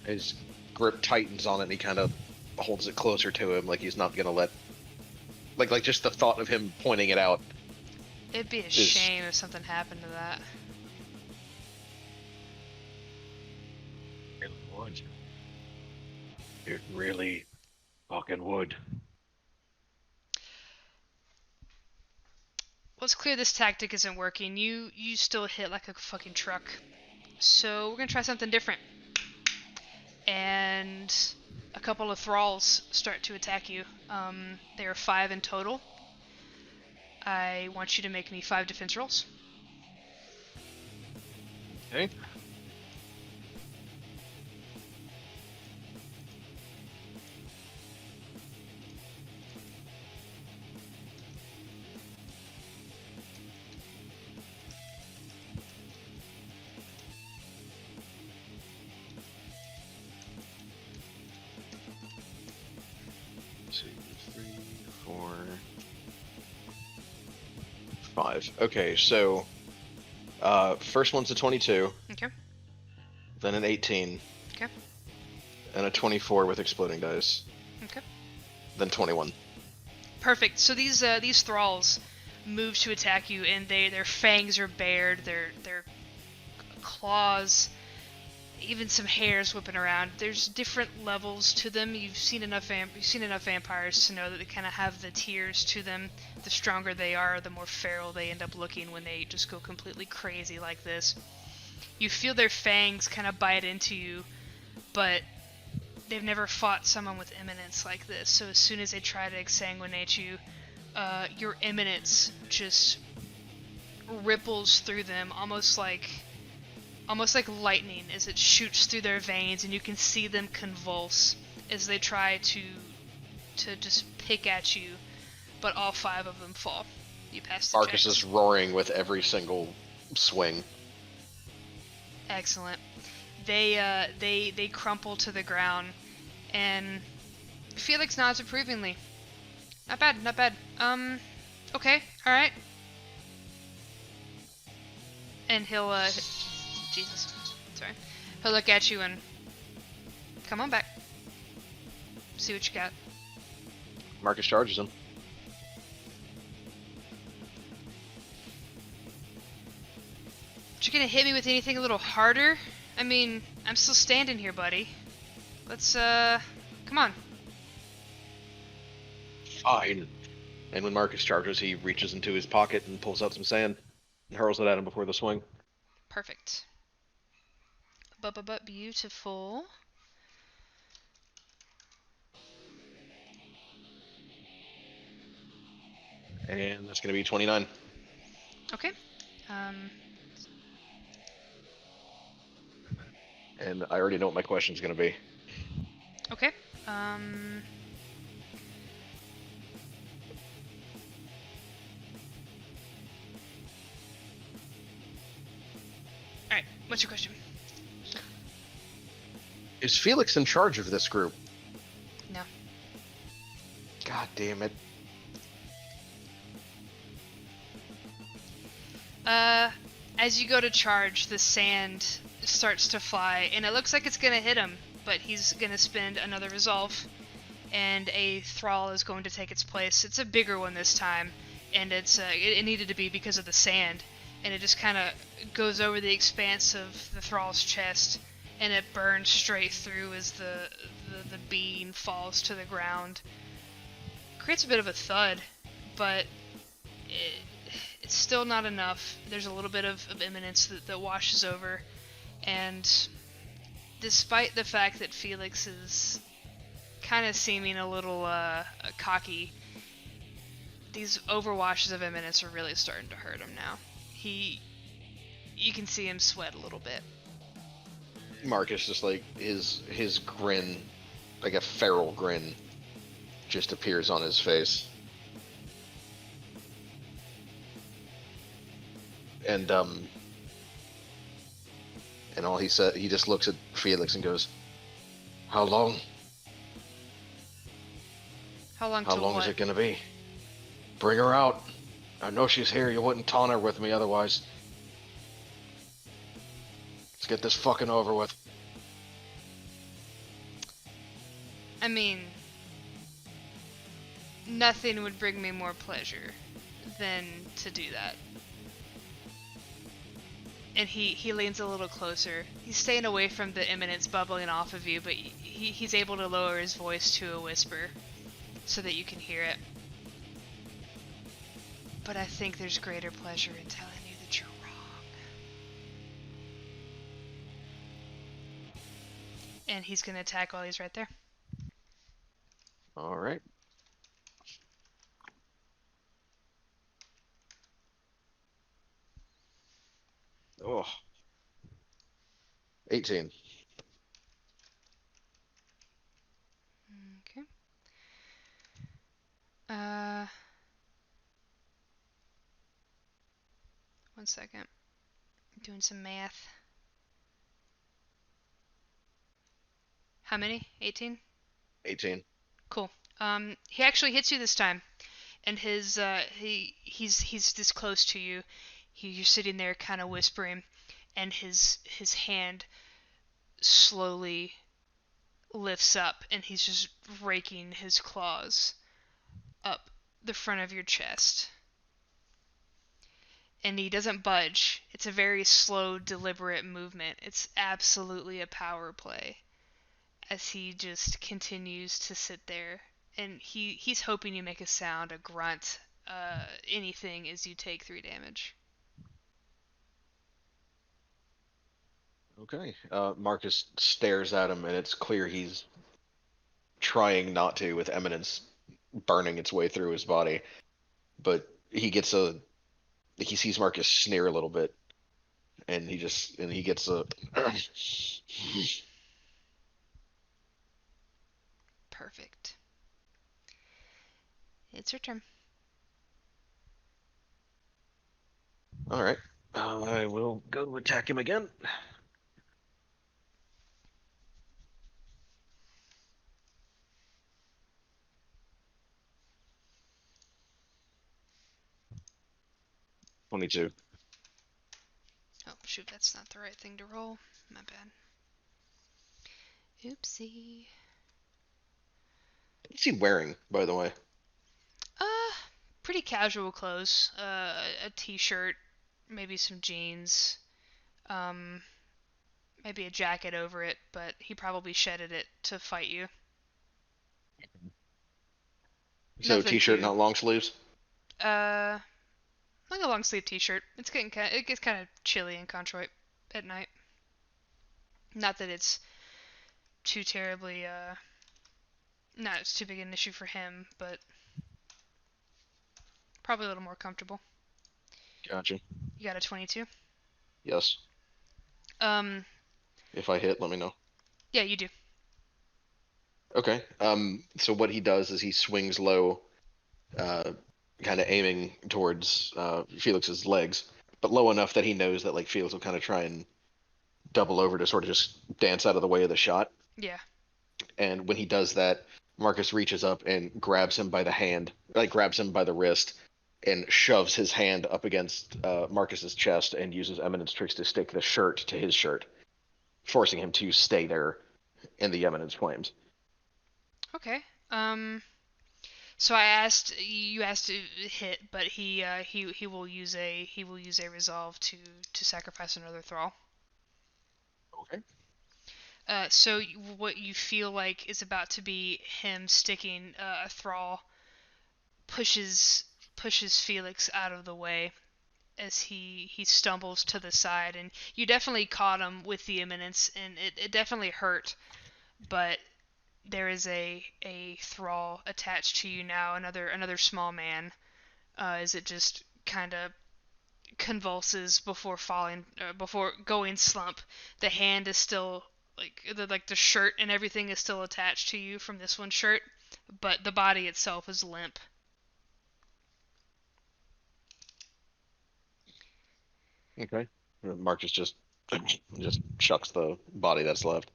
His grip tightens on it and he kind of holds it closer to him like he's not gonna let... Like just the thought of him pointing it out. It'd be a shame if something happened to that. It would. It really fucking would. Well, it's clear this tactic isn't working. You still hit like a fucking truck. So we're gonna try something different. And a couple of thralls start to attack you. There are 5 in total. I want you to make me 5 defense rolls. Okay. Five. Okay, so first one's a 22. Okay. Then an 18. Okay. And a 24 with exploding dice. Okay. Then 21. Perfect. So these thralls move to attack you, and their fangs are bared, their claws, even some hairs whipping around. There's different levels to them. You've seen enough vampires to know that they kind of have the tiers to them. The stronger they are, the more feral they end up looking when they just go completely crazy like this. You feel their fangs kind of bite into you, but they've never fought someone with Eminence like this. So as soon as they try to exsanguinate you, your Eminence just ripples through them, almost like lightning as it shoots through their veins, and you can see them convulse as they try to just pick at you, but all 5 of them fall. You pass the Marcus checks. is roaring with every single swing. Excellent. They crumple to the ground, and Felix nods approvingly. Not bad. Okay, alright. And he'll, Jesus. Sorry. He'll look at you and... Come on back. See what you got. Marcus charges him. But you're gonna hit me with anything a little harder? I mean, I'm still standing here, buddy. Let's, come on. Fine. And when Marcus charges, he reaches into his pocket and pulls out some sand and hurls it at him before the swing. Perfect. Beautiful. And that's going to be 29. Okay. Um, And I already know what my question's going to be. okay. Um, all right. What's your question? Is Felix in charge of this group? No. God damn it. As you go to charge, the sand starts to fly, and it looks like it's gonna hit him, but he's gonna spend another resolve, and a thrall is going to take its place. It's a bigger one this time, and it needed to be because of the sand, and it just kind of goes over the expanse of the thrall's chest, and it burns straight through as the being falls to the ground. Creates a bit of a thud, but it's still not enough. There's a little bit of imminence that washes over, and despite the fact that Felix is kind of seeming a little cocky, these overwashes of imminence are really starting to hurt him now. You can see him sweat a little bit. Marcus just like his grin, like a feral grin, just appears on his face. And all he said, he just looks at Felix and goes, "How long? How long? How long is it gonna be? Bring her out. I know she's here. You wouldn't taunt her with me otherwise. Let's get this fucking over with." I mean, nothing would bring me more pleasure than to do that. And he leans a little closer. He's staying away from the imminence bubbling off of you, but he's able to lower his voice to a whisper so that you can hear it. But I think there's greater pleasure in telling you that you're wrong. And he's gonna attack while he's right there. All right. Oh. 18. Okay. Uh, 1 second. I'm doing some math. How many? 18? 18. Cool. He actually hits you this time, and he's this close to you. You're sitting there, kind of whispering, and his hand slowly lifts up, and he's just raking his claws up the front of your chest. And he doesn't budge. It's a very slow, deliberate movement. It's absolutely a power play as he just continues to sit there. And he's hoping you make a sound, a grunt, anything as you take 3 damage. Okay. Marcus stares at him, and it's clear he's trying not to, with Eminence burning its way through his body. But he sees Marcus sneer a little bit, and he gets a Perfect. It's your turn. All right. I will go to attack him again. $22. Oh, shoot, that's not the right thing to roll. My bad. Oopsie. What's he wearing, by the way? Uh, Pretty casual clothes. A t-shirt, maybe some jeans. Um, Maybe a jacket over it, but he probably shedded it to fight you. So Nothing t-shirt, too. not long sleeves. Uh, like a long sleeve t-shirt. It gets kind of chilly in Controit at night. Not that it's too terribly, not it's too big an issue for him, but probably a little more comfortable. Gotcha. You got a 22? Yes. Um, If I hit, let me know. yeah, you do. Okay. So what he does is he swings low, uh, kind of aiming towards Felix's legs, but low enough that he knows that like Felix will kind of try and double over to sort of just dance out of the way of the shot. Yeah. And when he does that, Marcus reaches up and grabs him by the hand, like grabs him by the wrist, and shoves his hand up against Marcus's chest and uses Eminence tricks to stick the shirt to his shirt, forcing him to stay there in the Eminence flames. Okay. Um, so you asked to hit, but he will use a resolve to sacrifice another thrall. Okay. So what you feel like is about to be him sticking a thrall pushes Felix out of the way as he stumbles to the side, and you definitely caught him with the Eminence, and it definitely hurt, but there is a thrall attached to you now, another small man, as it just kind of convulses before falling, before going slump. The hand is still like the shirt and everything is still attached to you from this one shirt, but the body itself is limp. Okay. Marcus just chucks the body that's left.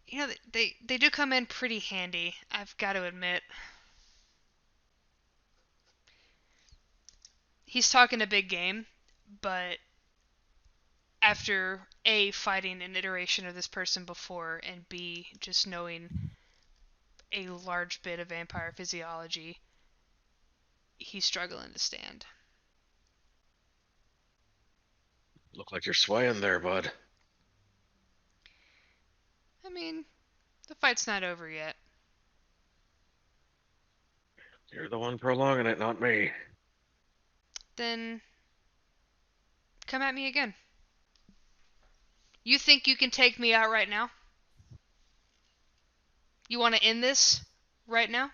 You know, they do come in pretty handy, I've got to admit. He's talking a big game, but after A, fighting an iteration of this person before, and B, just knowing a large bit of vampire physiology, he's struggling to stand. Look like you're swaying there, bud. I mean, the fight's not over yet. You're the one prolonging it, not me. Then come at me again. You think you can take me out right now? You want to end this right now?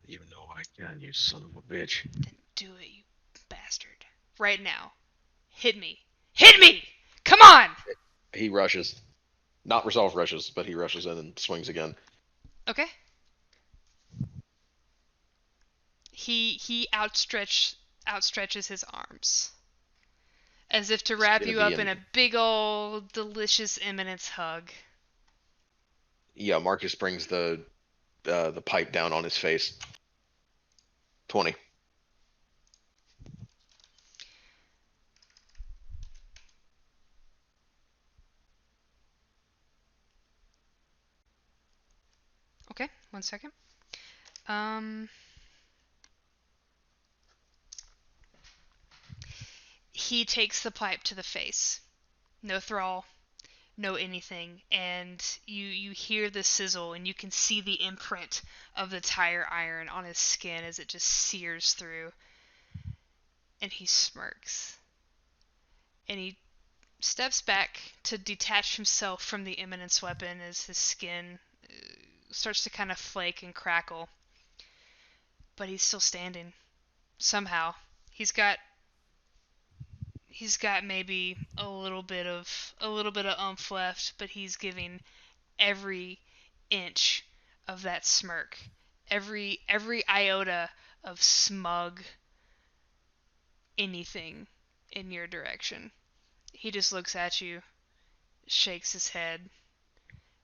You know I can, you son of a bitch. Then do it, you bastard. Right now. Hit me. Hit me! Come on! He rushes. Not resolve rushes, but he rushes in and swings again. Okay. He outstretches his arms as if to It's wrap gonna you be up in in. a big old delicious Eminence hug. Yeah, Marcus brings the pipe down on his face. 20. Okay, 1 second. Um, he takes the pipe to the face. No thrall, no anything, and you hear the sizzle, and you can see the imprint of the tire iron on his skin as it just sears through. And he smirks, and he steps back to detach himself from the Eminence weapon as his skin starts to kind of flake and crackle. But he's still standing. Somehow. He's got he's got maybe a little bit of oomph left, but he's giving every inch of that smirk. Every iota of smug anything in your direction. He just looks at you, shakes his head,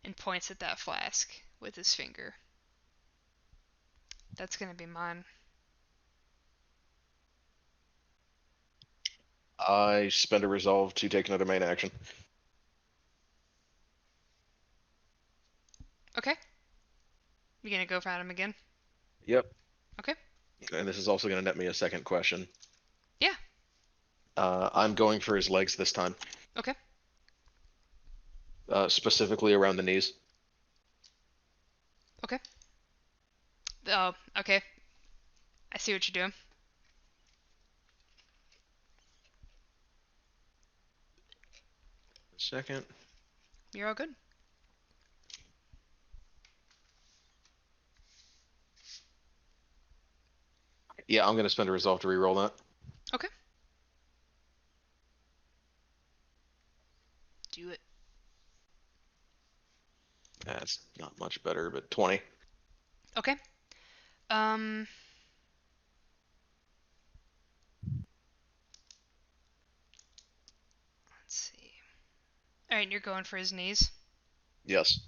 and points at that flask with his finger. That's gonna be mine. I spend a resolve to take another main action. Okay. You gonna go for him again? Yep. Okay. And this is also going to net me a second question. Yeah. I'm going for his legs this time. Okay. Specifically around the knees. Okay. Oh, okay. I see what you're doing. Second. You're all good. Yeah, I'm gonna spend a resolve to reroll that. Okay. Do it. That's not much better, but 20. Okay. Um. Let's see. All right, you're going for his knees. Yes.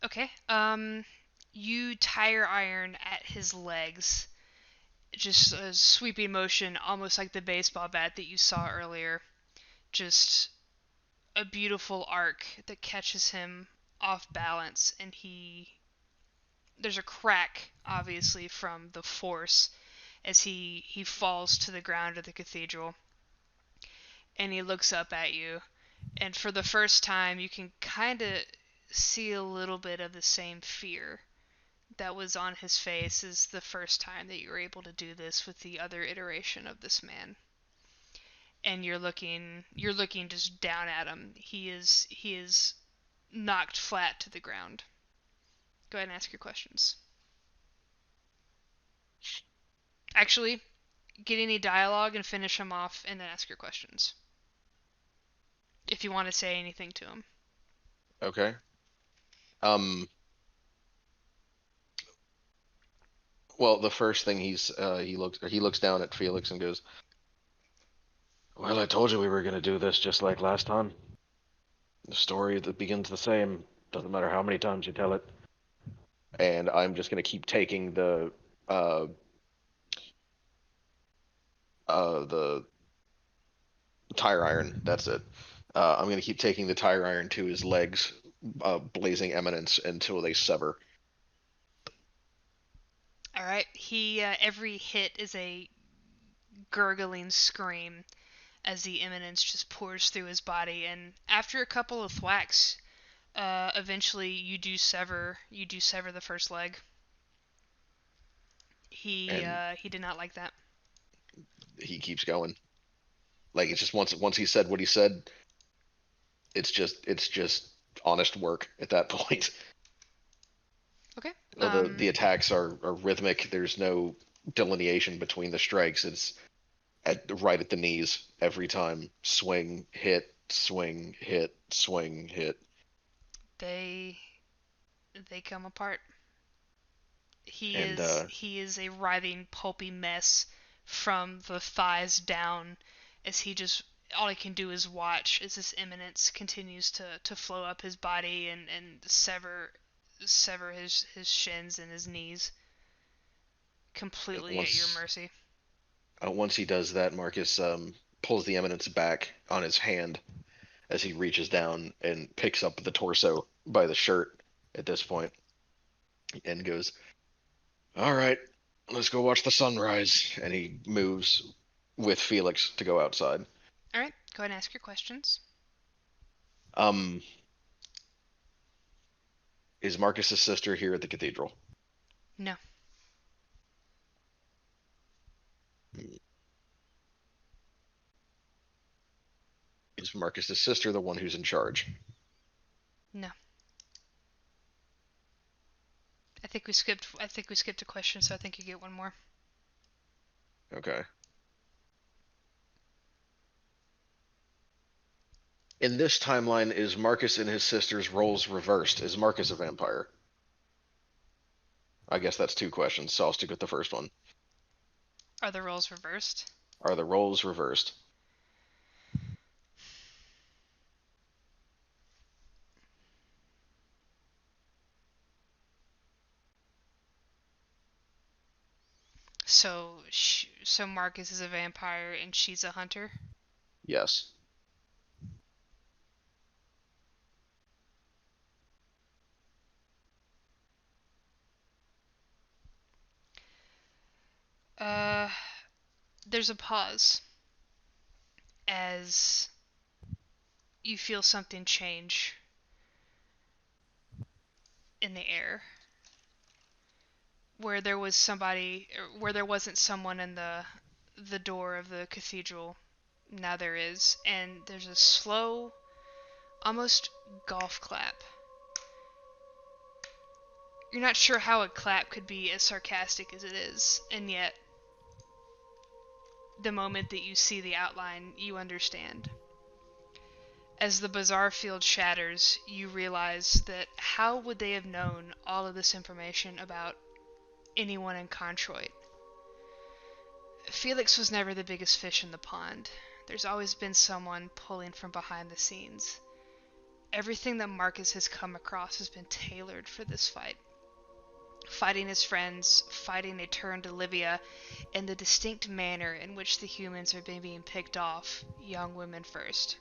Okay. You tire iron at his legs. Just a sweeping motion, almost like the baseball bat that you saw earlier. Just a beautiful arc that catches him off balance, and there's a crack, obviously, from the force as he falls to the ground of the cathedral, and he looks up at you, and for the first time you can kind of see a little bit of the same fear that was on his face as the first time that you were able to do this with the other iteration of this man. And you're looking just down at him. He is knocked flat to the ground. Go ahead and ask your questions. Actually, get any dialogue and finish him off, and then ask your questions. If you want to say anything to him. Okay. Um. Well, the first thing he looks down at Felix and goes, "Well, I told you we were gonna do this just like last time. The story that begins the same. Doesn't matter how many times you tell it." And I'm just gonna keep taking uh the tire iron. That's it. I'm gonna keep taking the tire iron to his legs, blazing eminence until they sever. All right. Every hit is a gurgling scream as the eminence just pours through his body, and after a couple of thwacks, eventually you do sever the first leg. He And uh, he did not like that. he keeps going. Like it's just once he said what he said, it's just honest work at that point. Okay. The attacks are rhythmic. There's no delineation between the strikes. It's right at the knees every time. Swing, hit, swing, hit, swing, hit. They they come apart. He And is he is a writhing, pulpy mess from the thighs down, as he just all he can do is watch as this eminence continues to flow up his body and sever his shins and his knees completely at your once mercy. once he does that, Marcus pulls the eminence back on his hand as he reaches down and picks up the torso by the shirt at this point and goes, "All right, let's go watch the sunrise." And he moves with Felix to go outside. All right, go ahead and ask your questions. Um, is Marcus's sister here at the cathedral? No. Is Marcus's sister the one who's in charge? No. I think we skipped a question, so I think you get one more. Okay. In this timeline, is Marcus and his sister's roles reversed? Is Marcus a vampire? I guess that's two questions, so I'll stick with the first one. Are the roles reversed? Are the roles reversed? So Marcus is a vampire and she's a hunter? Yes. Uh, there's a pause as you feel something change in the air. Where there wasn't someone in the door of the cathedral, Now there is, and there's a slow, almost golf clap. You're not sure how a clap could be as sarcastic as it is, and yet, the moment that you see the outline, you understand. As the bazaar field shatters, you realize that how would they have known all of this information about anyone in Controit? Felix was never the biggest fish in the pond. There's always been someone pulling from behind the scenes. Everything that Marcus has come across has been tailored for this fight. Fighting his friends, fighting a turned Olivia, and the distinct manner in which the humans are being picked off, young women first.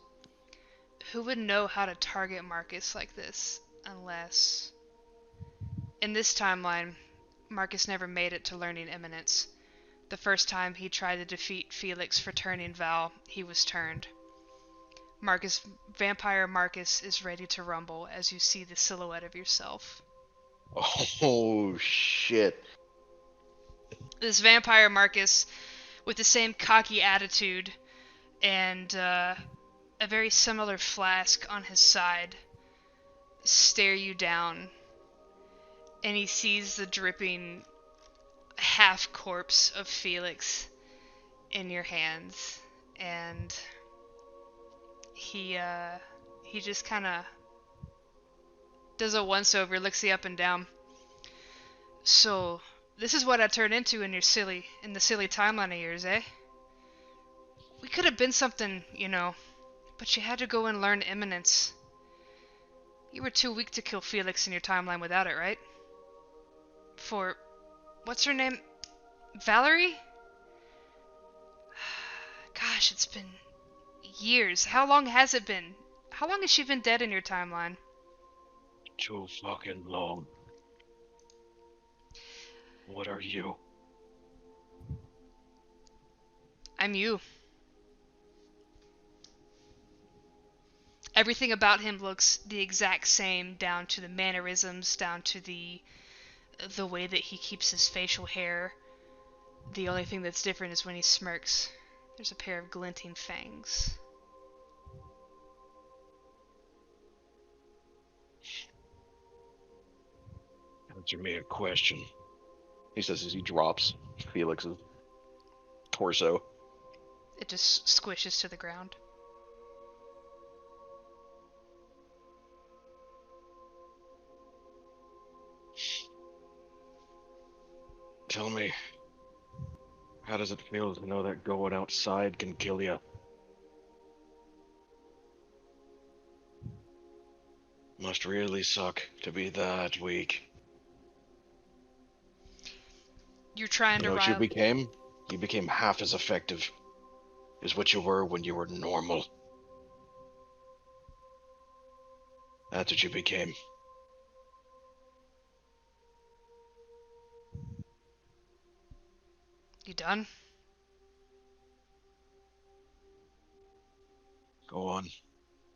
Who would know how to target Marcus like this, unless... In this timeline, Marcus never made it to learning Eminence. The first time he tried to defeat Felix for turning Val, he was turned. Vampire Marcus is ready to rumble as you see the silhouette of yourself. Oh, shit. This vampire Marcus, with the same cocky attitude and a very similar flask on his side, stare you down, and he sees the dripping half corpse of Felix in your hands, and he just kind of does a once-over, looks you up and down. So, this is what I turned into in the silly timeline of yours, eh? We could have been something, you know, but you had to go and learn Eminence. You were too weak to kill Felix in your timeline without it, right? For, what's her name? Valerie? Gosh, it's been years. How long has it been? How long has she been dead in your timeline? Too fucking long. What are you? I'm you. Everything about him looks the exact same, down to the mannerisms, down to the way that he keeps his facial hair. The only thing that's different is when he smirks. There's a pair of glinting fangs. Answer me a question. He says as he drops Felix's torso. It just squishes to the ground. Tell me, how does it feel to know that going outside can kill you? Must really suck to be that weak. You're trying You know to what you rile... became? You became half as effective as what you were when you were normal. That's what you became. You done? Go on.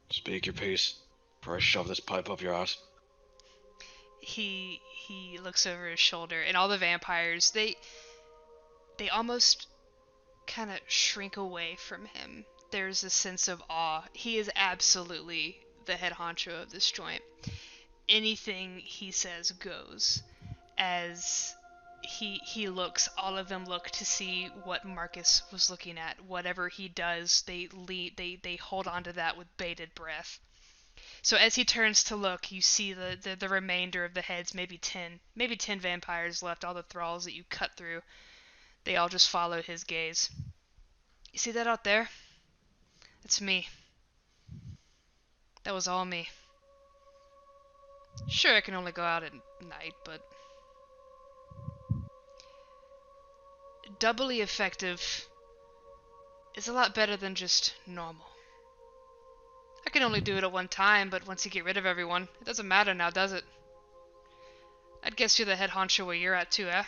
Speak your piece before I shove this pipe up your ass. He looks over his shoulder, and all the vampires, they almost kind of shrink away from him. There's a sense of awe. He is absolutely the head honcho of this joint. Anything he says goes. As he looks, all of them look to see what Marcus was looking at. Whatever he does, they hold on to that with bated breath. So as he turns to look, you see the remainder of the heads, maybe 10 vampires left, all the thralls that you cut through. They all just follow his gaze. You see that out there? That's me. That was all me. Sure, I can only go out at night, but... doubly effective is a lot better than just normal. I can only do it at one time, but once you get rid of everyone, it doesn't matter now, does it? I'd guess you're the head honcho where you're at too, eh?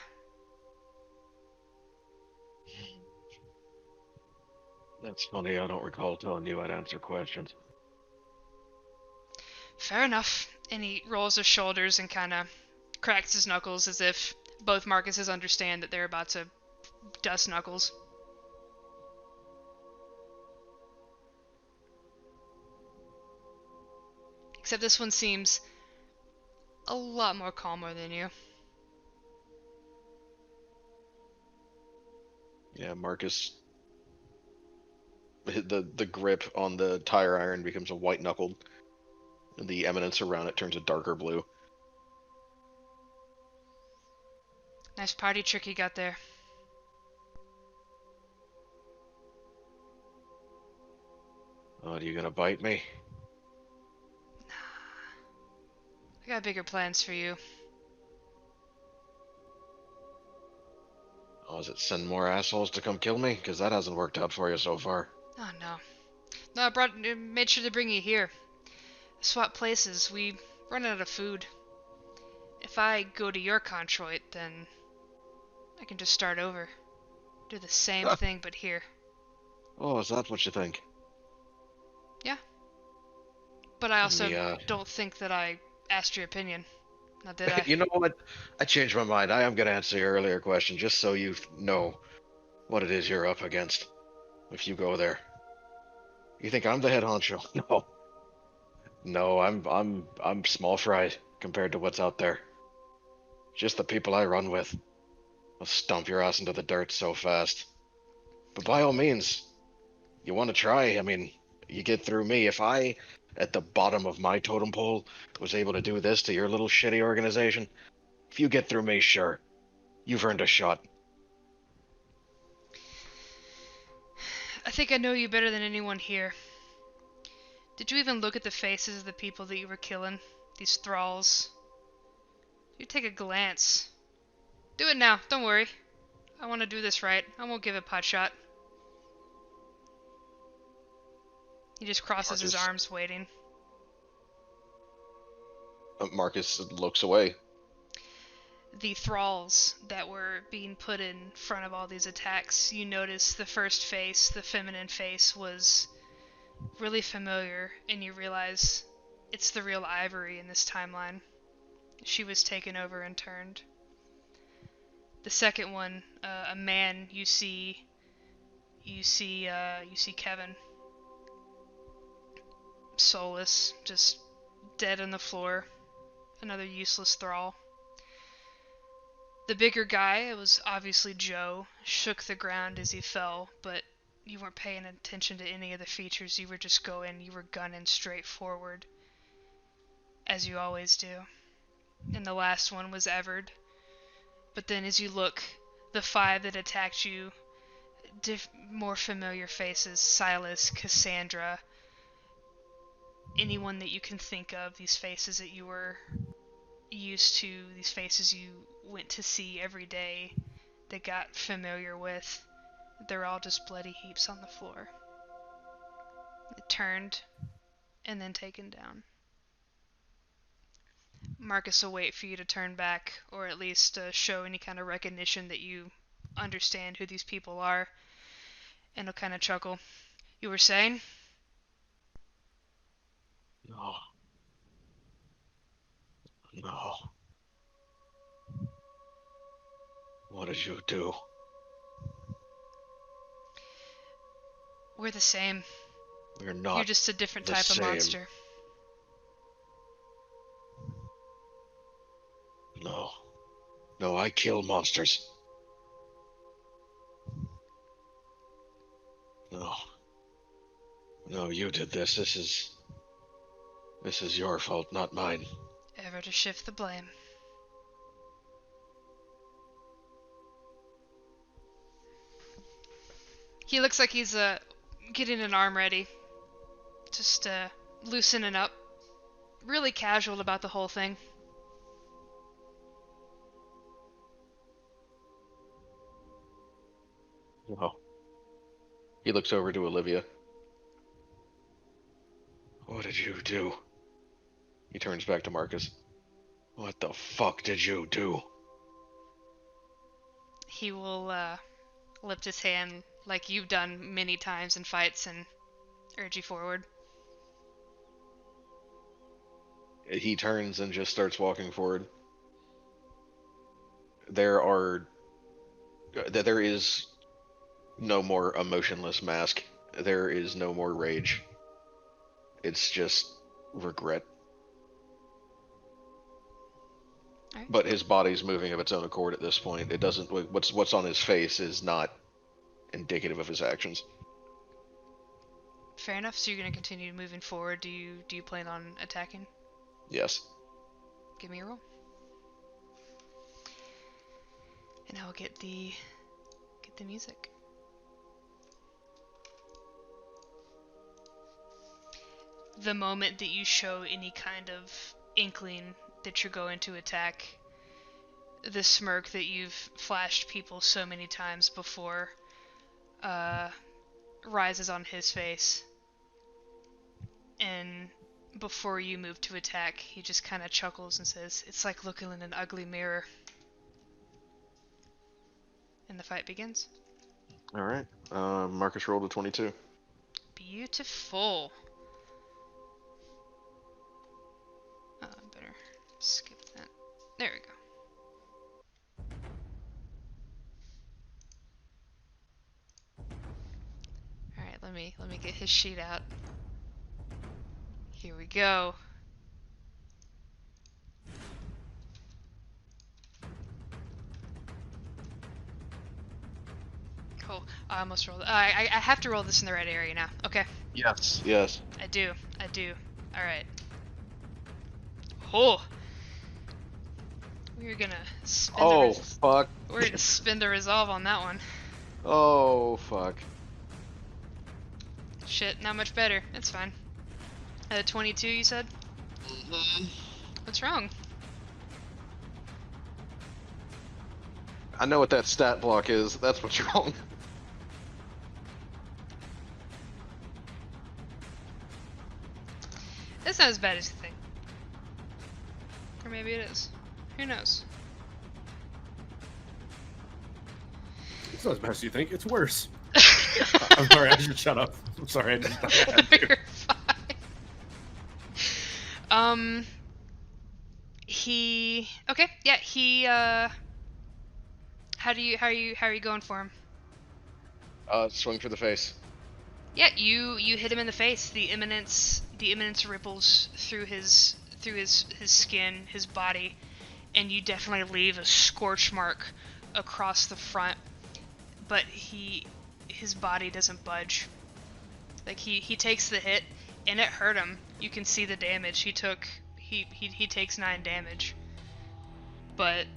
That's funny, I don't recall telling you I'd answer questions. Fair enough. And he rolls his shoulders and kind of cracks his knuckles as if both Marcuses understand that they're about to dust knuckles. Except this one seems a lot more calmer than you. Yeah, Marcus. The grip on the tire iron becomes a white knuckled, and the eminence around it turns a darker blue. Nice party trick you got there. Oh, are you gonna bite me? I got bigger plans for you. Oh, is it send more assholes to come kill me? Because that hasn't worked out for you so far. Oh no. No, made sure to bring you here. Swap places. We run out of food. If I go to your Controit, then I can just start over. Do the same thing, but here. Oh, is that what you think? Yeah. But I also The, don't think that I asked your opinion. Now did I? You know what? I changed my mind. I am gonna answer your earlier question just so you know what it is you're up against if you go there. You think I'm the head honcho? No. No, I'm small fry compared to what's out there. Just the people I run with. I'll stomp your ass into the dirt so fast. But by all means, you want to try? I mean, you get through me. If I, at the bottom of my totem pole, was able to do this to your little shitty organization, if you get through me, sure, you've earned a shot. I think I know you better than anyone here. Did you even look at the faces of the people that you were killing? These thralls? You take a glance. Do it now, don't worry. I want to do this right. I won't give a pot shot. He just crosses his arms, waiting. Marcus looks away. The thralls that were being put in front of all these attacks, you notice the first face, the feminine face, was really familiar, and you realize it's the real Ivory in this timeline. She was taken over and turned. The second one, a man, you see Kevin, soulless, just dead on the floor, another useless thrall. The bigger guy, it was obviously Joe, shook the ground as he fell, but you weren't paying attention to any of the features. You were just you were gunning straight forward, as you always do. And the last one was Everard. But then as you look, the 5 that attacked you, more familiar faces: Silas, Cassandra, anyone that you can think of, these faces that you were used to, these faces you went to see every day, that got familiar with, they're all just bloody heaps on the floor. It turned and then taken down. Marcus will wait for you to turn back, or at least show any kind of recognition that you understand who these people are, and he'll kind of chuckle. You were saying? No. No. What did you do? We're the same. We're not. You're just a different type same. of monster. No. No, I kill monsters. No. No, you did this. This is your fault, not mine. Ever to shift the blame. He looks like he's getting an arm ready. Just loosening up. Really casual about the whole thing. No. He looks over to Olivia. What did you do? He turns back to Marcus. What the fuck did you do? He will lift his hand like you've done many times in fights and urge you forward. He turns and just starts walking forward. There is no more emotionless mask. There is no more rage. It's just regret Alright. But his body's moving of its own accord at this point. It doesn't. What's on his face is not indicative of his actions. Fair enough. So you're gonna continue moving forward. Do you plan on attacking? Yes. Give me a roll. And I'll get the music. The moment that you show any kind of inkling that you're going to attack, the smirk that you've flashed people so many times before rises on his face. And before you move to attack, he just kind of chuckles and says, "It's like looking in an ugly mirror." And the fight begins. All right. Marcus rolled a 22. Beautiful. Better skip that. There we go. All right, let me get his sheet out. Here we go. Cool. I almost rolled. I have to roll this in the right area now. Okay. Yes. Yes. I do. All right. Oh. We're gonna spin fuck. We're gonna spin the resolve on that one. Oh fuck. Shit, not much better. It's fine. 22, you said? Mm-hmm. What's wrong? I know what that stat block is. That's what's wrong. That's not as bad as you think. Or maybe it is. Who knows? It's not as bad as you think. It's worse. I'm sorry. I should shut up. I'm sorry. I had to. You're fine. Okay. Yeah. How are you going for him? Swing for the face. Yeah. You hit him in the face. The Eminence ripples through his skin, his body, and you definitely leave a scorch mark across the front. But his body doesn't budge. Like he takes the hit, and it hurt him. You can see the damage he took. He takes 9 damage. But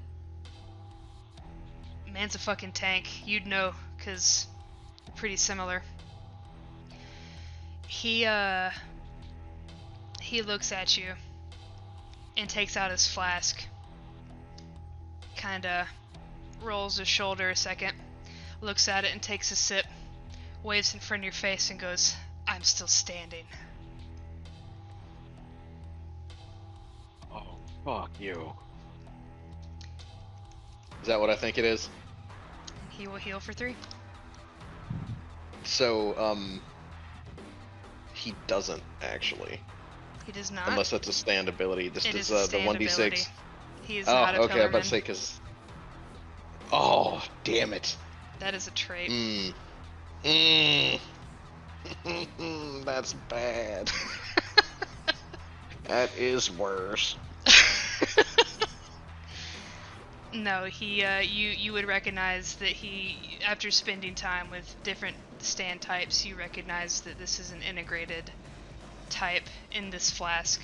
man's a fucking tank. You'd know, 'cause they're pretty similar. He looks at you and takes out his flask. Kinda rolls his shoulder a second, looks at it and takes a sip, waves in front of your face and goes, "I'm still standing." Oh, fuck you. Is that what I think it is? He will heal for 3. So, he doesn't actually. He does not. Unless that's a stand ability. This It is is a the stand 1d6. ability. He is not a Oh, okay. I was about pillarman. to say because. Oh, damn it. That is a trait. That's bad. That is worse. No, you would recognize that after spending time with different stand types, you recognize that this is an integrated type in this flask,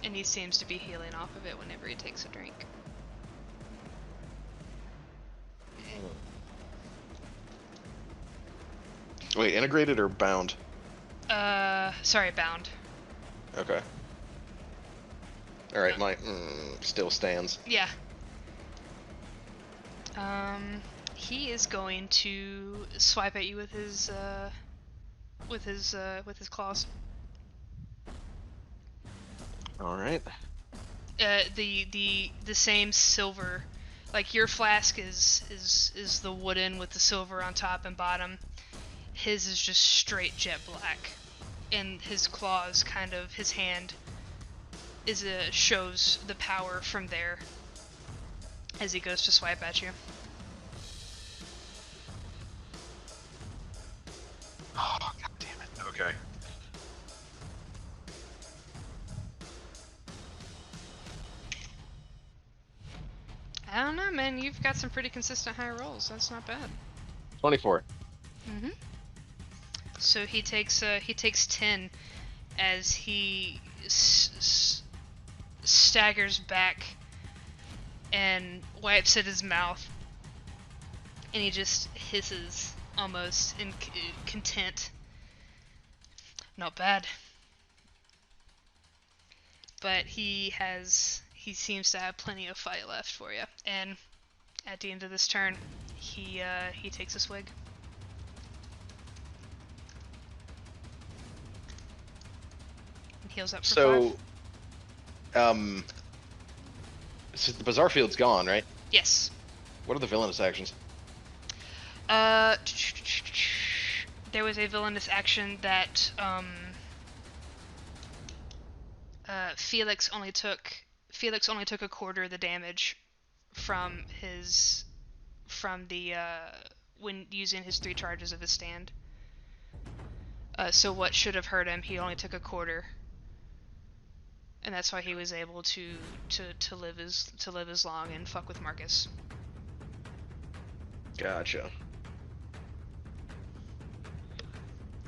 and he seems to be healing off of it whenever he takes a drink. Wait, integrated or bound? Sorry, bound. Okay. Alright, my still stands. Yeah. He is going to swipe at you with his claws. Alright. The same silver, like your flask is the wooden with the silver on top and bottom. His is just straight jet black, and his claws, his hand shows the power from there as he goes to swipe at you. Oh, god damn it. Okay. I don't know, man. You've got some pretty consistent high rolls. That's not bad. 24. Mm-hmm. So he takes 10 as he staggers back and wipes at his mouth, and he just hisses almost in content. Not bad. But he seems to have plenty of fight left for you, and at the end of this turn, he takes a swig. And heals up for 5. So the Bazaar Field's gone, right? Yes. What are the villainous actions? There was a villainous action that Felix only took a quarter of the damage from the when using his 3 charges of his stand. So what should have hurt him, he only took a quarter, and that's why he was able to live as long and fuck with Marcus. Gotcha.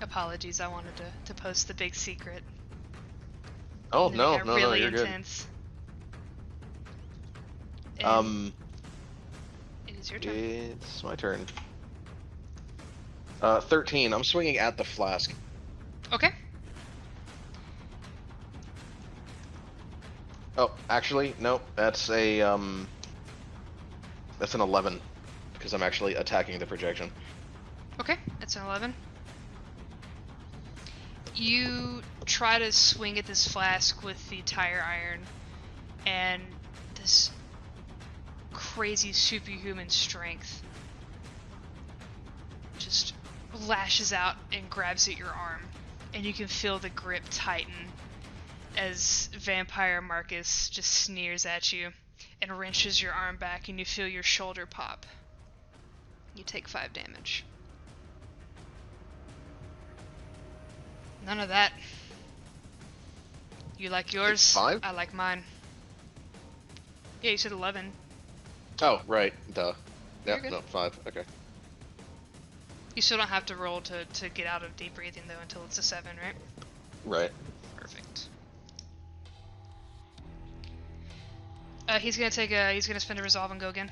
Apologies, I wanted to post the big secret. Oh, They no, got no, really you're intense. good. And it is your turn. It's my turn. 13. I'm swinging at the flask. Okay. Oh, actually, no. That's an 11 because I'm actually attacking the projection. Okay, that's an 11. You try to swing at this flask with the tire iron, and this crazy superhuman strength just lashes out and grabs at your arm, and you can feel the grip tighten as Vampire Marcus just sneers at you and wrenches your arm back, and you feel your shoulder pop. You take 5 damage. None of that. You like yours? 5? I like mine. Yeah, you said 11. Oh, right. Duh. You're Yeah, good. no, 5. Okay. You still don't have to roll to get out of deep breathing though until it's a 7, right? Right. Perfect. He's gonna spend a resolve and go again.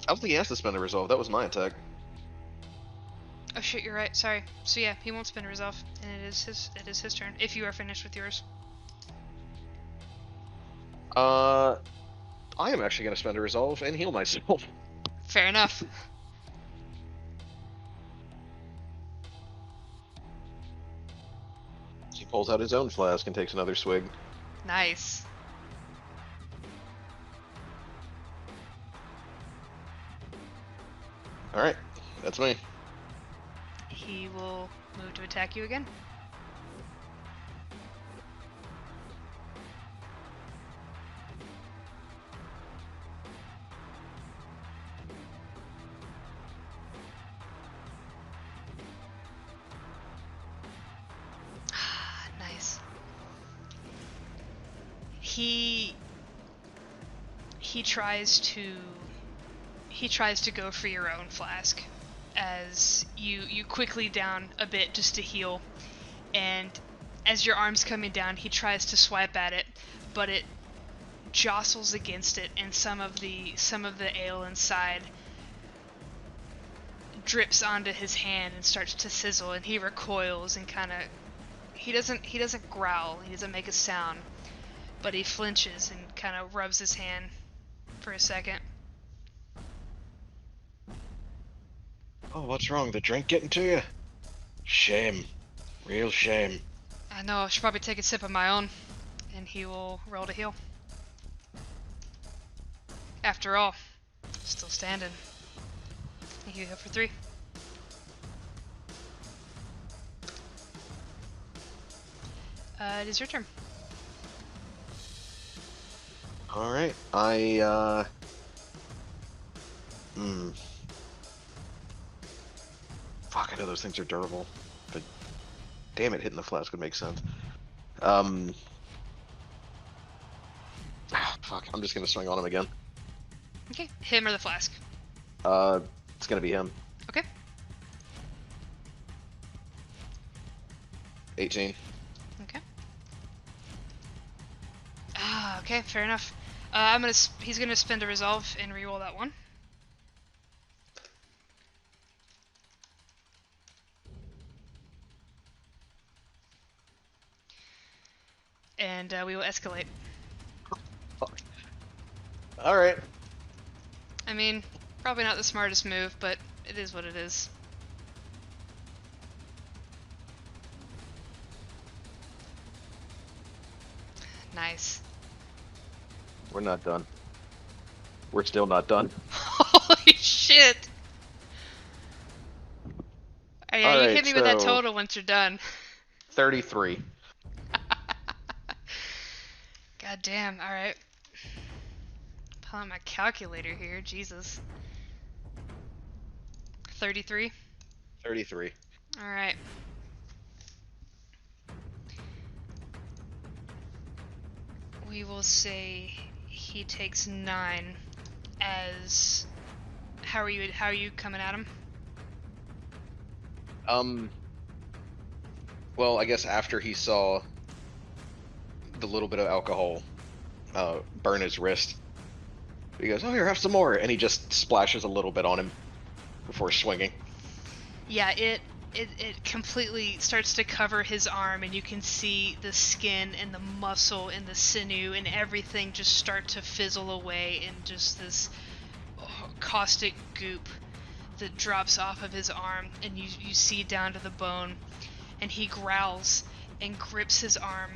I don't think he has to spend a resolve. That was my attack. Oh shit, you're right. Sorry. So yeah, he won't spend a resolve, and it is his turn. If you are finished with yours. I am actually going to spend a resolve and heal myself. Fair enough. He pulls out his own flask and takes another swig. Nice. Alright, that's me. He will move to attack you again. Nice. He tries to go for your own flask as you quickly down a bit just to heal, and as your arm's coming down, he tries to swipe at it, but it jostles against it, and some of the ale inside drips onto his hand and starts to sizzle, and he recoils and kind of he doesn't growl, he doesn't make a sound, but he flinches and kind of rubs his hand for a second. Oh, what's wrong? The drink getting to you? Shame. Real shame. I know, I should probably take a sip of my own. And he will roll to heal. After all, still standing. And you heal for 3. It is your turn. Alright, Fuck, I know those things are durable. But damn it, hitting the flask would make sense. Fuck, I'm just gonna swing on him again. Okay, him or the flask? It's gonna be him. Okay. 18. Okay. Ah, okay, fair enough. He's gonna spend a resolve and reroll that one. And we will escalate. Alright. I mean, probably not the smartest move, but it is what it is. Nice. We're not done. We're still not done. Holy shit! Oh, yeah, you Alright, hit me with that so- total once you're done. 33. God damn, alright. Pull out my calculator here, Jesus. 33? 33. Alright. We will say he takes 9 as... How are you coming at him? Well, I guess after he saw the little bit of alcohol burn his wrist, he goes, "Oh, here, have some more," and he just splashes a little bit on him before swinging. Yeah, it completely starts to cover his arm, and you can see the skin and the muscle and the sinew and everything just start to fizzle away in just this caustic goop that drops off of his arm, and you see down to the bone, and he growls and grips his arm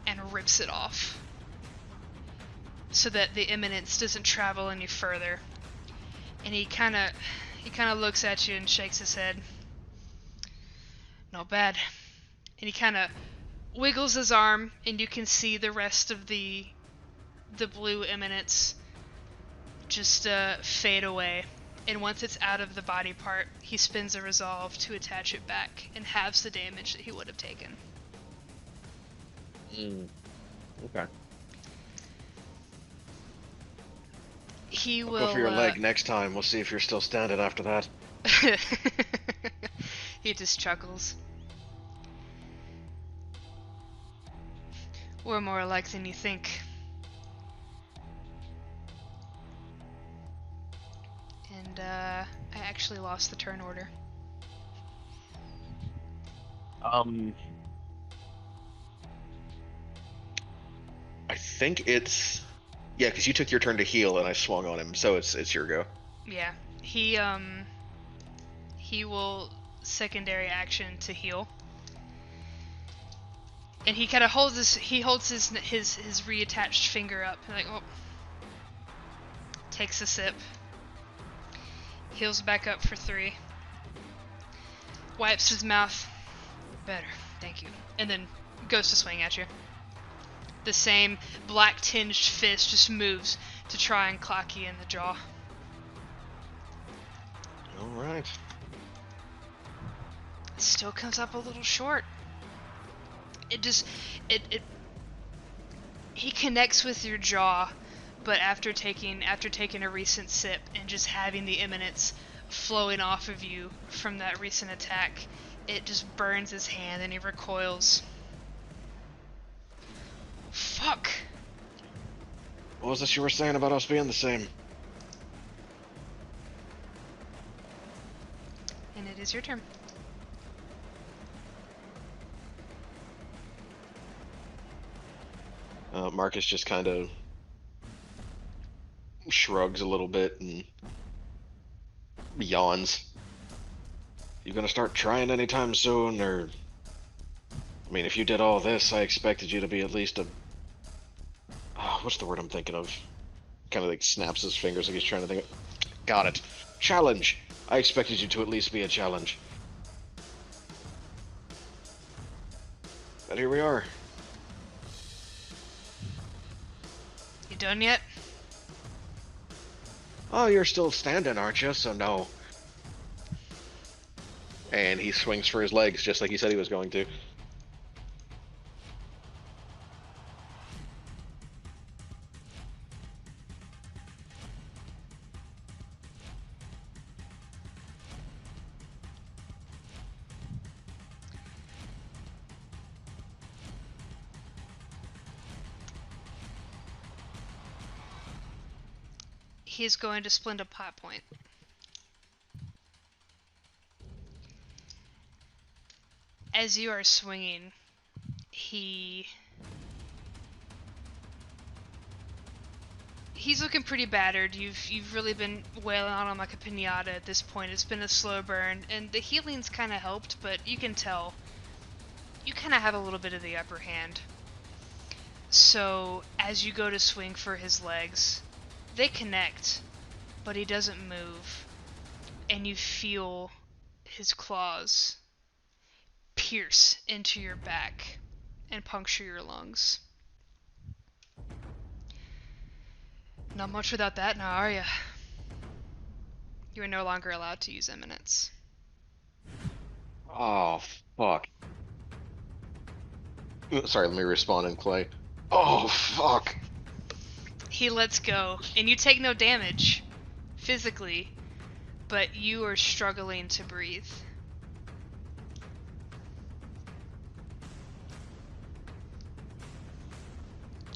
and rips it off so that the Eminence doesn't travel any further. And he kind of looks at you and shakes his head. Not bad. And he kind of wiggles his arm, and you can see the rest of the blue Eminence just fade away. And once it's out of the body part, he spins a resolve to attach it back and halves the damage that he would have taken. Okay. He will Go for your leg next time. We'll see if you're still standing after that. He just chuckles. We're more alike than you think. And I actually lost the turn order. I think it's... Yeah, because you took your turn to heal and I swung on him, so it's your go. Yeah, he will secondary action to heal, and he kind of holds his reattached finger up, and like, oh, takes a sip, heals back up for 3, wipes his mouth, better, thank you, and then goes to swing at you. The same black tinged fist just moves to try and clock you in the jaw. Alright. Still comes up a little short. He connects with your jaw, but after taking a recent sip and just having the Eminence flowing off of you from that recent attack, it just burns his hand and he recoils. Fuck. What was this you were saying about us being the same? And it is your turn. Marcus just kind of shrugs a little bit and yawns. You gonna start trying anytime soon, or... I mean, if you did all this, I expected you to be at least a... Oh, what's the word I'm thinking of? Kind of like snaps his fingers like he's trying to think of... Got it. Challenge! I expected you to at least be a challenge. But here we are. You done yet? Oh, you're still standing, aren't you? So no. And he swings for his legs just like he said he was going to. He's going to splint a pot point. As you are swinging, he's looking pretty battered. You've really been wailing on him like a piñata at this point. It's been a slow burn, and the healing's kind of helped, but you can tell you kind of have a little bit of the upper hand. So as you go to swing for his legs, they connect, but he doesn't move, and you feel his claws pierce into your back and puncture your lungs. Not much without that now, are ya? You are no longer allowed to use Eminence. Oh, fuck. Sorry, let me respond in clay. Oh, fuck. He lets go, and you take no damage, physically, but you are struggling to breathe.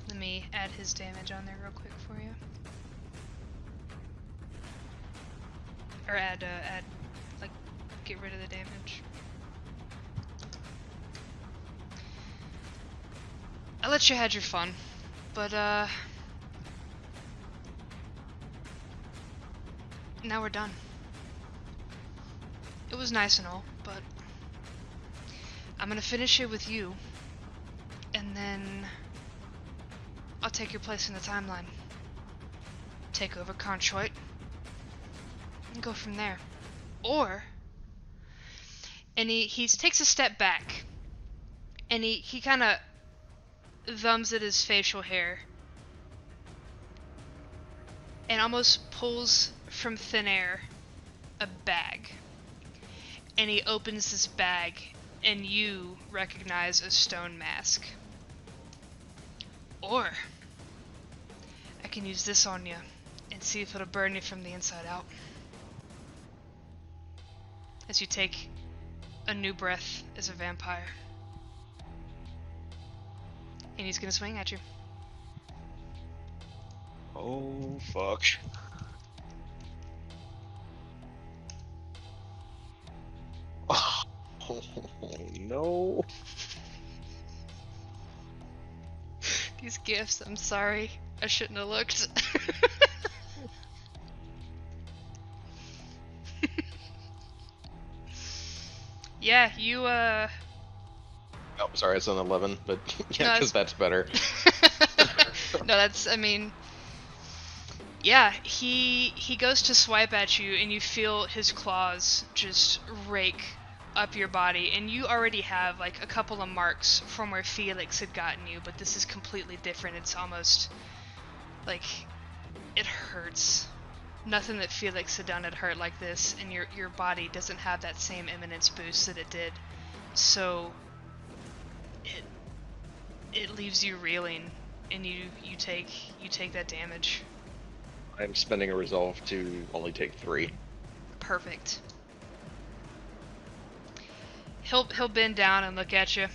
Let me add his damage on there real quick for you. Or get rid of the damage. I let you had your fun, but now we're done. It was nice and all, but I'm gonna finish it with you, and then I'll take your place in the timeline. Take over Controit, and go from there. Or, and he takes a step back, and he kind of thumbs at his facial hair, and almost pulls from thin air a bag. And he opens this bag, and you recognize a stone mask. Or, I can use this on you, and see if it'll burn you from the inside out. As you take a new breath as a vampire. And he's gonna swing at you. Oh, fuck. Oh, no. These gifts, I'm sorry. I shouldn't have looked. Yeah, you, Oh, sorry, it's an 11, but yeah, No, because that's better. No, I mean... Yeah, he goes to swipe at you, and you feel his claws just rake up your body, and you already have, like, a couple of marks from where Felix had gotten you, but this is completely different. It's almost, like, it hurts. Nothing that Felix had done had hurt like this, and your body doesn't have that same Eminence boost that it did. So, it leaves you reeling, and you take that damage. I'm spending a resolve to only take 3. Perfect. He'll bend down and look at you.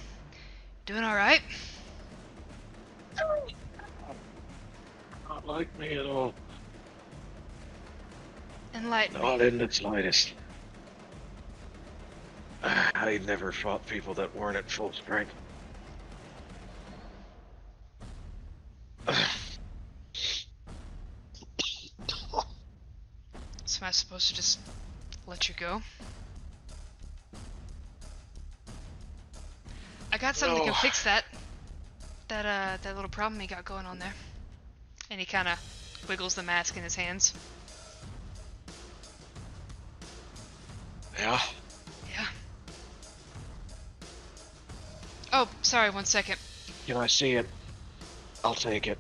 Doing all right? Not like me at all. Enlighten me. Not in the slightest. I never fought people that weren't at full strength. So am I supposed to just let you go? I got something that No. can fix that little problem he got going on there. And he kind of wiggles the mask in his hands. Yeah? Yeah. Oh, sorry, 1 second. Can I see it? I'll take it.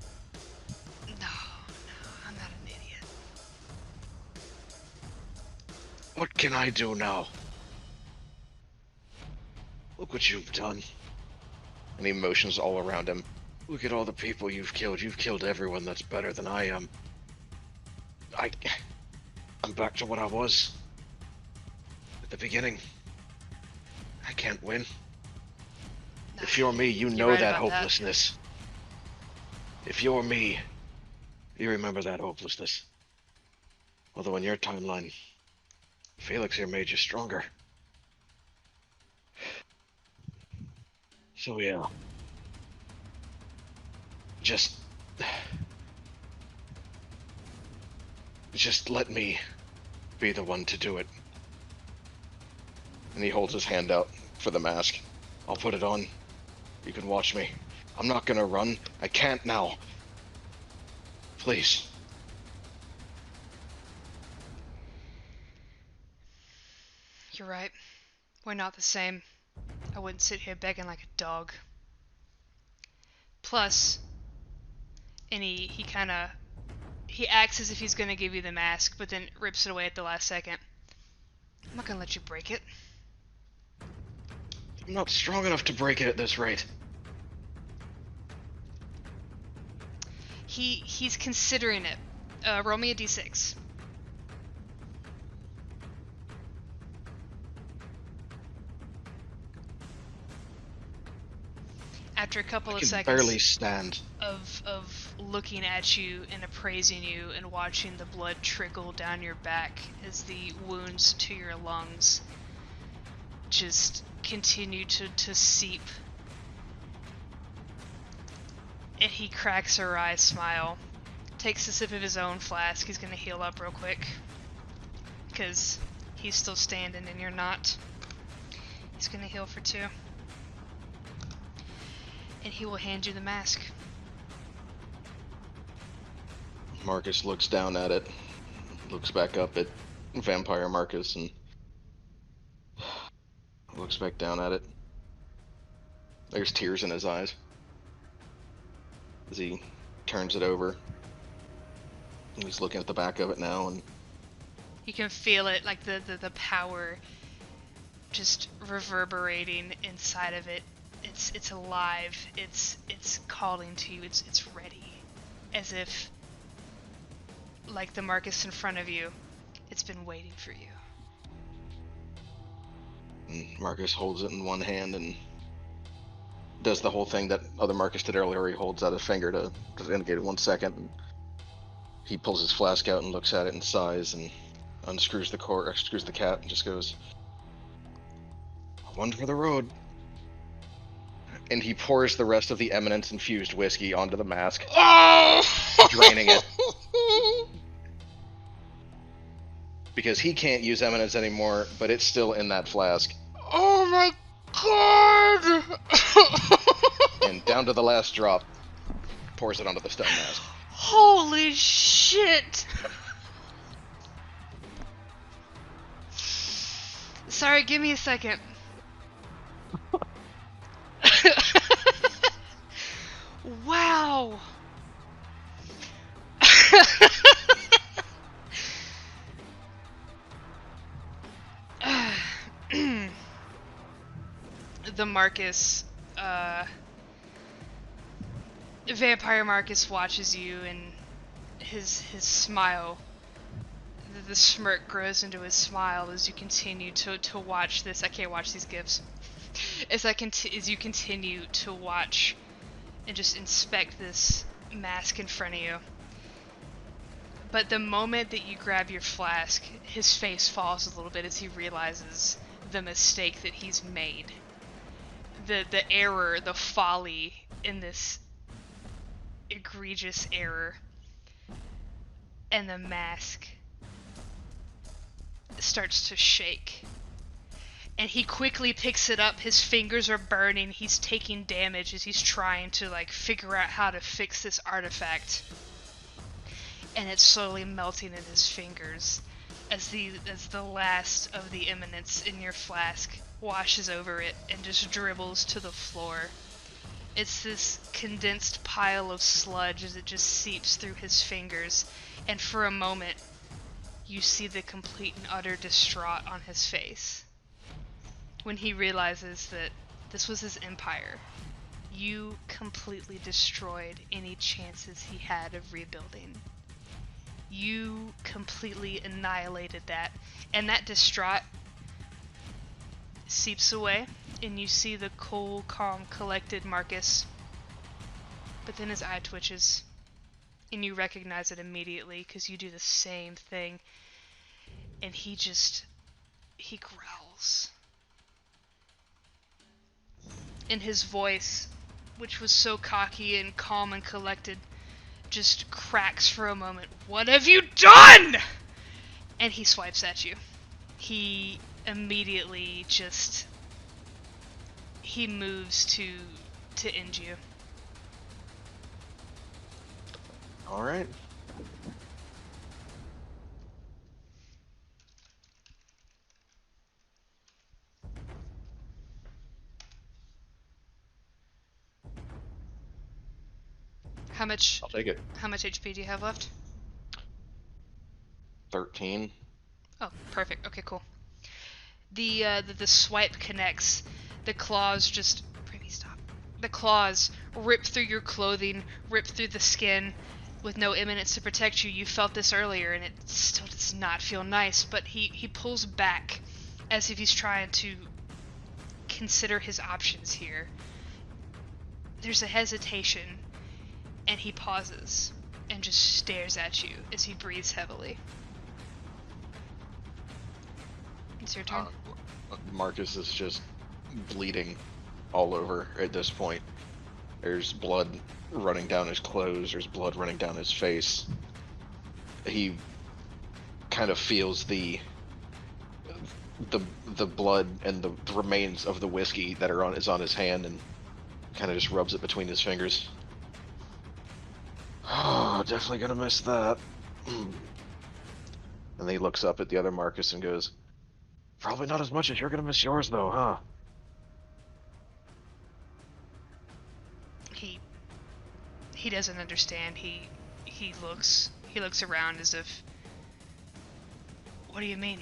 No, I'm not an idiot. What can I do now? Look what you've done. And he motions all around him. Look at all the people you've killed. You've killed everyone that's better than I am. I'm back to what I was. At the beginning. I can't win. No, If you're me, you you're know right that about that. hopelessness. If you're me, you remember that hopelessness. Although in your timeline, Felix here made you stronger. So yeah. Just let me be the one to do it. And he holds his hand out for the mask. I'll put it on. You can watch me. I'm not gonna run. I can't now. Please. You're right. We're not the same. I wouldn't sit here begging like a dog. Plus, and he acts as if he's gonna give you the mask, but then rips it away at the last second. I'm not gonna let you break it. I'm not strong enough to break it at this rate. He's considering it. Roll me a d6. After a couple I of can seconds barely stand. of looking at you and appraising you and watching the blood trickle down your back as the wounds to your lungs just continue to seep. And he cracks a wry smile, takes a sip of his own flask. He's gonna heal up real quick, because he's still standing and you're not. He's gonna heal for 2. And he will hand you the mask. Marcus looks down at it, looks back up at Vampire Marcus, and looks back down at it. There's tears in his eyes as he turns it over. He's looking at the back of it now, and You can feel it, like the power just reverberating inside of it. It's alive. It's calling to you. It's ready, as if, like the Marcus in front of you, it's been waiting for you. And Marcus holds it in one hand and does the whole thing that other Marcus did earlier. He holds out his finger to indicate 1 second. And he pulls his flask out and looks at it and sighs and unscrews the cap and just goes, "One for the road." And he pours the rest of the Eminence infused whiskey onto the mask, draining it. Because he can't use Eminence anymore, but it's still in that flask. Oh my god! And down to the last drop, pours it onto the stone mask. Holy shit! Sorry, give me a second. Wow! The Marcus, Vampire Marcus watches you, and his smile, the smirk grows into his smile as you continue to watch this. I can't watch these gifs. As you continue to watch and just inspect this mask in front of you. But the moment that you grab your flask, his face falls a little bit as he realizes the mistake that he's made. The error, the folly in this egregious error. And the mask starts to shake. And he quickly picks it up. His fingers are burning. He's taking damage as he's trying to figure out how to fix this artifact. And it's slowly melting in his fingers as the last of the Eminence in your flask washes over it and just dribbles to the floor. It's this condensed pile of sludge as it just seeps through his fingers, and for a moment you see the complete and utter distraught on his face when he realizes that this was his empire. You completely destroyed any chances he had of rebuilding. You completely annihilated that, and that distraught seeps away, and you see the cool, calm, collected Marcus. But then his eye twitches, and you recognize it immediately because you do the same thing. and he growls. And his voice, which was so cocky and calm and collected, just cracks for a moment. "What have you done?" And he swipes at you. He immediately he moves to end you. All right. I'll take it. How much HP do you have left? 13. Oh, perfect. Okay, cool. The swipe connects. The claws just... Maybe stop. The claws rip through your clothing, rip through the skin. With no Eminence to protect you, you felt this earlier, and it still does not feel nice, but he pulls back as if he's trying to consider his options here. There's a hesitation, and he pauses and just stares at you as he breathes heavily. It's your turn. Marcus is just bleeding all over at this point. There's blood running down his clothes. There's blood running down his face. He kind of feels the blood and the remains of the whiskey that is on his hand, and kind of just rubs it between his fingers. Oh, definitely gonna miss that. And then he looks up at the other Marcus and goes, "Probably not as much as you're gonna miss yours, though, huh?" He doesn't understand. He looks around as if... What do you mean?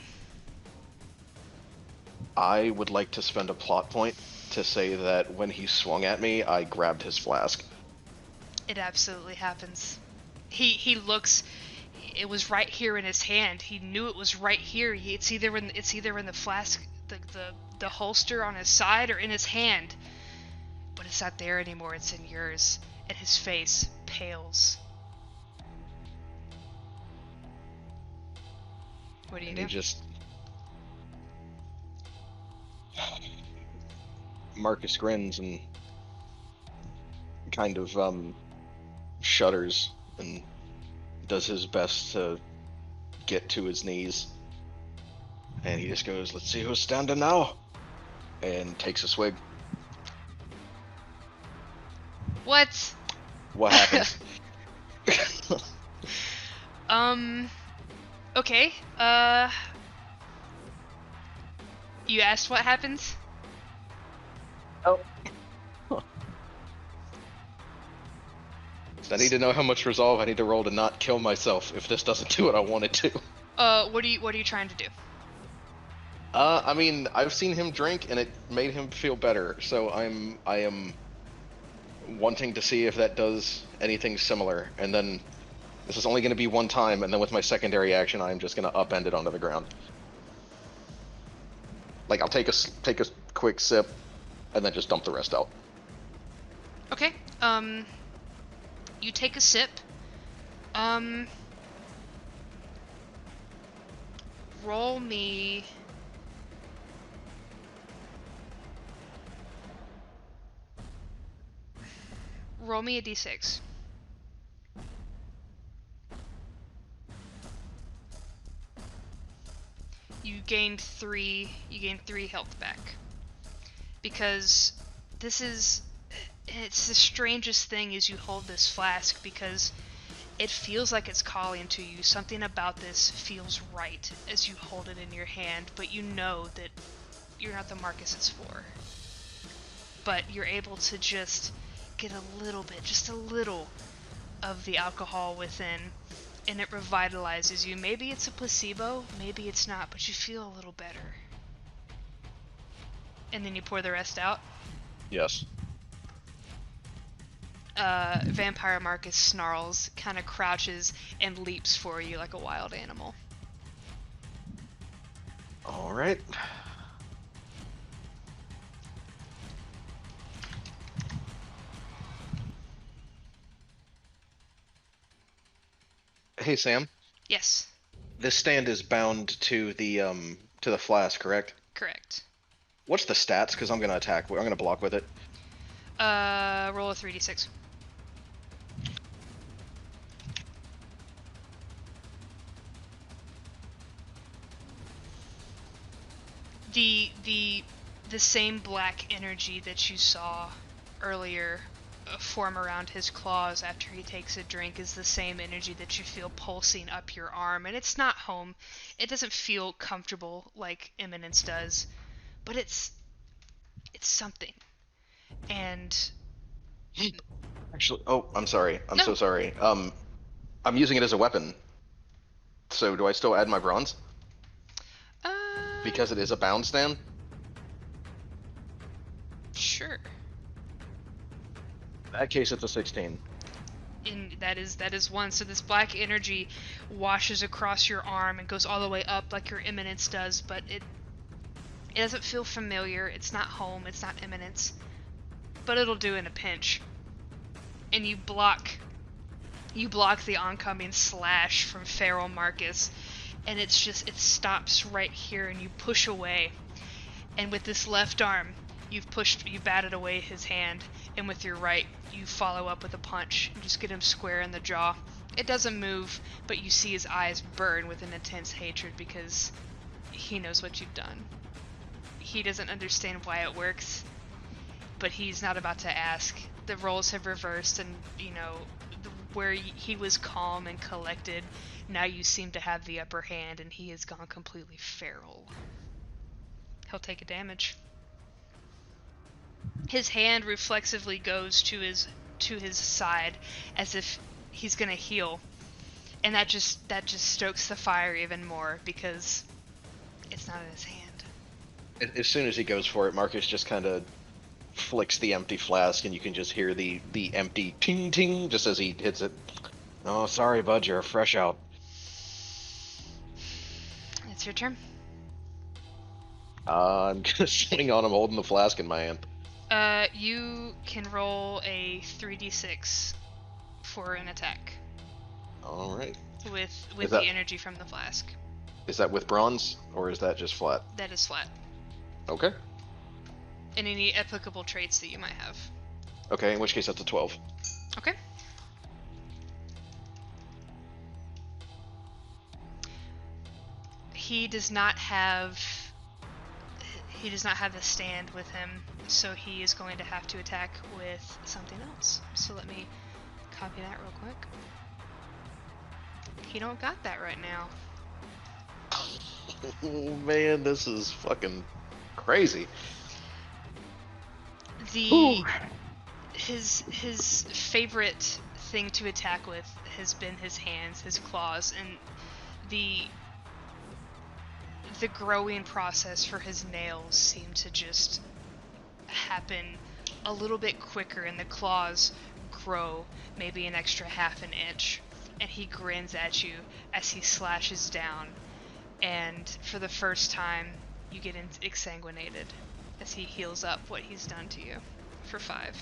I would like to spend a plot point to say that when he swung at me, I grabbed his flask. It absolutely happens. He looks... It was right here in his hand. He knew it was right here. It's either in the flask, the holster on his side, or in his hand. But it's not there anymore. It's in yours. And his face pales. What do you do? He just... Marcus grins and kind of shudders and does his best to get to his knees. And he just goes, "Let's see who's standing now," and takes a swig. What? What happens? Okay. You asked what happens? Oh. I need to know how much resolve I need to roll to not kill myself if this doesn't do what I want it to. What are you trying to do? I mean, I've seen him drink and it made him feel better, so I am wanting to see if that does anything similar, and then this is only going to be one time, and then with my secondary action, I'm just going to upend it onto the ground. Like, I'll take a quick sip, and then just dump the rest out. Okay. You take a sip. Roll me... Roll me a d6. You gained 3 health back. Because it's the strangest thing as you hold this flask, because it feels like it's calling to you. Something about this feels right as you hold it in your hand, but you know that you're not the Marcus it's for. But you're able to just get a little bit, just a little of the alcohol within, and it revitalizes you. Maybe it's a placebo, maybe it's not, but you feel a little better. And then you pour the rest out? Yes. Vampire Marcus snarls, kind of crouches, and leaps for you like a wild animal. Alright. Hey, Sam. Yes. This stand is bound to the flask, correct? Correct. What's the stats? Because I'm gonna attack. I'm gonna block with it. Roll a 3d6. The same black energy that you saw earlier form around his claws after he takes a drink is the same energy that you feel pulsing up your arm, and it's not home. It doesn't feel comfortable like Eminence does, but it's something. And Actually, oh, I'm sorry. I'm No. so sorry. I'm using it as a weapon. So do I still add my bronze? Because it is a bound stand? Sure. In that case, it's a 16. And that is one. So this black energy washes across your arm and goes all the way up like your Eminence does, but it doesn't feel familiar. It's not home. It's not Eminence. But it'll do in a pinch. And you block the oncoming slash from Feral Marcus, and it stops right here, and you push away. And with this left arm, you've batted away his hand, and with your right, you follow up with a punch and just get him square in the jaw. It doesn't move, but you see his eyes burn with an intense hatred because he knows what you've done. He doesn't understand why it works, but he's not about to ask. The roles have reversed, and where he was calm and collected, now you seem to have the upper hand, and he has gone completely feral. He'll take a damage. His hand reflexively goes to his side as if he's gonna heal, and that just stokes the fire even more because it's not in his hand. As soon as he goes for it, Marcus just kind of flicks the empty flask, and you can just hear the empty ting ting just as he hits it. Oh, sorry, bud, you're fresh out. It's your turn. I'm gonna swing on him holding the flask in my hand. You can roll a 3d6 for an attack. All right. With the energy from the flask. Is that with bronze, or is that just flat? That is flat. Okay. And any applicable traits that you might have. Okay, in which case that's a 12. Okay. He does not have a stand with him, so he is going to have to attack with something else. So let me copy that real quick. He don't got that right now. Oh man, this is fucking crazy. His favorite thing to attack with has been his hands, his claws, and the growing process for his nails seemed to just happen a little bit quicker, and the claws grow maybe an extra half an inch, and he grins at you as he slashes down, and for the first time you get exsanguinated as he heals up what he's done to you for 5.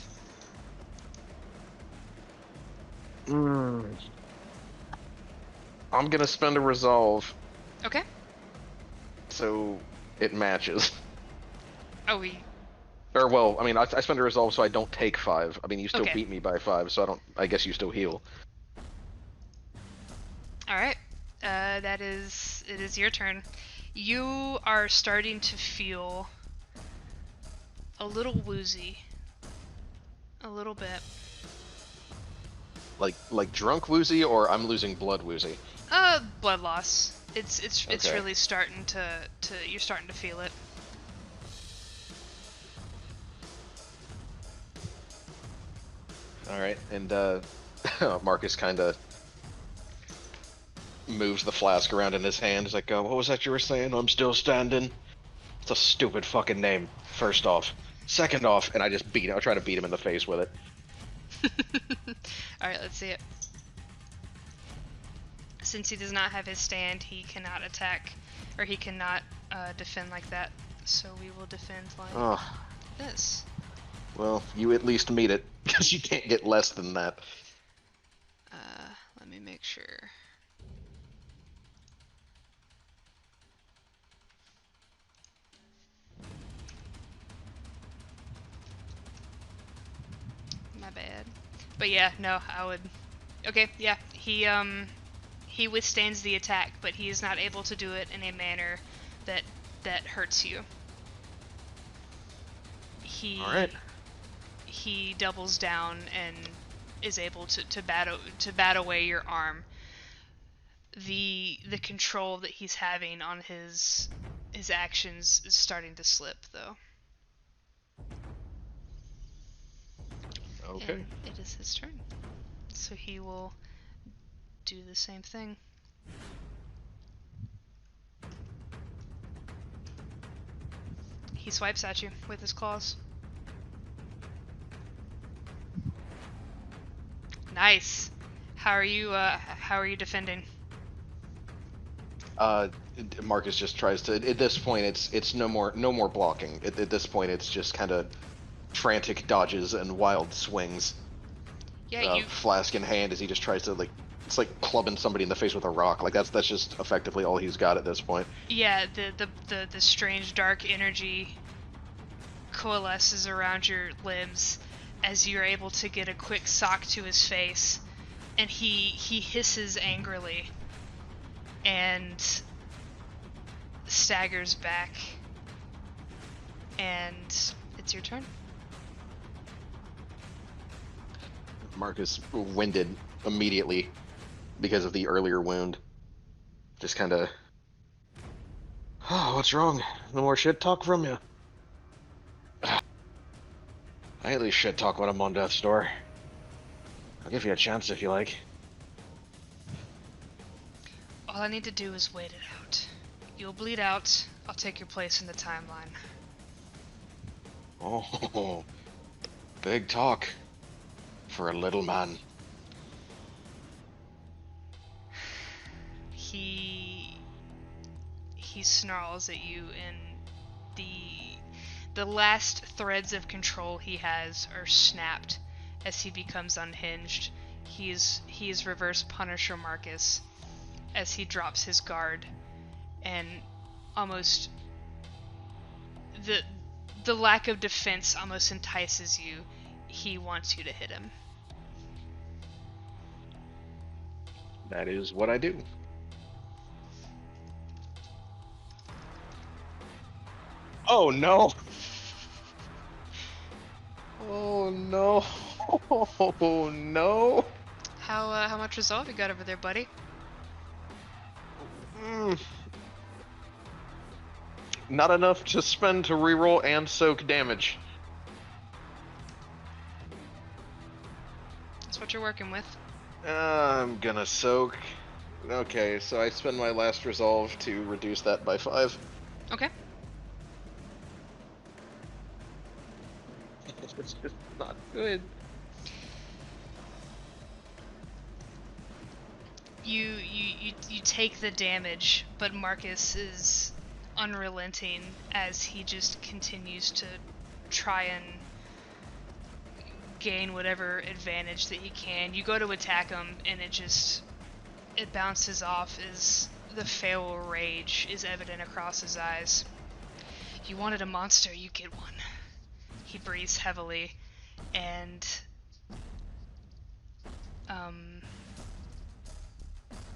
I'm gonna spend a resolve. Okay. So it matches. Oh, Or well, I mean, I spend a resolve so I don't take 5. I mean, you still Okay. beat me by 5, so I guess you still heal. All right. It is your turn. You are starting to feel a little woozy. A little bit. Like drunk woozy, or I'm losing blood woozy. Blood loss. It's Okay. really starting to you're starting to feel it. All right, and Marcus kind of moves the flask around in his hand. He's like, "What was that you were saying? I'm still standing." It's a stupid fucking name. First off, second off, and I just beat him. I try to beat him in the face with it. All right, let's see it. Since he does not have his stand, he cannot attack, or he cannot defend like that. So we will defend like this. Well, you at least meet it, because you can't get less than that. Let me make sure. My bad. But yeah, no, I would. Okay, yeah, he withstands the attack, but he is not able to do it in a manner that hurts you. All right. He doubles down and is able to bat away your arm. The control that he's having on his actions is starting to slip, though. Okay. And it is his turn, so he will do the same thing. He swipes at you with his claws. Nice. How are you defending? Marcus just tries to. At this point, it's no more blocking. At this point, it's just kind of frantic dodges and wild swings. Yeah, you Flask in hand as he just tries to it's like clubbing somebody in the face with a rock. Like that's just effectively all he's got at this point. Yeah, the strange dark energy coalesces around your limbs as you're able to get a quick sock to his face, and he hisses angrily and staggers back, and it's your turn. Marcus, winded immediately because of the earlier wound, just kind of. Oh, what's wrong? No more shit talk from you. I at least shit talk when I'm on death's door. I'll give you a chance if you like. All I need to do is wait it out. You'll bleed out. I'll take your place in the timeline. Oh, big talk for a little man. He snarls at you, and the last threads of control he has are snapped as he becomes unhinged. He is reverse Punisher Marcus as he drops his guard, and almost the lack of defense almost entices you. He wants you to hit him. That is what I do. Oh no! Oh no! Oh no! How much resolve you got over there, buddy? Not enough to spend to reroll and soak damage. That's what you're working with. I'm gonna soak. Okay, so I spend my last resolve to reduce that by 5. Okay. It's just not good. You take the damage, but Marcus is unrelenting as he just continues to try and gain whatever advantage that he can. You go to attack him, and it bounces off as the feral rage is evident across his eyes. You wanted a monster, you get one. He breathes heavily, and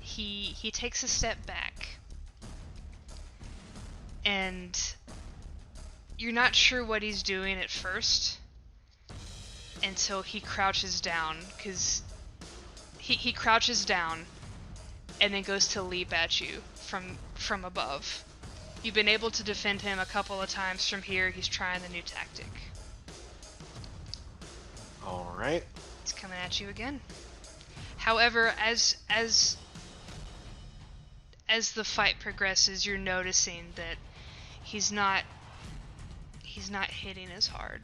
he takes a step back, and you're not sure what he's doing at first until he crouches down, because he crouches down and then goes to leap at you from above. You've been able to defend him a couple of times from here. He's trying the new tactic. All right. He's coming at you again. However, as the fight progresses, you're noticing that he's not hitting as hard.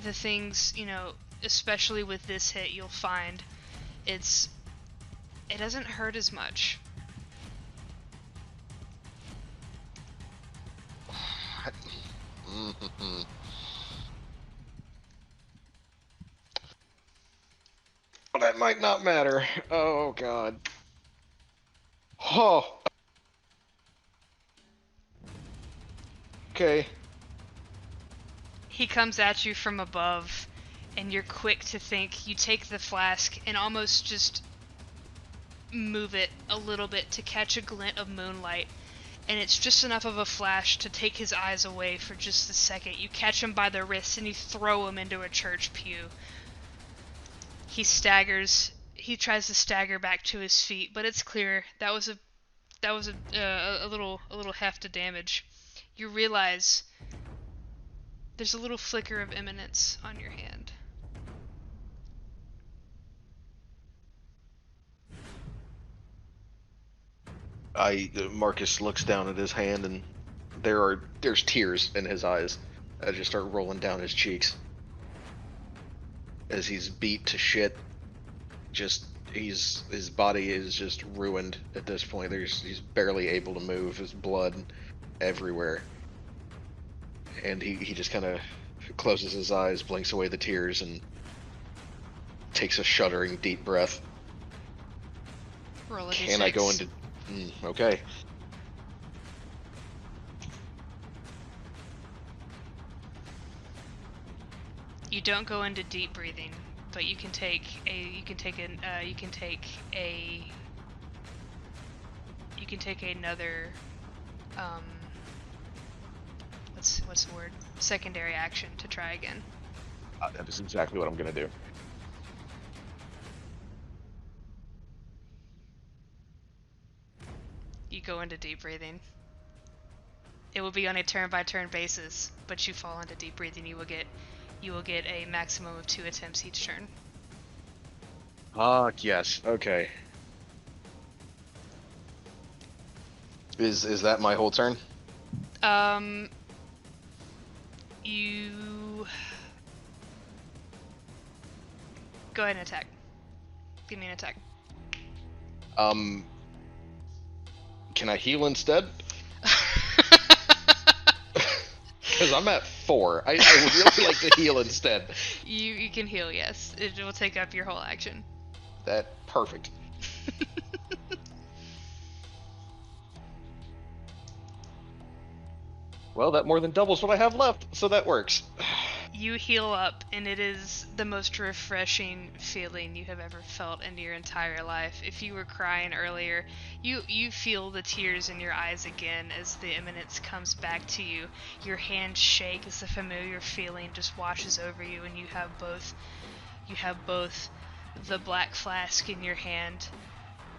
The things, especially with this hit, you'll find it doesn't hurt as much. That might not matter. Oh god. Oh. Okay. He comes at you from above, and you're quick to think. You take the flask and almost just move it a little bit to catch a glint of moonlight, and it's just enough of a flash to take his eyes away for just a second. You catch him by the wrist and you throw him into a church pew. He staggers. He tries to stagger back to his feet, but it's clear that was a little heft of damage. You realize there's a little flicker of Eminence on your hand. Marcus looks down at his hand, and there's tears in his eyes that just start rolling down his cheeks as he's beat to shit. His body is just ruined at this point. He's barely able to move. His blood everywhere, and he just kind of closes his eyes, blinks away the tears, and takes a shuddering deep breath. Roll a Can d6. I go into? Okay. You don't go into deep breathing, but you can take another what's the word? Secondary action to try again. That is exactly what I'm gonna do. You go into deep breathing. It will be on a turn-by-turn basis, but you fall into deep breathing. You will get a maximum of 2 attempts each turn. Yes. Okay. Is that my whole turn? You go ahead and attack. Give me an attack. Can I heal instead? Because I'm at 4. I would really like to heal instead. You can heal, yes. It will take up your whole action. Perfect. Well, that more than doubles what I have left, so that works. You heal up, and it is the most refreshing feeling you have ever felt in your entire life. If you were crying earlier, you feel the tears in your eyes again as the Eminence comes back to you. Your hands shake as the familiar feeling just washes over you, and you have both the black flask in your hand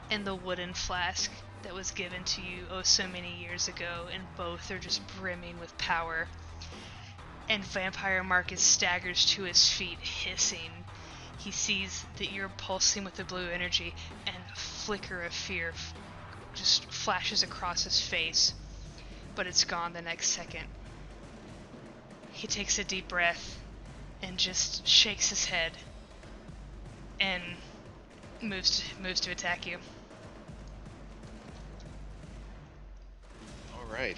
and the wooden flask that was given to you oh so many years ago, and both are just brimming with power. And Vampire Marcus staggers to his feet, hissing. He sees that you're pulsing with the blue energy, and a flicker of fear just flashes across his face, but it's gone the next second. He takes a deep breath and just shakes his head and moves to attack you. All right.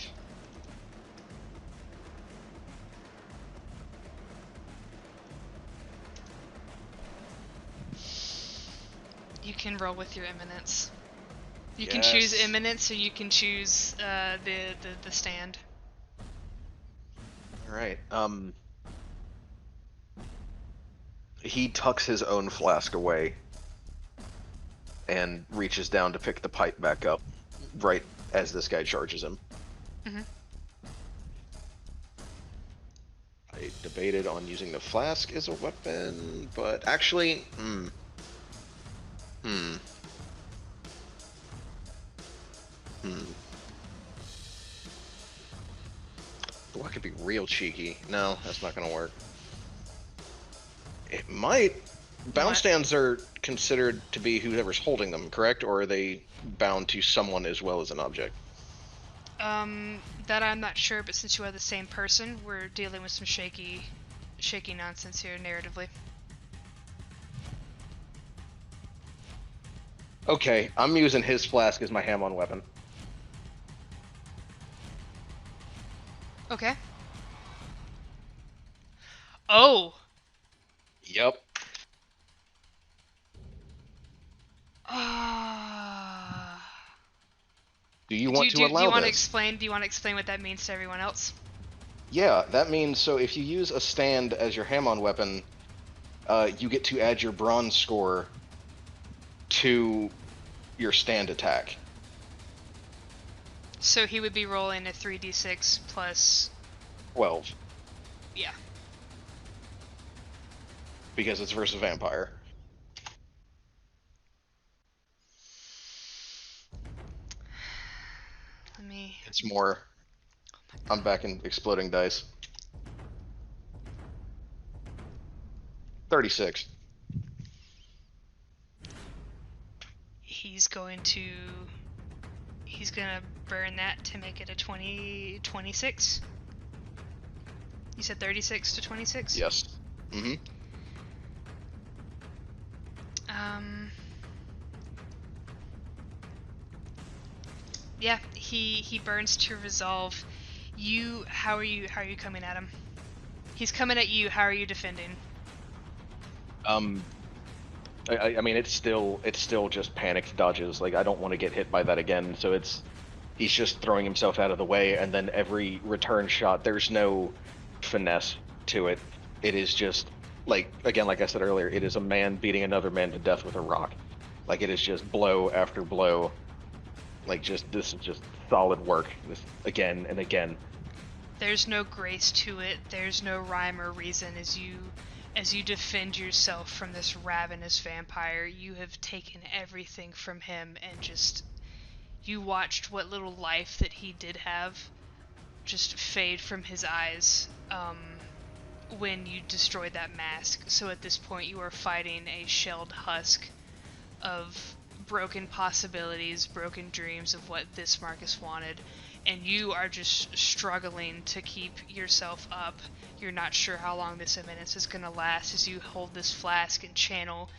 You can roll with your Eminence. You can Yes. choose Eminence, or you can choose the stand. All right. He tucks his own flask away and reaches down to pick the pipe back up right as this guy charges him. Mm-hmm. I debated on using the flask as a weapon, but actually, Oh, I could be real cheeky. No, that's not gonna work. It might. Bound What? stands are considered to be whoever's holding them, correct? Or are they bound to someone as well as an object? That I'm not sure, but since you are the same person, we're dealing with some shaky nonsense here narratively. Okay, I'm using his flask as my Hamon weapon. Okay. Oh! Yep. Do you want to allow do you want to this? explain? Do you want to explain what that means to everyone else? Yeah, that means so if you use a stand as your Hamon weapon, you get to add your bronze score to your stand attack. So he would be rolling a 3d6 plus... 12. Yeah. Because it's versus vampire. Let me... It's more... I'm back in exploding dice. 36. He's gonna burn that to make it a 26. You said 36 to 26? Yes. Mm-hmm. Yeah, he burns to resolve. How are you coming at him? He's coming at you. How are you defending? I mean, it's still just panicked dodges. Like, I don't want to get hit by that again, so he's just throwing himself out of the way, and then every return shot, there's no finesse to it. It is just, like I said earlier, it is a man beating another man to death with a rock. Like, it is just blow after blow. Like, this is just solid work, again and again. There's no grace to it. There's no rhyme or reason as you defend yourself from this ravenous vampire. You have taken everything from him and just... You watched what little life that he did have just fade from his eyes when you destroyed that mask. So at this point you are fighting a shelled husk of broken possibilities, broken dreams of what this Marcus wanted, and you are just struggling to keep yourself up. You're not sure how long this Eminence is going to last as you hold this flask and channel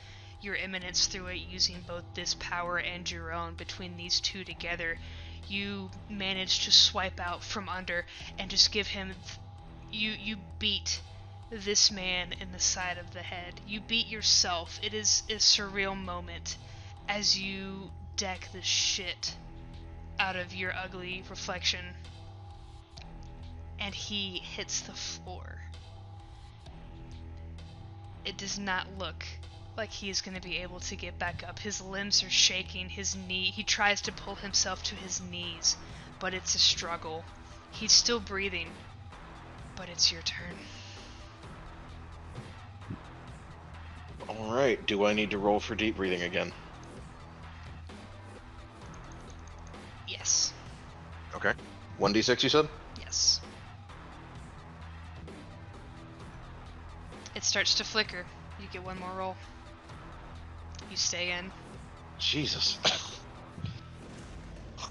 your Eminence through it using both this power and your own. Between these two together, you manage to swipe out from under and just give him... You beat this man in the side of the head. You beat yourself. It is a surreal moment as you deck the shit out of your ugly reflection, and he hits the floor. It does not look like he is going to be able to get back up. His limbs are shaking, he tries to pull himself to his knees, but it's a struggle. He's still breathing, but it's your turn. Alright, do I need to roll for deep breathing again? Yes. Okay. 1d6 you said? Yes. It starts to flicker. You get one more roll. You stay in. Jesus.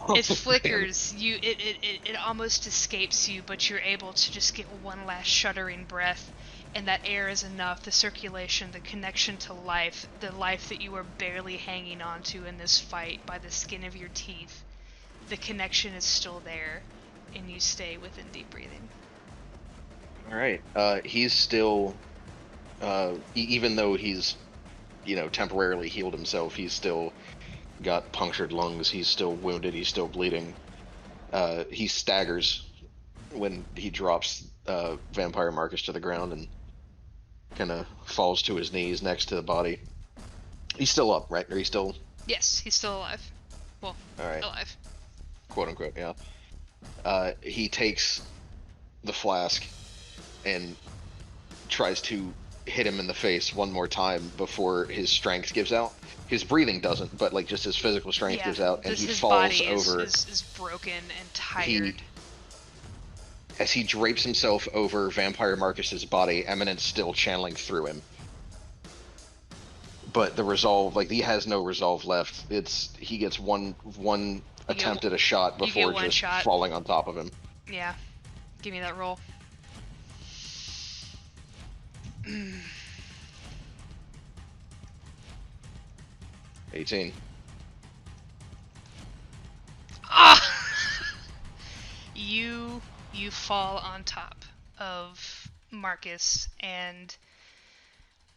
It flickers. It almost escapes you, but you're able to just get one last shuddering breath, and that air is enough. The circulation, the connection to life, the life that you are barely hanging on to in this fight by the skin of your teeth. The connection is still there, and you stay within deep breathing. Alright, he's still, even though he's, temporarily healed himself, he's still got punctured lungs, he's still wounded, he's still bleeding. He staggers when he drops Vampire Marcus to the ground and kind of falls to his knees next to the body. He's still up, right? Or he's still... Yes, he's still alive. Well, Alright. alive. Quote unquote, yeah. He takes the flask and tries to hit him in the face one more time before his strength gives out. His breathing doesn't, but just his physical strength gives out, and he his falls body over. Is broken and tired. As he drapes himself over Vampire Marcus's body, Eminence still channeling through him. But the resolve, he has no resolve left. He gets one attempt at a shot before just falling on top of him. Yeah. Give me that roll. 18. Ah! You fall on top of Marcus, and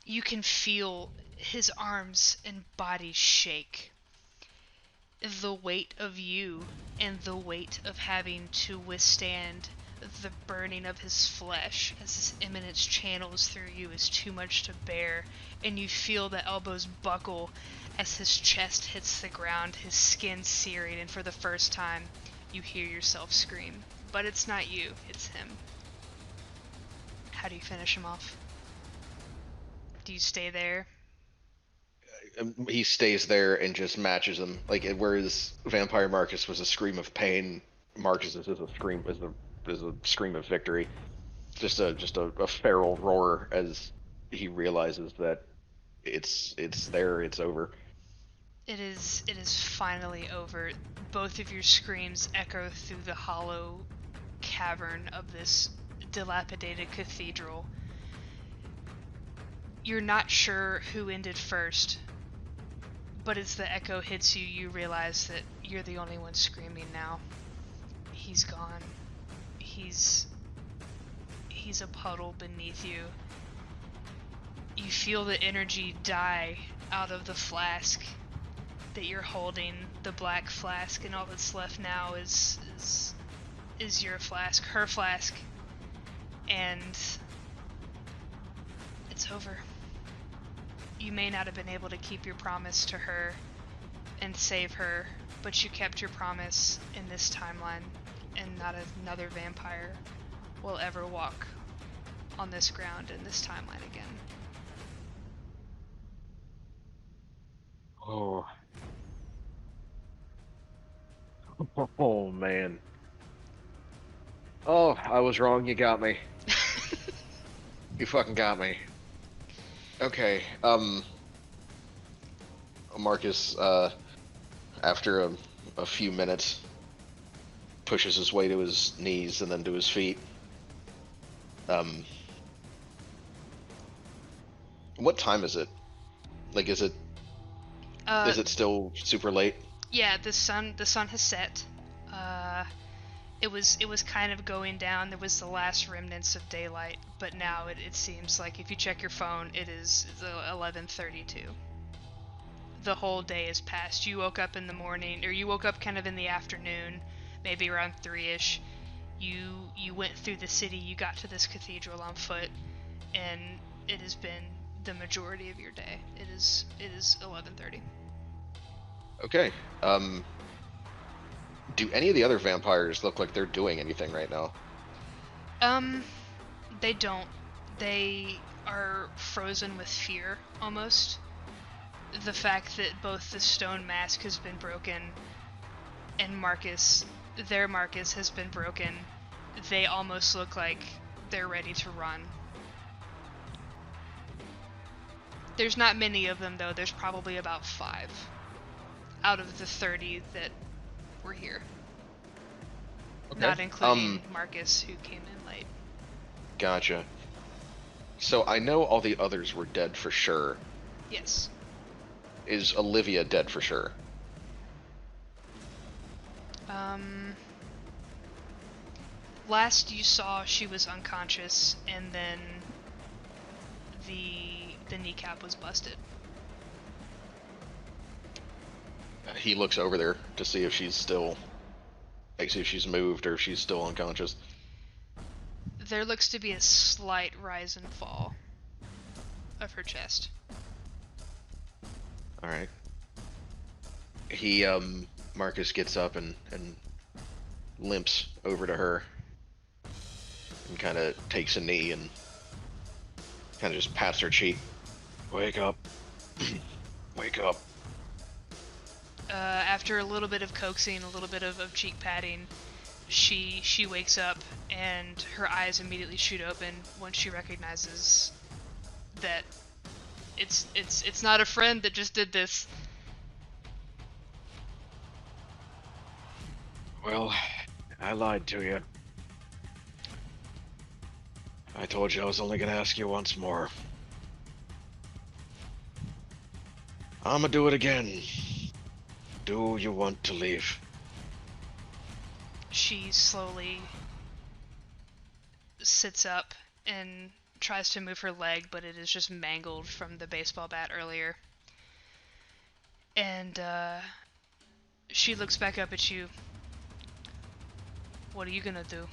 you can feel his arms and body shake. The weight of you and the weight of having to withstand the burning of his flesh as his Eminence channels through you is too much to bear, and you feel the elbows buckle as his chest hits the ground, his skin searing, and for the first time, you hear yourself scream. But it's not you, it's him. How do you finish him off? Do you stay there? He stays there and just matches him. Like, whereas Vampire Marcus was a scream of pain, Marcus is a scream of victory. Just a feral roar as he realizes that it's there, it's over. It is finally over. Both of your screams echo through the hollow cavern of this dilapidated cathedral. You're not sure who ended first, but as the echo hits you, you realize that you're the only one screaming now. He's gone. He's a puddle beneath you. You feel the energy die out of the flask that you're holding, the black flask, and all that's left now is your flask, her flask, and it's over. You may not have been able to keep your promise to her and save her, but you kept your promise in this timeline, and not another vampire will ever walk on this ground in this timeline again. Oh. Oh, man. Oh, I was wrong. You got me. You fucking got me. Okay, Marcus, after a few minutes, pushes his way to his knees and then to his feet. What time is it? Like, is it still super late? Yeah, the sun has set. It was kind of going down. There was the last remnants of daylight, but now it seems like if you check your phone, it is 11:32. The whole day has passed. You woke up in the morning, or you woke up kind of in the afternoon, maybe around 3-ish. You went through the city. You got to this cathedral on foot, and it has been the majority of your day. It is 11:30. Okay. Do any of the other vampires look like they're doing anything right now? They don't. They are frozen with fear, almost. The fact that both the stone mask has been broken and their Marcus has been broken, they almost look like they're ready to run. There's not many of them, though. There's probably about 5 out of the 30 that were here. Okay. Not including Marcus, who came in late. Gotcha. So I know all the others were dead for sure. Yes. Is Olivia dead for sure? Last you saw, she was unconscious, and then the kneecap was busted. He looks over there to see if she's still, like, see if she's moved or if she's still unconscious. There looks to be a slight rise and fall of her chest. All right. He, Marcus gets up and limps over to her and kind of takes a knee and kind of just pats her cheek. Wake up. Wake up. After a little bit of coaxing, a little bit of cheek patting, she wakes up and her eyes immediately shoot open when she recognizes that it's not a friend that just did this. Well, I lied to you. I told you I was only gonna ask you once more. I'ma do it again. Do you want to leave? She slowly sits up and tries to move her leg, but it is just mangled from the baseball bat earlier. And she looks back up at you. What are you gonna do?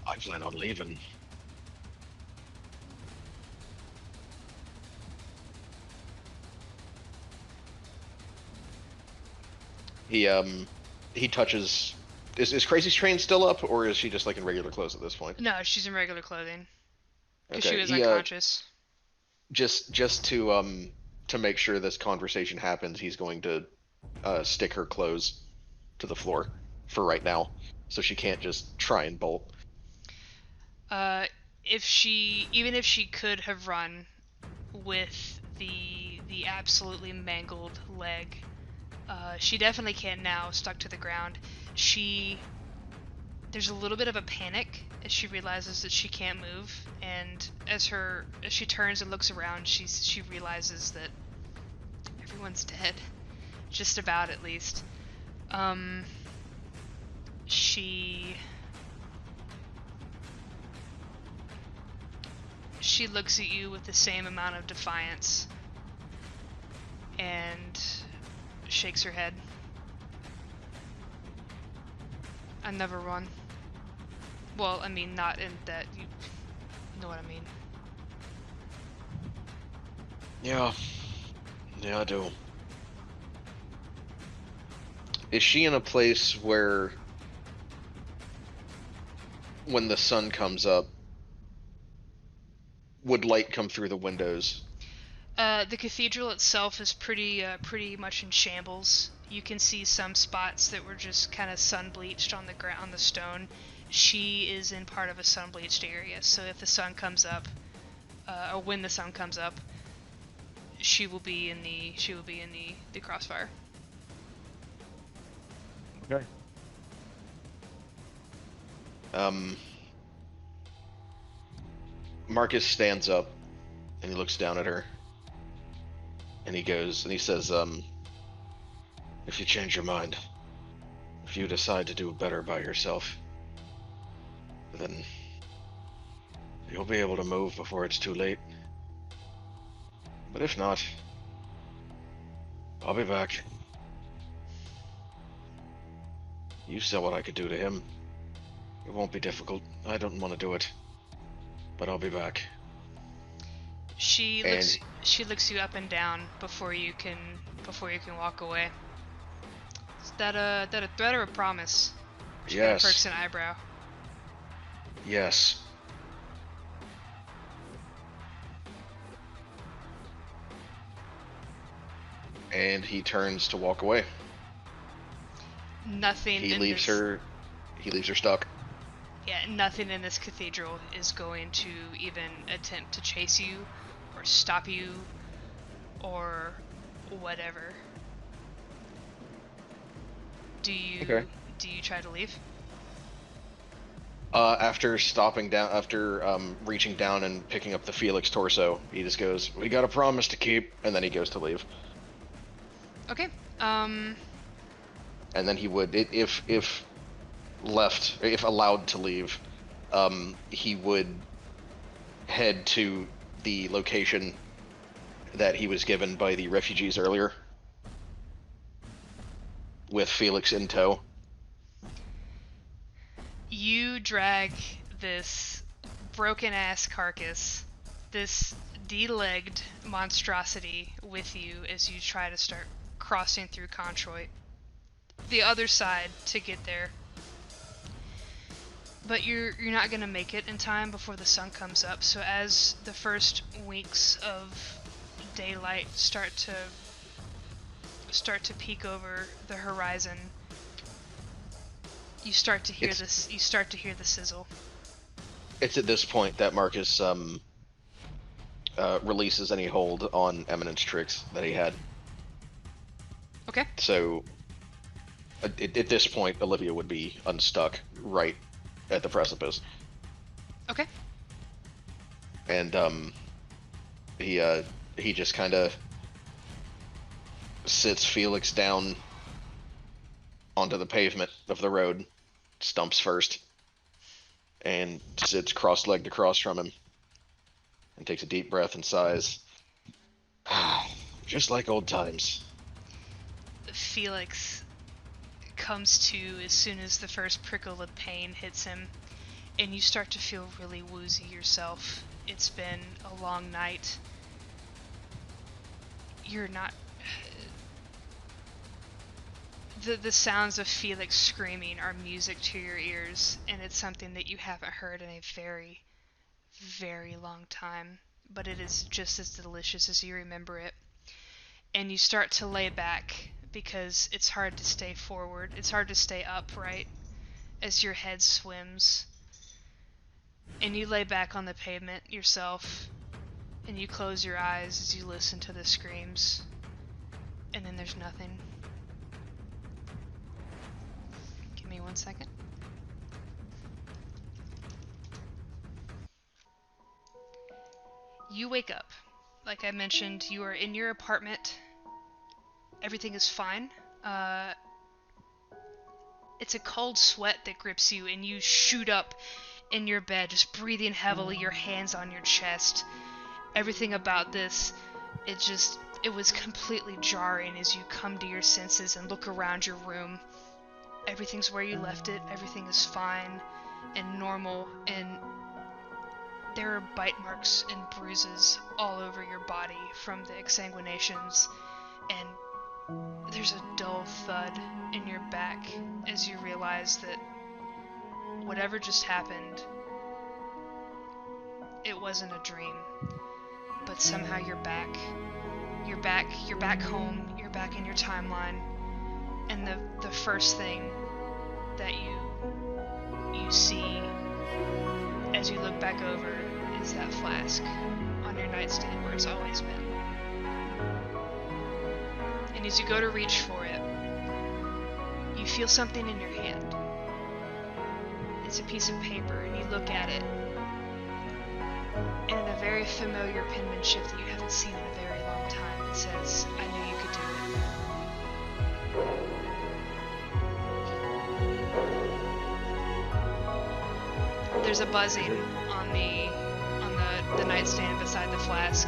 I plan on leaving. He touches. Is Crazy's train still up, or is she just like in regular clothes at this point? No, she's in regular clothing because Okay. she was He unconscious. just to make sure this conversation happens, he's going to stick her clothes to the floor for right now, so she can't just try and bolt. Even if she could have run with the absolutely mangled leg, she definitely can't now, stuck to the ground. There's a little bit of a panic as she realizes that she can't move, and as she turns and looks around, she realizes that everyone's dead, just about at least. She looks at you with the same amount of defiance and shakes her head. I never run. Well, I mean, not in that, you know what I mean. Yeah, I do. Is she in a place where, when the sun comes up, would light come through the windows? The cathedral itself is pretty much in shambles. You can see some spots that were just kind of sun bleached on the ground, on the stone. She is in part of a sun bleached area, so if the sun comes up, or when the sun comes up, she will be in the crossfire. Okay. Marcus stands up and he looks down at her and he says, If you change your mind, if you decide to do better by yourself, then you'll be able to move before it's too late. But if not, I'll be back. You saw what I could do to him. It won't be difficult. I don't want to do it. But I'll be back. She looks you up and down before you can walk away. Is that a threat or a promise? She Yes. perks an eyebrow. Yes. and he turns to walk away. Nothing. He leaves her stuck. Yeah, nothing in this cathedral is going to even attempt to chase you, or stop you, or whatever. Do you try to leave? After reaching down and picking up the Felix torso, he just goes, "We got a promise to keep," and then he goes to leave. Okay. And then he would, if allowed to leave, he would head to the location that he was given by the refugees earlier, with Felix in tow. You drag this broken-ass carcass, this de-legged monstrosity, with you as you try to start crossing through Controit, the other side, to get there. But you're not gonna make it in time before the sun comes up. So as the first winks of daylight start to peek over the horizon, you start to hear this. You start to hear the sizzle. It's at this point that Marcus releases any hold on Eminence tricks that he had. Okay. So at this point, Olivia would be unstuck right at the precipice. Okay. And he just kind of sits Felix down onto the pavement of the road, stumps first, and sits cross-legged across from him, and takes a deep breath and sighs. Just like old times. Felix comes to as soon as the first prickle of pain hits him, and you start to feel really woozy yourself. It's been a long night. You're not... The sounds of Felix screaming are music to your ears, and it's something that you haven't heard in a very, very long time, but it is just as delicious as you remember it. And you start to lay back because it's hard to stay forward. It's hard to stay upright as your head swims. And you lay back on the pavement yourself, and you close your eyes as you listen to the screams. And then there's nothing. Give me 1 second. You wake up. Like I mentioned, you are in your apartment. Everything is fine. It's a cold sweat that grips you, and you shoot up in your bed, just breathing heavily, your hands on your chest. Everything about this, it was completely jarring as you come to your senses and look around your room. Everything's where you left it, everything is fine and normal, and there are bite marks and bruises all over your body from the exsanguinations, and there's a dull thud in your back as you realize that whatever just happened, it wasn't a dream, but somehow you're back. You're back home, you're back in your timeline, and the first thing that you see as you look back over is that flask on your nightstand where it's always been. And as you go to reach for it, you feel something in your hand. It's a piece of paper, and you look at it, and in a very familiar penmanship that you haven't seen in a very long time, it says, "I knew you could do it." There's a buzzing on the nightstand beside the flask.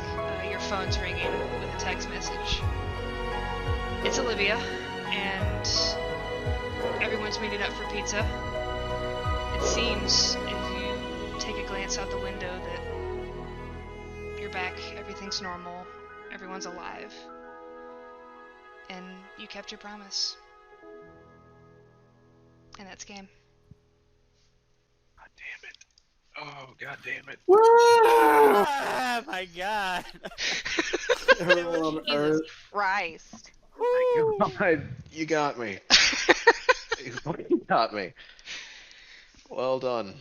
Your phone's ringing with a text message. It's Olivia, and everyone's meeting up for pizza. It seems, if you take a glance out the window, that you're back, everything's normal, everyone's alive, and you kept your promise. And that's game. God damn it. Oh, god damn it. Oh my god. Everyone on Jesus Earth. Christ. God, you got me. You got me. Well done.